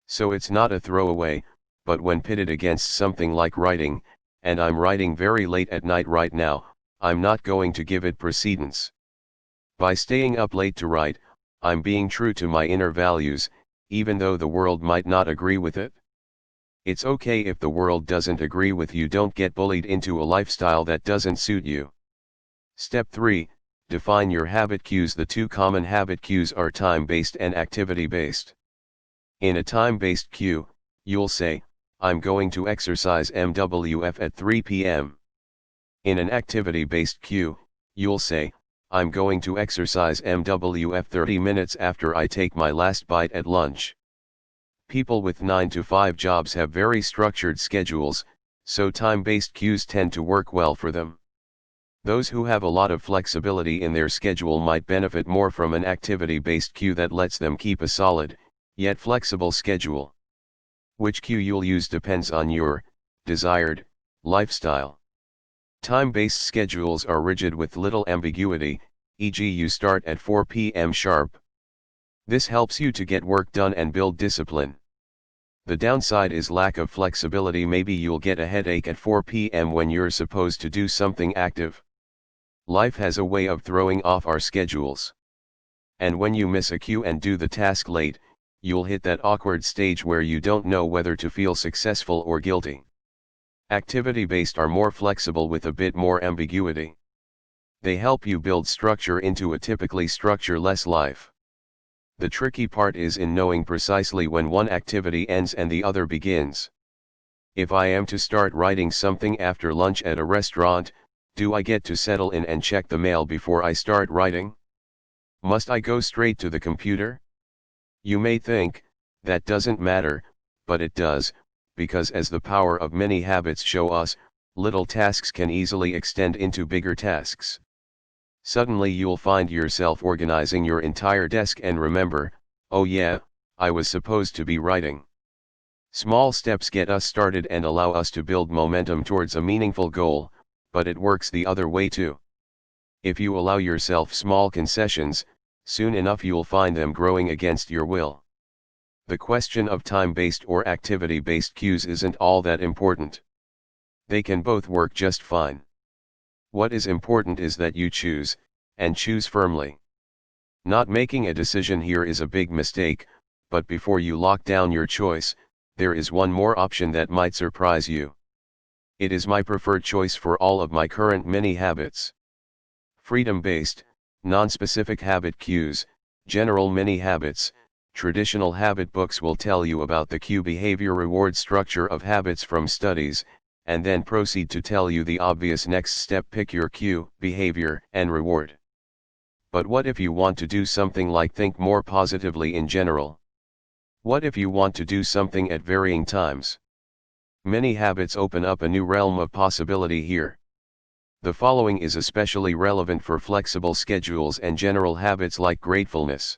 So it's not a throwaway, but when pitted against something like writing, and I'm writing very late at night right now, I'm not going to give it precedence. By staying up late to write, I'm being true to my inner values, even though the world might not agree with it. It's okay if the world doesn't agree with you. Don't get bullied into a lifestyle that doesn't suit you. Step 3. Define your habit cues. The two common habit cues are time-based and activity-based. In a time-based cue, you'll say, I'm going to exercise MWF at 3 p.m. In an activity-based cue, you'll say, I'm going to exercise MWF 30 minutes after I take my last bite at lunch. People with 9-to-5 jobs have very structured schedules, so time-based cues tend to work well for them. Those who have a lot of flexibility in their schedule might benefit more from an activity-based cue that lets them keep a solid, yet flexible schedule. Which cue you'll use depends on your desired lifestyle. Time-based schedules are rigid with little ambiguity, e.g. you start at 4 p.m. sharp. This helps you to get work done and build discipline. The downside is lack of flexibility. Maybe you'll get a headache at 4 p.m. when you're supposed to do something active. Life has a way of throwing off our schedules. And when you miss a cue and do the task late, you'll hit that awkward stage where you don't know whether to feel successful or guilty. Activity-based are more flexible with a bit more ambiguity. They help you build structure into a typically structure-less life. The tricky part is in knowing precisely when one activity ends and the other begins. If I am to start writing something after lunch at a restaurant, do I get to settle in and check the mail before I start writing? Must I go straight to the computer? You may think, that doesn't matter, but it does, because as the power of many habits show us, little tasks can easily extend into bigger tasks. Suddenly you'll find yourself organizing your entire desk and remember, oh yeah, I was supposed to be writing. Small steps get us started and allow us to build momentum towards a meaningful goal, but it works the other way too. If you allow yourself small concessions, soon enough you'll find them growing against your will. The question of time-based or activity-based cues isn't all that important. They can both work just fine. What is important is that you choose, and choose firmly. Not making a decision here is a big mistake, but before you lock down your choice, there is one more option that might surprise you. It is my preferred choice for all of my current mini habits. Freedom-based, non-specific habit cues, general mini habits. Traditional habit books will tell you about the cue behavior reward structure of habits from studies, and then proceed to tell you the obvious next step: pick your cue, behavior, and reward. But what if you want to do something like think more positively in general? What if you want to do something at varying times? Many habits open up a new realm of possibility here. The following is especially relevant for flexible schedules and general habits like gratefulness.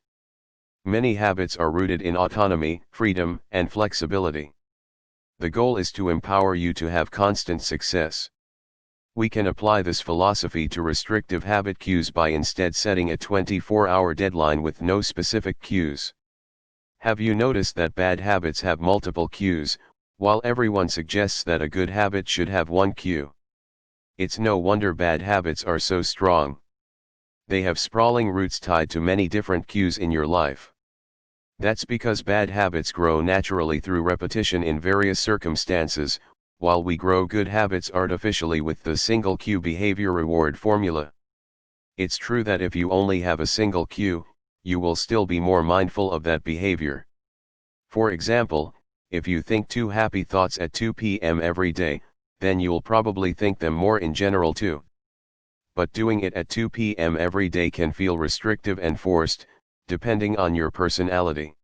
Many habits are rooted in autonomy, freedom, and flexibility. The goal is to empower you to have constant success. We can apply this philosophy to restrictive habit cues by instead setting a 24-hour deadline with no specific cues. Have you noticed that bad habits have multiple cues, while everyone suggests that a good habit should have one cue? It's no wonder bad habits are so strong. They have sprawling roots tied to many different cues in your life. That's because bad habits grow naturally through repetition in various circumstances, while we grow good habits artificially with the single cue behavior reward formula. It's true that if you only have a single cue, you will still be more mindful of that behavior. For example, if you think 2 happy thoughts at 2 p.m. every day, then you'll probably think them more in general too. But doing it at 2 p.m. every day can feel restrictive and forced, depending on your personality.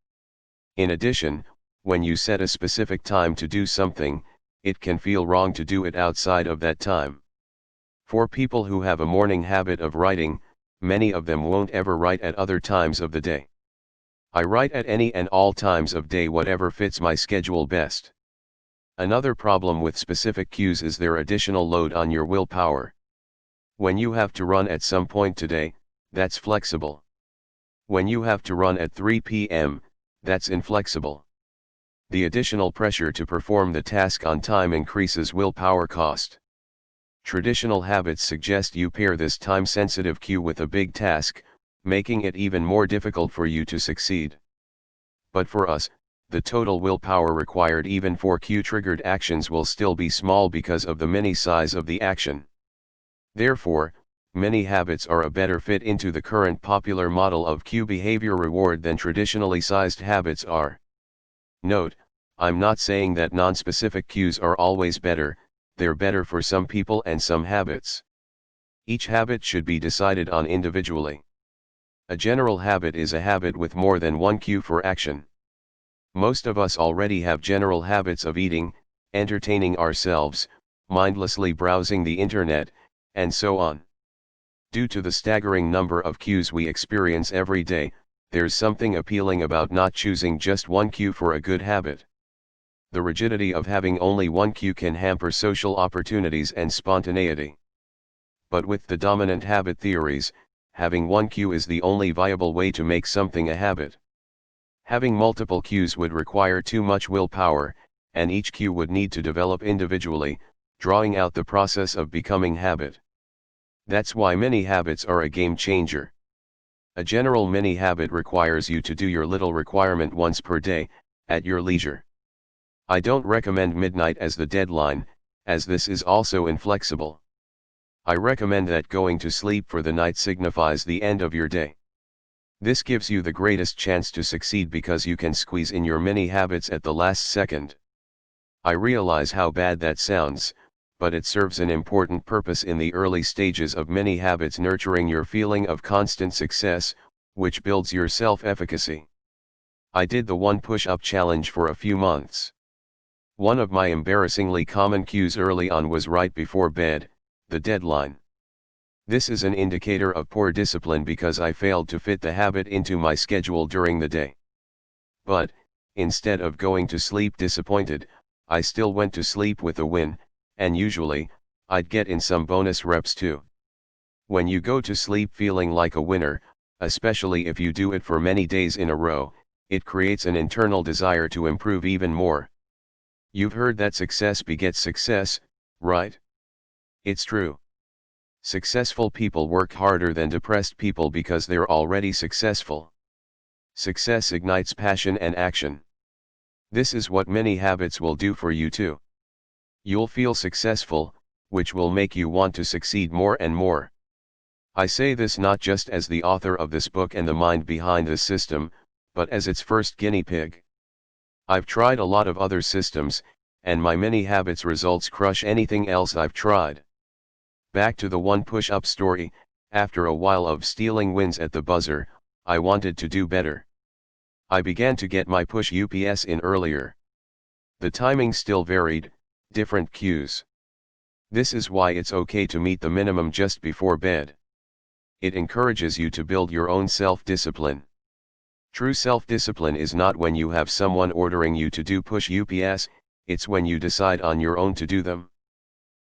In addition, when you set a specific time to do something, it can feel wrong to do it outside of that time. For people who have a morning habit of writing, many of them won't ever write at other times of the day. I write at any and all times of day, whatever fits my schedule best. Another problem with specific cues is their additional load on your willpower. When you have to run at some point today, that's flexible. When you have to run at 3 p.m., that's inflexible. The additional pressure to perform the task on time increases willpower cost. Traditional habits suggest you pair this time-sensitive cue with a big task, making it even more difficult for you to succeed. But for us, the total willpower required even for cue-triggered actions will still be small because of the mini size of the action. Therefore, many habits are a better fit into the current popular model of cue behavior reward than traditionally sized habits are. Note, I'm not saying that non-specific cues are always better. They're better for some people and some habits. Each habit should be decided on individually. A general habit is a habit with more than one cue for action. Most of us already have general habits of eating, entertaining ourselves, mindlessly browsing the internet, and so on. Due to the staggering number of cues we experience every day, there's something appealing about not choosing just one cue for a good habit. The rigidity of having only one cue can hamper social opportunities and spontaneity. But with the dominant habit theories, having one cue is the only viable way to make something a habit. Having multiple cues would require too much willpower, and each cue would need to develop individually, drawing out the process of becoming habit. That's why mini habits are a game changer. A general mini habit requires you to do your little requirement once per day, at your leisure. I don't recommend midnight as the deadline, as this is also inflexible. I recommend that going to sleep for the night signifies the end of your day. This gives you the greatest chance to succeed because you can squeeze in your mini habits at the last second. I realize how bad that sounds, but it serves an important purpose in the early stages of many habits, nurturing your feeling of constant success, which builds your self-efficacy. I did the 1 push-up challenge for a few months. One of my embarrassingly common cues early on was right before bed, the deadline. This is an indicator of poor discipline because I failed to fit the habit into my schedule during the day. But, instead of going to sleep disappointed, I still went to sleep with a win, and usually, I'd get in some bonus reps too. When you go to sleep feeling like a winner, especially if you do it for many days in a row, it creates an internal desire to improve even more. You've heard that success begets success, right? It's true. Successful people work harder than depressed people because they're already successful. Success ignites passion and action. This is what many habits will do for you too. You'll feel successful, which will make you want to succeed more and more. I say this not just as the author of this book and the mind behind this system, but as its first guinea pig. I've tried a lot of other systems, and my many habits results crush anything else I've tried. Back to the one push-up story, after a while of stealing wins at the buzzer, I wanted to do better. I began to get my push ups in earlier. The timing still varied, different cues. This is why it's okay to meet the minimum just before bed. It encourages you to build your own self-discipline. True self-discipline is not when you have someone ordering you to do push ups, it's when you decide on your own to do them.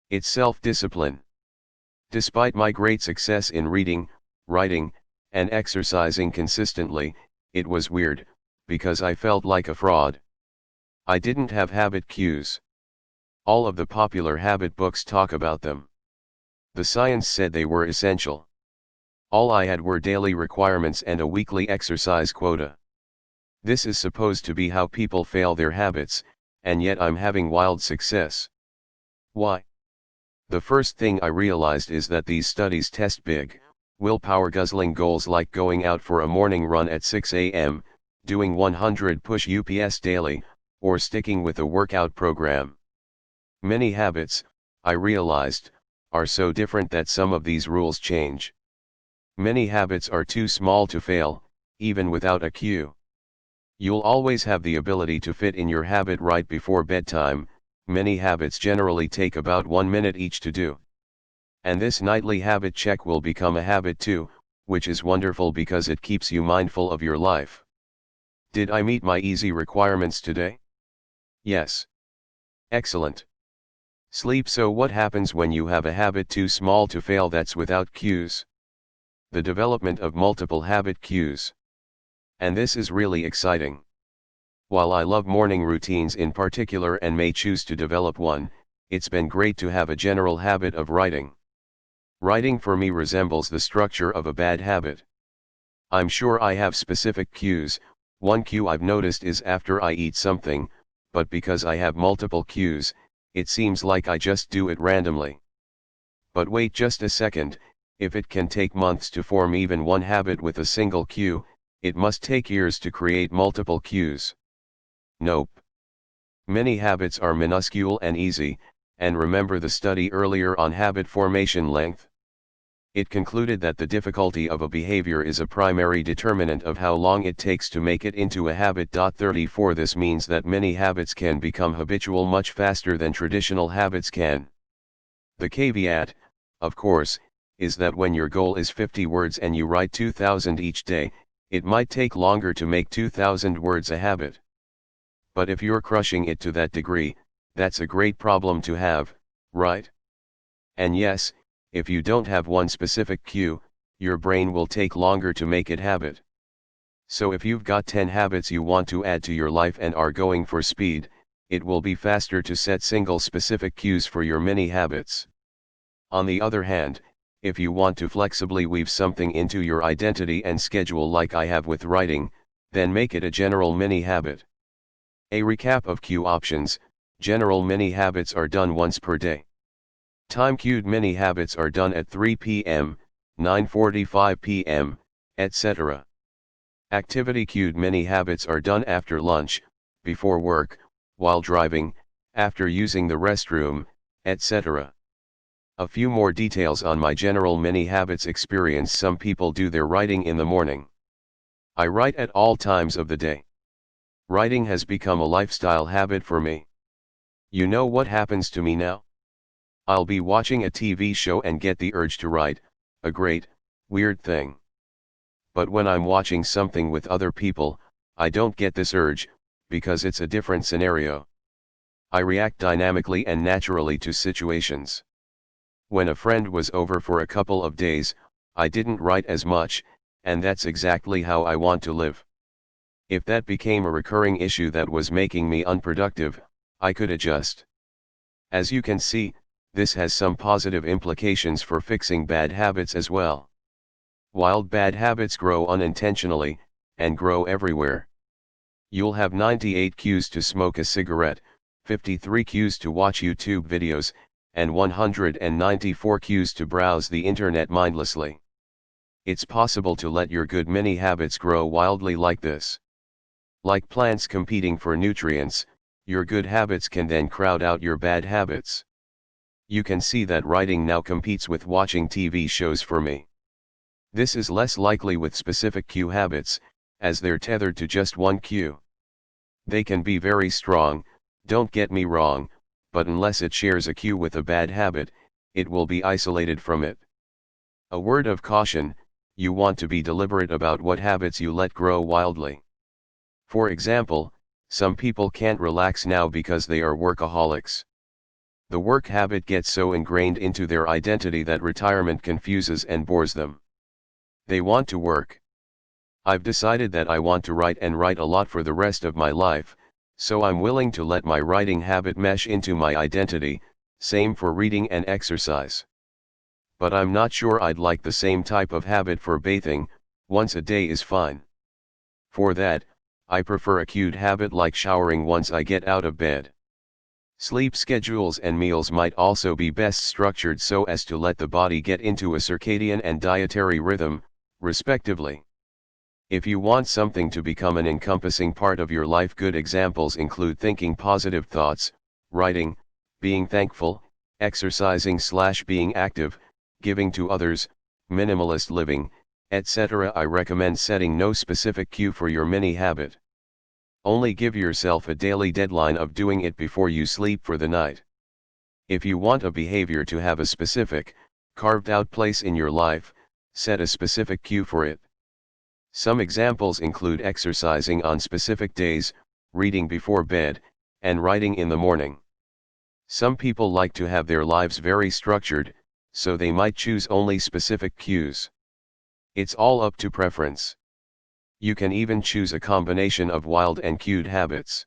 It's self-discipline. Despite my great success in reading, writing, and exercising consistently, it was weird, because I felt like a fraud. I didn't have habit cues. All of the popular habit books talk about them. The science said they were essential. All I had were daily requirements and a weekly exercise quota. This is supposed to be how people fail their habits, and yet I'm having wild success. Why? The first thing I realized is that these studies test big, willpower-guzzling goals like going out for a morning run at 6 a.m., doing 100 push ups daily, or sticking with a workout program. Many habits, I realized, are so different that some of these rules change. Many habits are too small to fail, even without a cue. You'll always have the ability to fit in your habit right before bedtime. Many habits generally take about 1 minute each to do. And this nightly habit check will become a habit too, which is wonderful because it keeps you mindful of your life. Did I meet my easy requirements today? Yes. Excellent. Sleep. So what happens when you have a habit too small to fail that's without cues? The development of multiple habit cues. And this is really exciting. While I love morning routines in particular and may choose to develop one, it's been great to have a general habit of writing. Writing for me resembles the structure of a bad habit. I'm sure I have specific cues. One cue I've noticed is after I eat something, but because I have multiple cues, it seems like I just do it randomly. But wait just a second, if it can take months to form even one habit with a single cue, it must take years to create multiple cues. Nope. Many habits are minuscule and easy, and remember the study earlier on habit formation length? It concluded that the difficulty of a behavior is a primary determinant of how long it takes to make it into a habit. 34 This means that many habits can become habitual much faster than traditional habits can. The caveat, of course, is that when your goal is 50 words and you write 2,000 each day, it might take longer to make 2,000 words a habit. But if you're crushing it to that degree, that's a great problem to have, right? And yes, if you don't have one specific cue, your brain will take longer to make it habit. So if you've got 10 habits you want to add to your life and are going for speed, it will be faster to set single specific cues for your many habits. On the other hand, if you want to flexibly weave something into your identity and schedule like I have with writing, then make it a general mini habit. A recap of cue options: general mini habits are done once per day. Time-cued mini habits are done at 3 p.m., 9:45 p.m., etc. Activity-cued mini habits are done after lunch, before work, while driving, after using the restroom, etc. A few more details on my general mini habits experience. Some people do their writing in the morning. I write at all times of the day. Writing has become a lifestyle habit for me. You know what happens to me now? I'll be watching a TV show and get the urge to write, a great, weird thing. But when I'm watching something with other people, I don't get this urge, because it's a different scenario. I react dynamically and naturally to situations. When a friend was over for a couple of days, I didn't write as much, and that's exactly how I want to live. If that became a recurring issue that was making me unproductive, I could adjust. As you can see, this has some positive implications for fixing bad habits as well. Wild bad habits grow unintentionally, and grow everywhere. You'll have 98 cues to smoke a cigarette, 53 cues to watch YouTube videos, and 194 cues to browse the internet mindlessly. It's possible to let your good many habits grow wildly like this. Like plants competing for nutrients, your good habits can then crowd out your bad habits. You can see that writing now competes with watching TV shows for me. This is less likely with specific cue habits, as they're tethered to just one cue. They can be very strong, don't get me wrong, but unless it shares a cue with a bad habit, it will be isolated from it. A word of caution, you want to be deliberate about what habits you let grow wildly. For example, some people can't relax now because they are workaholics. The work habit gets so ingrained into their identity that retirement confuses and bores them. They want to work. I've decided that I want to write and write a lot for the rest of my life, so I'm willing to let my writing habit mesh into my identity, same for reading and exercise. But I'm not sure I'd like the same type of habit for bathing, once a day is fine. For that, I prefer a cued habit like showering once I get out of bed. Sleep schedules and meals might also be best structured so as to let the body get into a circadian and dietary rhythm, respectively. If you want something to become an encompassing part of your life, good examples include thinking positive thoughts, writing, being thankful, exercising/being active, giving to others, minimalist living, etc. I recommend setting no specific cue for your mini habit. Only give yourself a daily deadline of doing it before you sleep for the night. If you want a behavior to have a specific, carved-out place in your life, set a specific cue for it. Some examples include exercising on specific days, reading before bed, and writing in the morning. Some people like to have their lives very structured, so they might choose only specific cues. It's all up to preference. You can even choose a combination of wild and cued habits.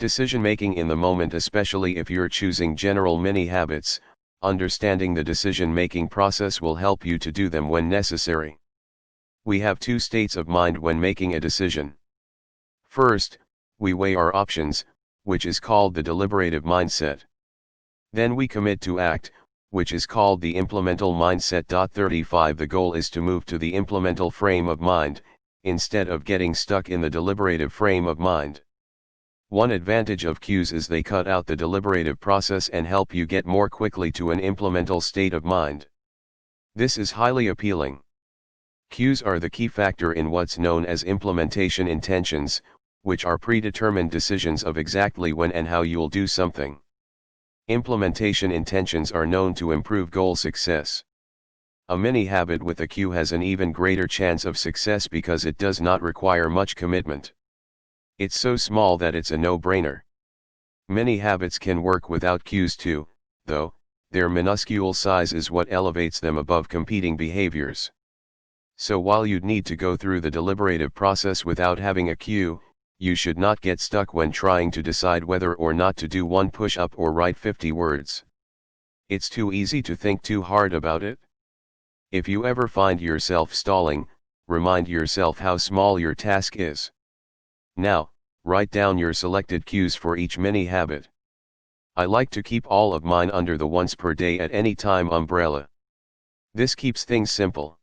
Decision-making in the moment, especially if you're choosing general mini habits, understanding the decision-making process will help you to do them when necessary. We have two states of mind when making a decision. First, we weigh our options, which is called the deliberative mindset. Then we commit to act, which is called the implemental mindset. 35 The goal is to move to the implemental frame of mind, instead of getting stuck in the deliberative frame of mind. One advantage of cues is they cut out the deliberative process and help you get more quickly to an implemental state of mind. This is highly appealing. Cues are the key factor in what's known as implementation intentions, which are predetermined decisions of exactly when and how you'll do something. Implementation intentions are known to improve goal success. A mini habit with a cue has an even greater chance of success because it does not require much commitment. It's so small that it's a no-brainer. Many habits can work without cues too, though, their minuscule size is what elevates them above competing behaviors. So while you'd need to go through the deliberative process without having a cue, you should not get stuck when trying to decide whether or not to do one push-up or write 50 words. It's too easy to think too hard about it. If you ever find yourself stalling, remind yourself how small your task is. Now, write down your selected cues for each mini habit. I like to keep all of mine under the once per day at any time umbrella. This keeps things simple.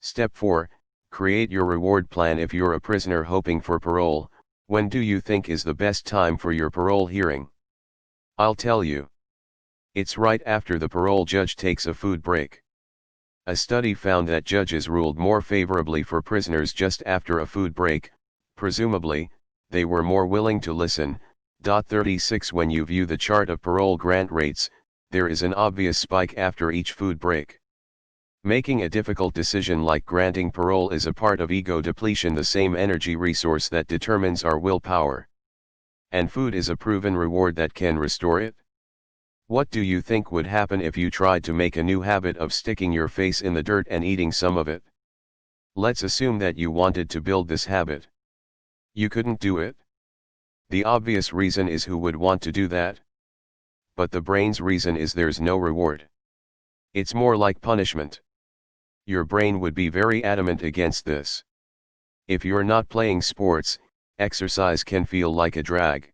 Step 4. Create your reward plan. If you're a prisoner hoping for parole, when do you think is the best time for your parole hearing? I'll tell you. It's right after the parole judge takes a food break. A study found that judges ruled more favorably for prisoners just after a food break. Presumably, they were more willing to listen. 36 When you view the chart of parole grant rates, there is an obvious spike after each food break. Making a difficult decision like granting parole is a part of ego depletion, the same energy resource that determines our willpower. And food is a proven reward that can restore it. What do you think would happen if you tried to make a new habit of sticking your face in the dirt and eating some of it? Let's assume that you wanted to build this habit. You couldn't do it. The obvious reason is who would want to do that? But the brain's reason is there's no reward. It's more like punishment. Your brain would be very adamant against this. If you're not playing sports, exercise can feel like a drag.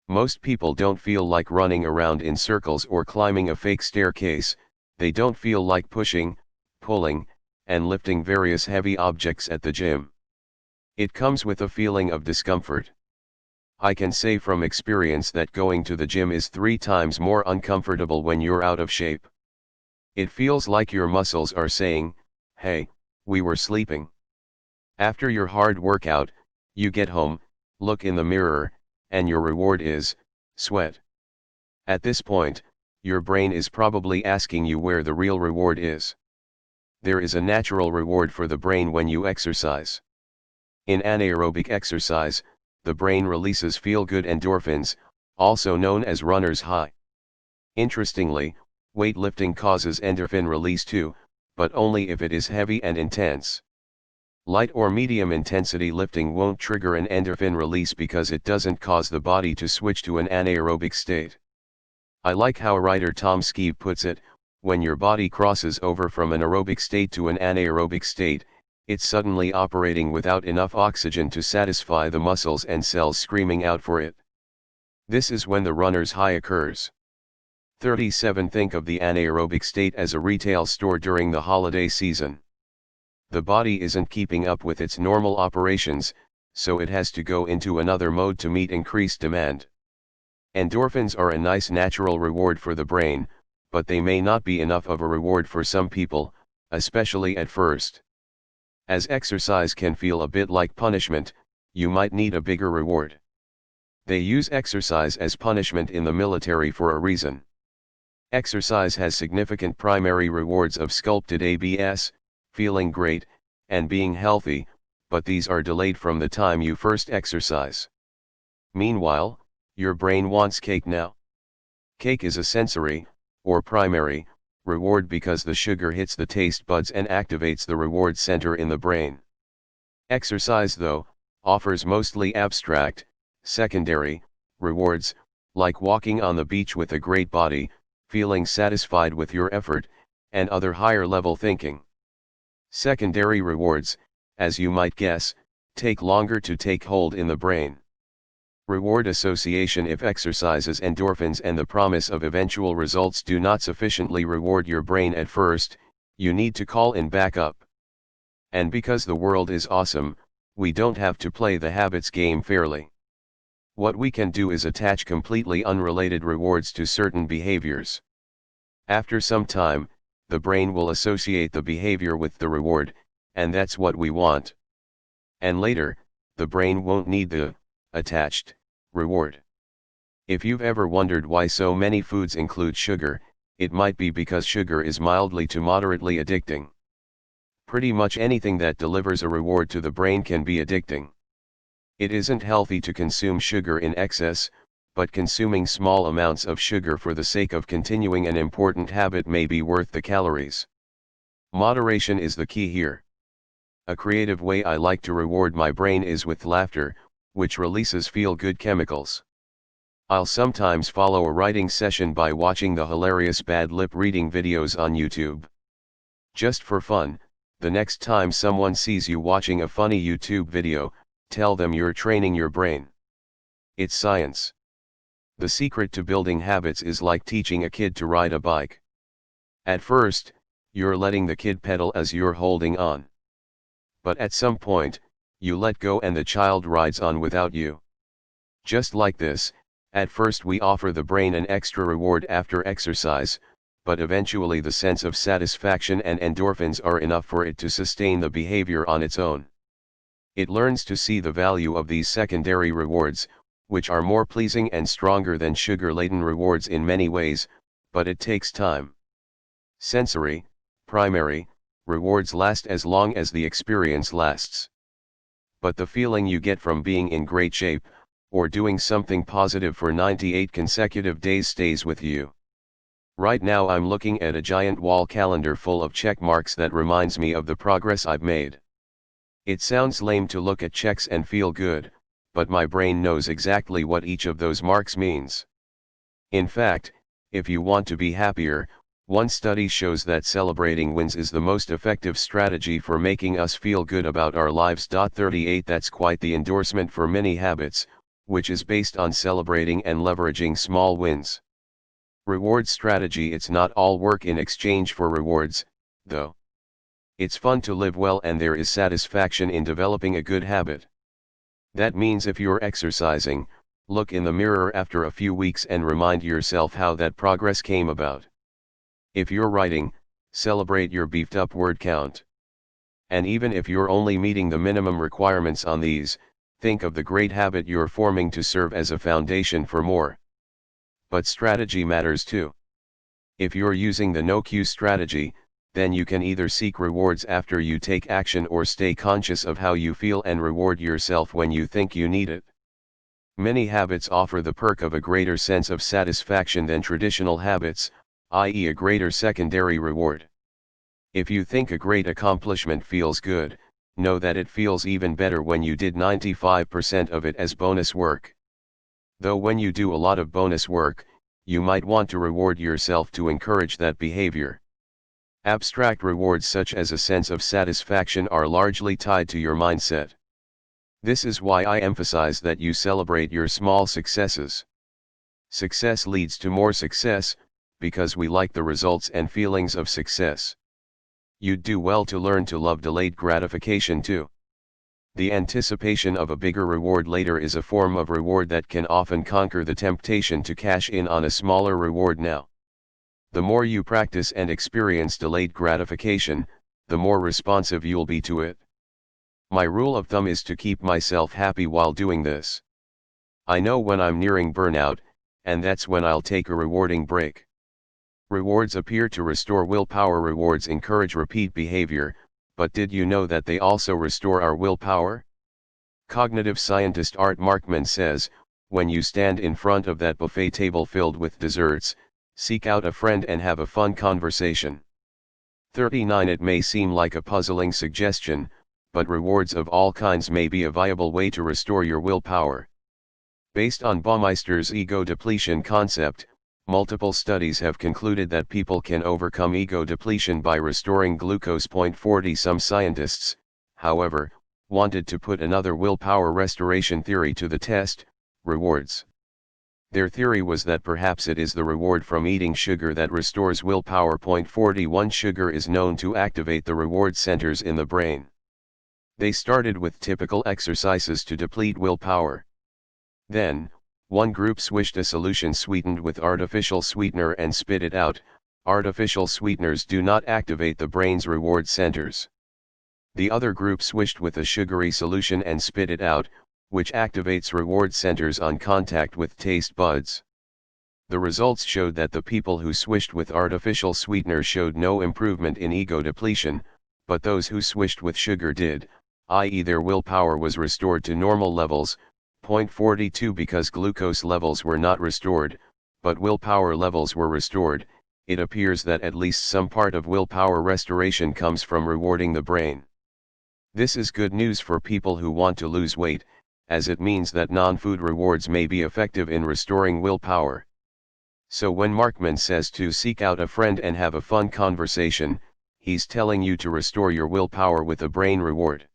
Most people don't feel like running around in circles or climbing a fake staircase, they don't feel like pushing, pulling, and lifting various heavy objects at the gym. It comes with a feeling of discomfort. I can say from experience that going to the gym is 3 times more uncomfortable when you're out of shape. It feels like your muscles are saying, "Hey, we were sleeping." After your hard workout, you get home, look in the mirror, and your reward is sweat. At this point, your brain is probably asking you where the real reward is. There is a natural reward for the brain when you exercise. In anaerobic exercise, the brain releases feel-good endorphins, also known as runner's high. Interestingly, weightlifting causes endorphin release too, but only if it is heavy and intense. Light or medium intensity lifting won't trigger an endorphin release because it doesn't cause the body to switch to an anaerobic state. I like how writer Tom Skeeve puts it, when your body crosses over from an aerobic state to an anaerobic state, it's suddenly operating without enough oxygen to satisfy the muscles and cells screaming out for it. This is when the runner's high occurs. 37 Think of the anaerobic state as a retail store during the holiday season. The body isn't keeping up with its normal operations, so it has to go into another mode to meet increased demand. Endorphins are a nice natural reward for the brain, but they may not be enough of a reward for some people, especially at first. As exercise can feel a bit like punishment, you might need a bigger reward. They use exercise as punishment in the military for a reason. Exercise has significant primary rewards of sculpted abs, feeling great, and being healthy, but these are delayed from the time you first exercise. Meanwhile, your brain wants cake now. Cake is a sensory, or primary, reward because the sugar hits the taste buds and activates the reward center in the brain. Exercise, though, offers mostly abstract, secondary, rewards, like walking on the beach with a great body, feeling satisfied with your effort, and other higher-level thinking. Secondary rewards, as you might guess, take longer to take hold in the brain. Reward association: if exercises, endorphins and the promise of eventual results do not sufficiently reward your brain at first, you need to call in backup. And because the world is awesome, we don't have to play the habits game fairly. What we can do is attach completely unrelated rewards to certain behaviors. After some time, the brain will associate the behavior with the reward, and that's what we want. And later, the brain won't need the attached reward. If you've ever wondered why so many foods include sugar, it might be because sugar is mildly to moderately addicting. Pretty much anything that delivers a reward to the brain can be addicting. It isn't healthy to consume sugar in excess, but consuming small amounts of sugar for the sake of continuing an important habit may be worth the calories. Moderation is the key here. A creative way I like to reward my brain is with laughter, which releases feel-good chemicals. I'll sometimes follow a writing session by watching the hilarious bad lip reading videos on YouTube. Just for fun, the next time someone sees you watching a funny YouTube video, tell them you're training your brain. It's science. The secret to building habits is like teaching a kid to ride a bike. At first, you're letting the kid pedal as you're holding on. But at some point, you let go and the child rides on without you. Just like this, at first we offer the brain an extra reward after exercise, but eventually the sense of satisfaction and endorphins are enough for it to sustain the behavior on its own. It learns to see the value of these secondary rewards, which are more pleasing and stronger than sugar-laden rewards in many ways, but it takes time. Sensory, primary, rewards last as long as the experience lasts. But the feeling you get from being in great shape, or doing something positive for 98 consecutive days stays with you. Right now I'm looking at a giant wall calendar full of check marks that reminds me of the progress I've made. It sounds lame to look at checks and feel good, but my brain knows exactly what each of those marks means. In fact, if you want to be happier, One study shows that celebrating wins is the most effective strategy for making us feel good about our lives. 38 That's quite the endorsement for many habits, which is based on celebrating and leveraging small wins. Reward strategy. It's not all work in exchange for rewards, though. It's fun to live well and there is satisfaction in developing a good habit. That means if you're exercising, look in the mirror after a few weeks and remind yourself how that progress came about. If you're writing, celebrate your beefed up word count. And even if you're only meeting the minimum requirements on these, think of the great habit you're forming to serve as a foundation for more. But strategy matters too. If you're using the no-cue strategy, then you can either seek rewards after you take action or stay conscious of how you feel and reward yourself when you think you need it. Many habits offer the perk of a greater sense of satisfaction than traditional habits, i.e. a greater secondary reward. If you think a great accomplishment feels good, know that it feels even better when you did 95% of it as bonus work. Though when you do a lot of bonus work, you might want to reward yourself to encourage that behavior. Abstract rewards such as a sense of satisfaction are largely tied to your mindset. This is why I emphasize that you celebrate your small successes. Success leads to more success, because we like the results and feelings of success. You'd do well to learn to love delayed gratification too. The anticipation of a bigger reward later is a form of reward that can often conquer the temptation to cash in on a smaller reward now. The more you practice and experience delayed gratification, the more responsive you'll be to it. My rule of thumb is to keep myself happy while doing this. I know when I'm nearing burnout, and that's when I'll take a rewarding break. Rewards appear to restore willpower. Rewards encourage repeat behavior, but did you know that they also restore our willpower? Cognitive scientist Art Markman says, when you stand in front of that buffet table filled with desserts, seek out a friend and have a fun conversation. 39 It may seem like a puzzling suggestion, but rewards of all kinds may be a viable way to restore your willpower. Based on Baumeister's ego depletion concept, multiple studies have concluded that people can overcome ego depletion by restoring glucose. 40 Some scientists, however, wanted to put another willpower restoration theory to the test: rewards. Their theory was that perhaps it is the reward from eating sugar that restores willpower. 41 Sugar is known to activate the reward centers in the brain. They started with typical exercises to deplete willpower. Then, one group swished a solution sweetened with artificial sweetener and spit it out. Artificial sweeteners do not activate the brain's reward centers. The other group swished with a sugary solution and spit it out, which activates reward centers on contact with taste buds. The results showed that the people who swished with artificial sweetener showed no improvement in ego depletion, but those who swished with sugar did, i.e. their willpower was restored to normal levels. 42 Because glucose levels were not restored, but willpower levels were restored, it appears that at least some part of willpower restoration comes from rewarding the brain. This is good news for people who want to lose weight, as it means that non-food rewards may be effective in restoring willpower. So when Markman says to seek out a friend and have a fun conversation, he's telling you to restore your willpower with a brain reward.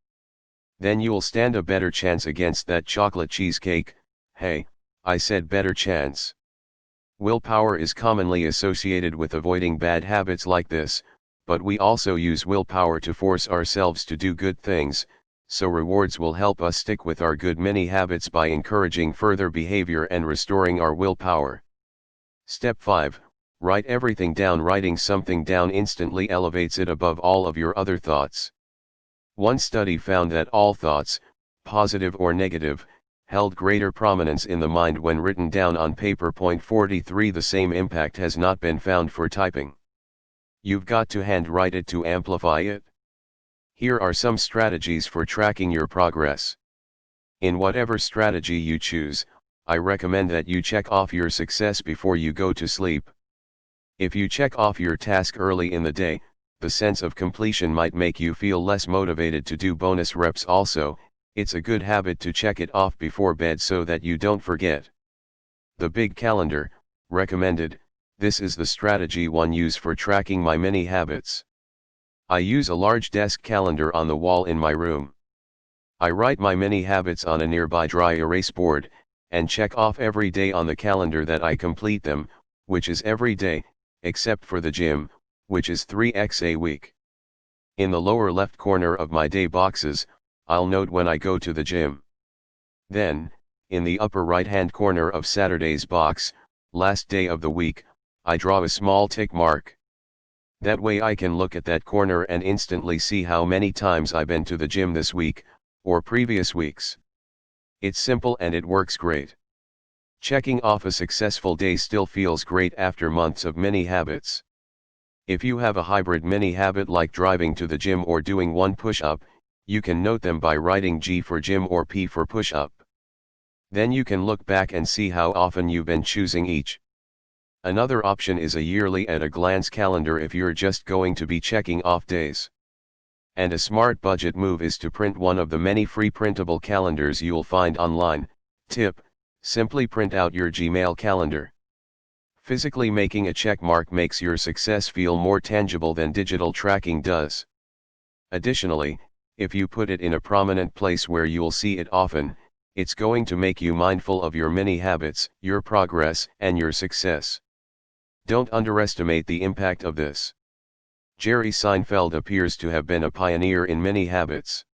Then you'll stand a better chance against that chocolate cheesecake. Hey, I said better chance. Willpower is commonly associated with avoiding bad habits like this, but we also use willpower to force ourselves to do good things, so rewards will help us stick with our good many habits by encouraging further behavior and restoring our willpower. Step 5. Write everything down. Writing something down instantly elevates it above all of your other thoughts. One study found that all thoughts, positive or negative, held greater prominence in the mind when written down on paper. 43 The same impact has not been found for typing. You've got to handwrite it to amplify it. Here are some strategies for tracking your progress. In whatever strategy you choose, I recommend that you check off your success before you go to sleep. If you check off your task early in the day, the sense of completion might make you feel less motivated to do bonus reps. Also, it's a good habit to check it off before bed so that you don't forget. The big calendar, recommended, This is the strategy one use for tracking my many habits. I use a large desk calendar on the wall in my room. I write my many habits on a nearby dry erase board, and check off every day on the calendar that I complete them, which is every day, except for the gym, which is 3x a week. In the lower left corner of my day boxes, I'll note when I go to the gym. Then, in the upper right-hand corner of Saturday's box, last day of the week, I draw a small tick mark. That way I can look at that corner and instantly see how many times I've been to the gym this week, or previous weeks. It's simple and it works great. Checking off a successful day still feels great after months of mini habits. If you have a hybrid mini habit like driving to the gym or doing one push-up, you can note them by writing G for gym or P for push-up. Then you can look back and see how often you've been choosing each. Another option is a yearly at-a-glance calendar if you're just going to be checking off days. And a smart budget move is to print one of the many free printable calendars you'll find online. Tip: simply print out your Gmail calendar. Physically making a check mark makes your success feel more tangible than digital tracking does. Additionally, if you put it in a prominent place where you'll see it often, it's going to make you mindful of your mini habits, your progress, and your success. Don't underestimate the impact of this. Jerry Seinfeld appears to have been a pioneer in many habits.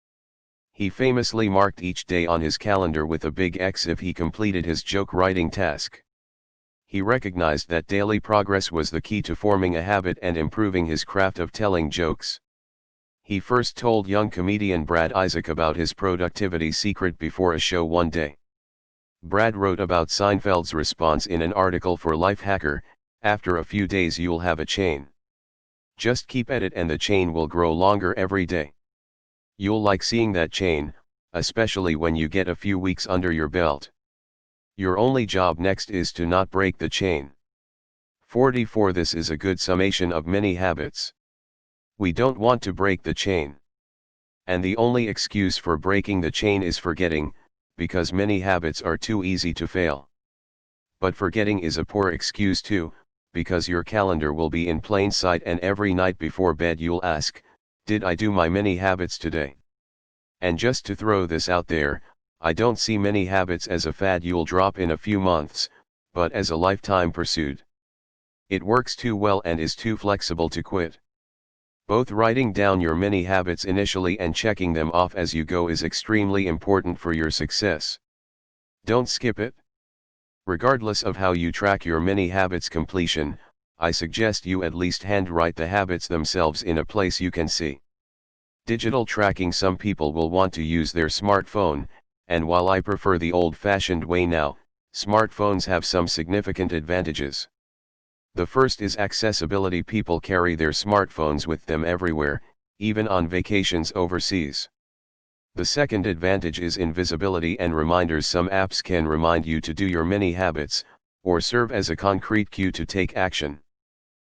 He famously marked each day on his calendar with a big X if he completed his joke writing task. He recognized that daily progress was the key to forming a habit and improving his craft of telling jokes. He first told young comedian Brad Isaac about his productivity secret before a show one day. Brad wrote about Seinfeld's response in an article for Lifehacker: after a few days you'll have a chain. Just keep at it and the chain will grow longer every day. You'll like seeing that chain, especially when you get a few weeks under your belt. Your only job next is to not break the chain. 44. This is a good summation of many habits. We don't want to break the chain. And the only excuse for breaking the chain is forgetting, because many habits are too easy to fail. But forgetting is a poor excuse too, because your calendar will be in plain sight and every night before bed you'll ask, did I do my many habits today? And just to throw this out there, I don't see many habits as a fad you'll drop in a few months, but as a lifetime pursuit. It works too well and is too flexible to quit. Both writing down your many habits initially and checking them off as you go is extremely important for your success. Don't skip it. Regardless of how you track your many habits completion, I suggest you at least handwrite the habits themselves in a place you can see. Digital tracking: some people will want to use their smartphone, and while I prefer the old-fashioned way now, smartphones have some significant advantages. The first is accessibility. People carry their smartphones with them everywhere, even on vacations overseas. The second advantage is invisibility and reminders. Some apps can remind you to do your many habits, or serve as a concrete cue to take action.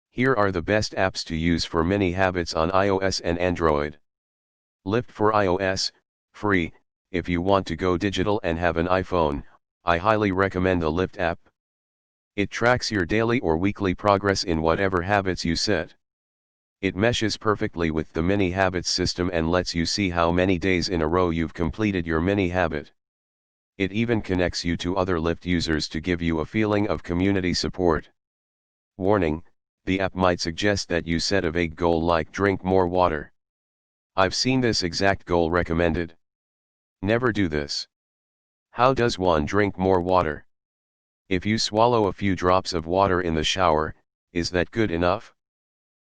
Here are the best apps to use for many habits on iOS and Android. Lift for iOS, free. If you want to go digital and have an iPhone, I highly recommend the Lift app. It tracks your daily or weekly progress in whatever habits you set. It meshes perfectly with the mini habits system and lets you see how many days in a row you've completed your mini habit. It even connects you to other Lift users to give you a feeling of community support. Warning: the app might suggest that you set a vague goal like drink more water. I've seen this exact goal recommended. Never do this. How does one drink more water? If you swallow a few drops of water in the shower, is that good enough?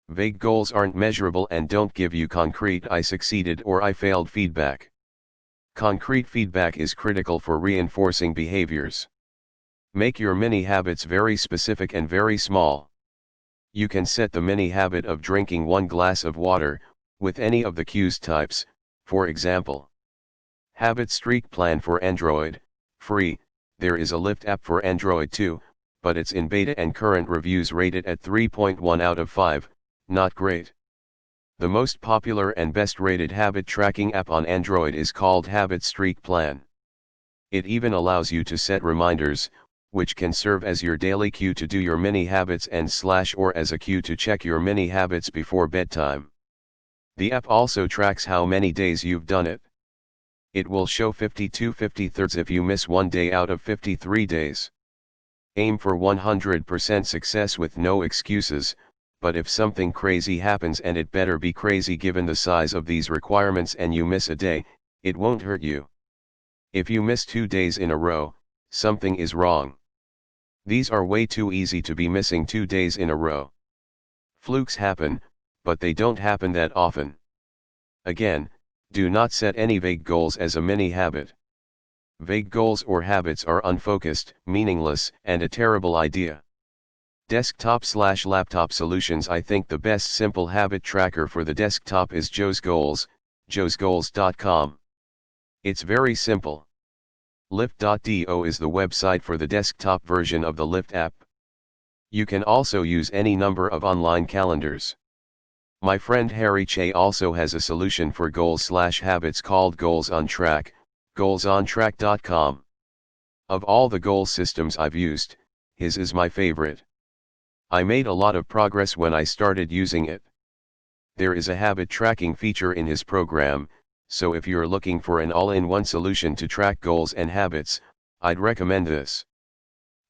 Vague goals aren't measurable and don't give you concrete "I succeeded" or "I failed" feedback. Concrete feedback is critical for reinforcing behaviors. Make your mini habits very specific and very small. You can set the mini habit of drinking 1 glass of water, with any of the cues types, for example. Habit streak plan for Android, free. There is a Lift app for Android too, but it's in beta and current reviews rate it at 3.1 out of 5, not great. The most popular and best rated habit tracking app on Android is called Habit Streak Plan. It even allows you to set reminders, which can serve as your daily cue to do your mini habits and / or as a cue to check your mini habits before bedtime. The app also tracks how many days you've done it. It will show 52/53 if you miss one day out of 53 days. Aim for 100% success with no excuses, but if something crazy happens, and it better be crazy given the size of these requirements, and you miss a day, it won't hurt you. If you miss 2 days in a row, something is wrong. These are way too easy to be missing 2 days in a row. Flukes happen, but they don't happen that often. Again, do not set any vague goals as a mini habit. Vague goals or habits are unfocused, meaningless, and a terrible idea. Desktop/laptop solutions. I think the best simple habit tracker for the desktop is Joe's Goals, joesgoals.com. It's very simple. Lift.do is the website for the desktop version of the Lift app. You can also use any number of online calendars. My friend Harry Che also has a solution for goals/habits called Goals on Track, goalsontrack.com. Of all the goal systems I've used, his is my favorite. I made a lot of progress when I started using it. There is a habit tracking feature in his program, so if you're looking for an all-in-one solution to track goals and habits, I'd recommend this.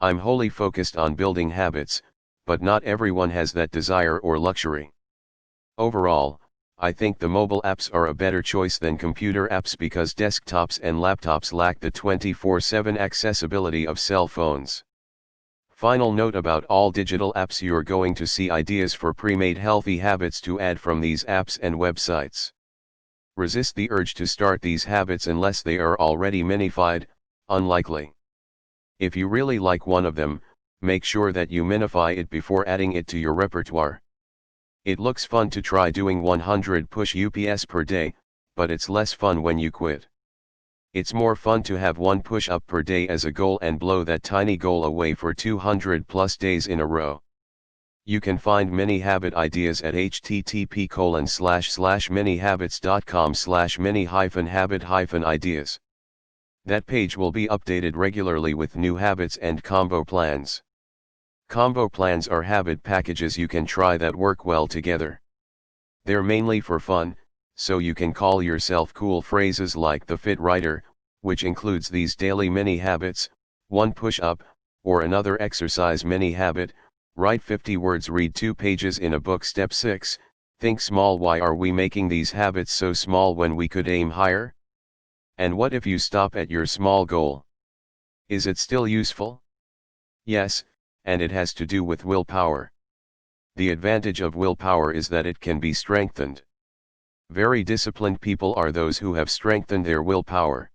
I'm wholly focused on building habits, but not everyone has that desire or luxury. Overall, I think the mobile apps are a better choice than computer apps because desktops and laptops lack the 24/7 accessibility of cell phones. Final note about all digital apps: you're going to see ideas for pre-made healthy habits to add from these apps and websites. Resist the urge to start these habits unless they are already minified, unlikely. If you really like one of them, make sure that you minify it before adding it to your repertoire. It looks fun to try doing 100 push-ups per day, but it's less fun when you quit. It's more fun to have 1 push-up per day as a goal and blow that tiny goal away for 200+ days in a row. You can find mini habit ideas at http://minihabits.com/mini-habit-ideas. That page will be updated regularly with new habits and combo plans. Combo plans are habit packages you can try that work well together. They're mainly for fun, so you can call yourself cool phrases like the Fit Writer, which includes these daily mini habits, 1 push-up, or another exercise mini habit. Write 50 words, read 2 pages in a book. Step 6, think small. Why are we making these habits so small when we could aim higher? And what if you stop at your small goal? Is it still useful? Yes, and it has to do with willpower. The advantage of willpower is that it can be strengthened. Very disciplined people are those who have strengthened their willpower.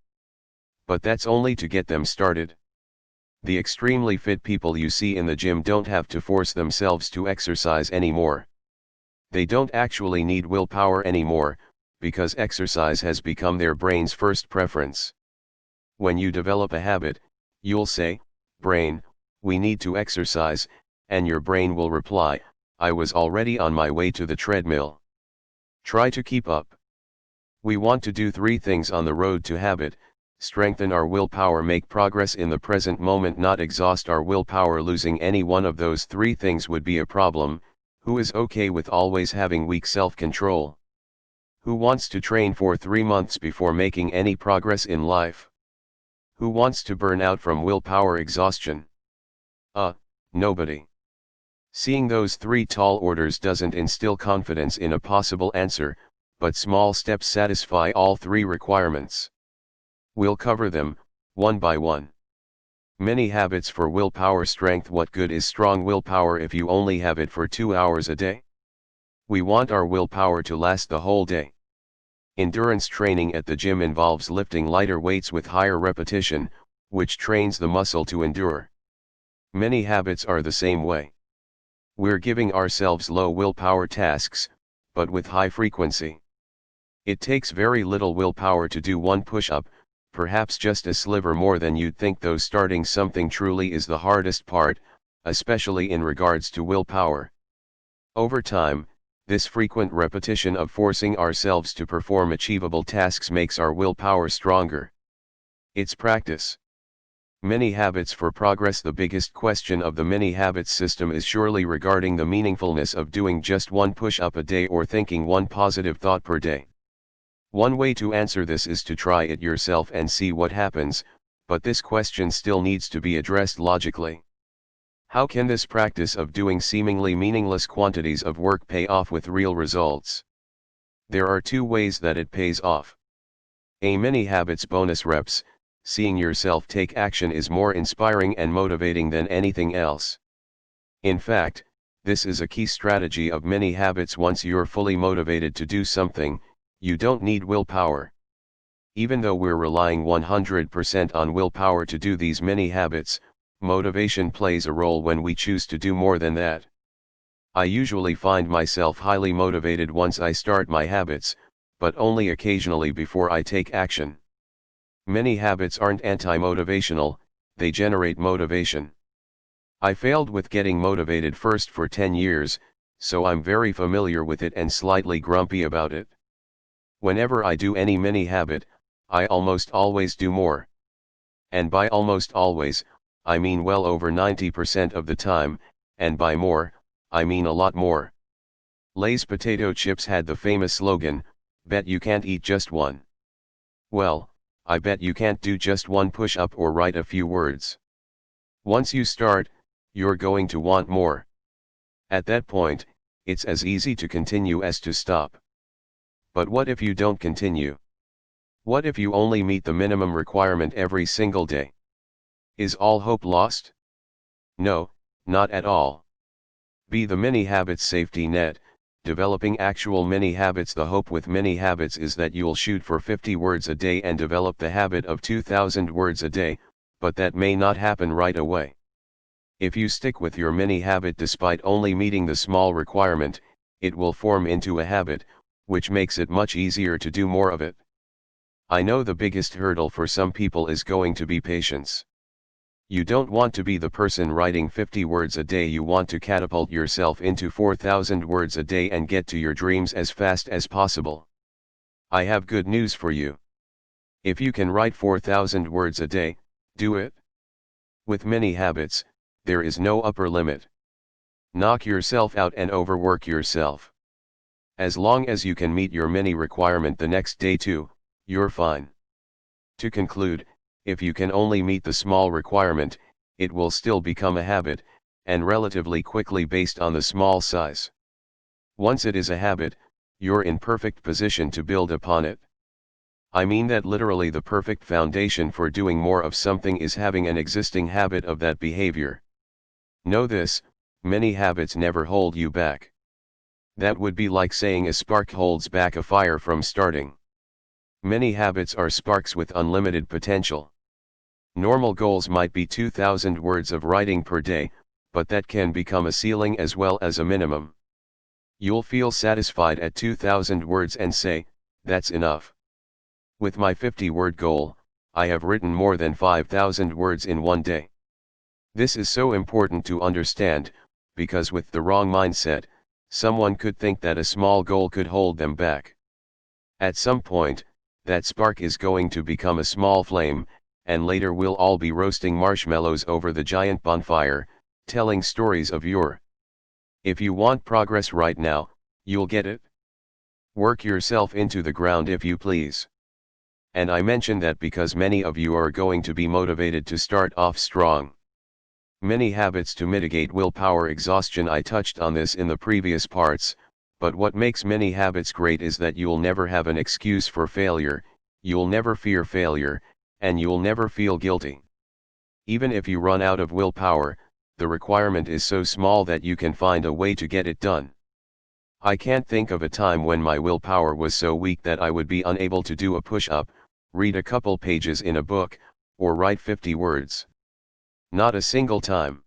But that's only to get them started. The extremely fit people you see in the gym don't have to force themselves to exercise anymore. They don't actually need willpower anymore, because exercise has become their brain's first preference. When you develop a habit, you'll say, "Brain, we need to exercise," and your brain will reply, "I was already on my way to the treadmill." Try to keep up. We want to do 3 things on the road to habit: strengthen our willpower, make progress in the present moment, not exhaust our willpower. Losing any one of those 3 things would be a problem. Who is okay with always having weak self-control? Who wants to train for 3 months before making any progress in life? Who wants to burn out from willpower exhaustion? Nobody. Seeing those 3 tall orders doesn't instill confidence in a possible answer, but small steps satisfy all 3 requirements. We'll cover them, one by one. Many habits for willpower strength. What good is strong willpower if you only have it for 2 hours a day? We want our willpower to last the whole day. Endurance training at the gym involves lifting lighter weights with higher repetition, which trains the muscle to endure. Many habits are the same way. We're giving ourselves low willpower tasks, but with high frequency. It takes very little willpower to do 1 push-up, perhaps just a sliver more than you'd think, though starting something truly is the hardest part, especially in regards to willpower. Over time, this frequent repetition of forcing ourselves to perform achievable tasks makes our willpower stronger. It's practice. Many habits for progress. The biggest question of the many habits system is surely regarding the meaningfulness of doing just one push-up a day or thinking one positive thought per day. One way to answer this is to try it yourself and see what happens, but this question still needs to be addressed logically. How can this practice of doing seemingly meaningless quantities of work pay off with real results? There are two ways that it pays off. A many habits bonus reps. Seeing yourself take action is more inspiring and motivating than anything else. In fact, this is a key strategy of many habits. Once you're fully motivated to do something, you don't need willpower. Even though we're relying 100% on willpower to do these many habits, motivation plays a role when we choose to do more than that. I usually find myself highly motivated once I start my habits, but only occasionally before I take action. Many habits aren't anti-motivational, they generate motivation. I failed with getting motivated first for 10 years, so I'm very familiar with it and slightly grumpy about it. Whenever I do any mini habit, I almost always do more. And by almost always, I mean well over 90% of the time, and by more, I mean a lot more. Lay's potato chips had the famous slogan, "Bet you can't eat just one." Well, I bet you can't do just one push-up or write a few words. Once you start, you're going to want more. At that point, it's as easy to continue as to stop. But what if you don't continue? What if you only meet the minimum requirement every single day? Is all hope lost? No, not at all. Be the mini habits safety net. Developing actual mini habits. The hope with mini habits is that you'll shoot for 50 words a day and develop the habit of 2,000 words a day, but that may not happen right away. If you stick with your mini habit despite only meeting the small requirement, it will form into a habit, which makes it much easier to do more of it. I know the biggest hurdle for some people is going to be patience. You don't want to be the person writing 50 words a day. You want to catapult yourself into 4,000 words a day and get to your dreams as fast as possible. I have good news for you. If you can write 4,000 words a day, do it. With many habits, there is no upper limit. Knock yourself out and overwork yourself. As long as you can meet your mini requirement the next day too, you're fine. To conclude, if you can only meet the small requirement, it will still become a habit, and relatively quickly based on the small size. Once it is a habit, you're in perfect position to build upon it. I mean that literally the perfect foundation for doing more of something is having an existing habit of that behavior. Know this, many habits never hold you back. That would be like saying a spark holds back a fire from starting. Many habits are sparks with unlimited potential. Normal goals might be 2,000 words of writing per day, but that can become a ceiling as well as a minimum. You'll feel satisfied at 2,000 words and say, "That's enough." With my 50-word goal, I have written more than 5,000 words in one day. This is so important to understand, because with the wrong mindset, someone could think that a small goal could hold them back. At some point, that spark is going to become a small flame, and later we'll all be roasting marshmallows over the giant bonfire, telling stories of yore. If you want progress right now, you'll get it. Work yourself into the ground if you please. And I mention that because many of you are going to be motivated to start off strong. Many habits to mitigate willpower exhaustion. I touched on this in the previous parts, but what makes many habits great is that you'll never have an excuse for failure, you'll never fear failure, and you'll never feel guilty. Even if you run out of willpower, the requirement is so small that you can find a way to get it done. I can't think of a time when my willpower was so weak that I would be unable to do a push-up, read a couple pages in a book, or write 50 words. Not a single time.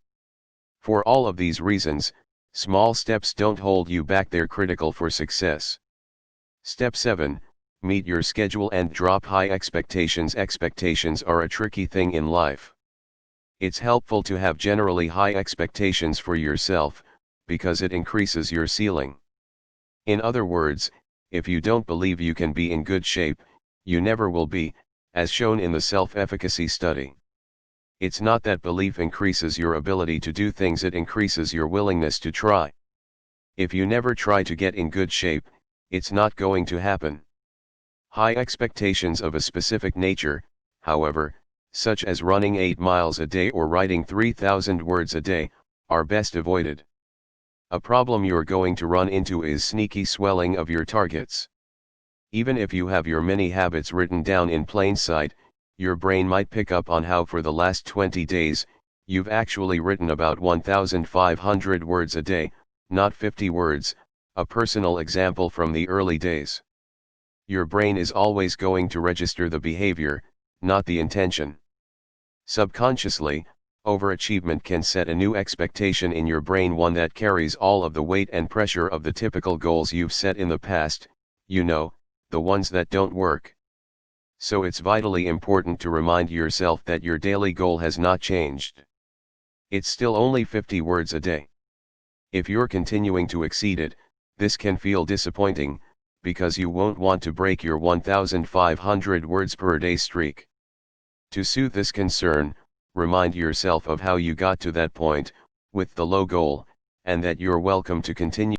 For all of these reasons, small steps don't hold you back, they're critical for success. Step 7. Meet your schedule and drop high expectations. Expectations are a tricky thing in life. It's helpful to have generally high expectations for yourself, because it increases your ceiling. In other words, if you don't believe you can be in good shape, you never will be, as shown in the self-efficacy study. It's not that belief increases your ability to do things, it increases your willingness to try. If you never try to get in good shape, it's not going to happen. High expectations of a specific nature, however, such as running 8 miles a day or writing 3,000 words a day, are best avoided. A problem you're going to run into is sneaky swelling of your targets. Even if you have your many habits written down in plain sight, your brain might pick up on how for the last 20 days, you've actually written about 1,500 words a day, not 50 words, a personal example from the early days. Your brain is always going to register the behavior, not the intention. Subconsciously, overachievement can set a new expectation in your brain, one that carries all of the weight and pressure of the typical goals you've set in the past, the ones that don't work. So it's vitally important to remind yourself that your daily goal has not changed. It's still only 50 words a day. If you're continuing to exceed it, this can feel disappointing, because you won't want to break your 1,500 words per day streak. To soothe this concern, remind yourself of how you got to that point, with the low goal, and that you're welcome to continue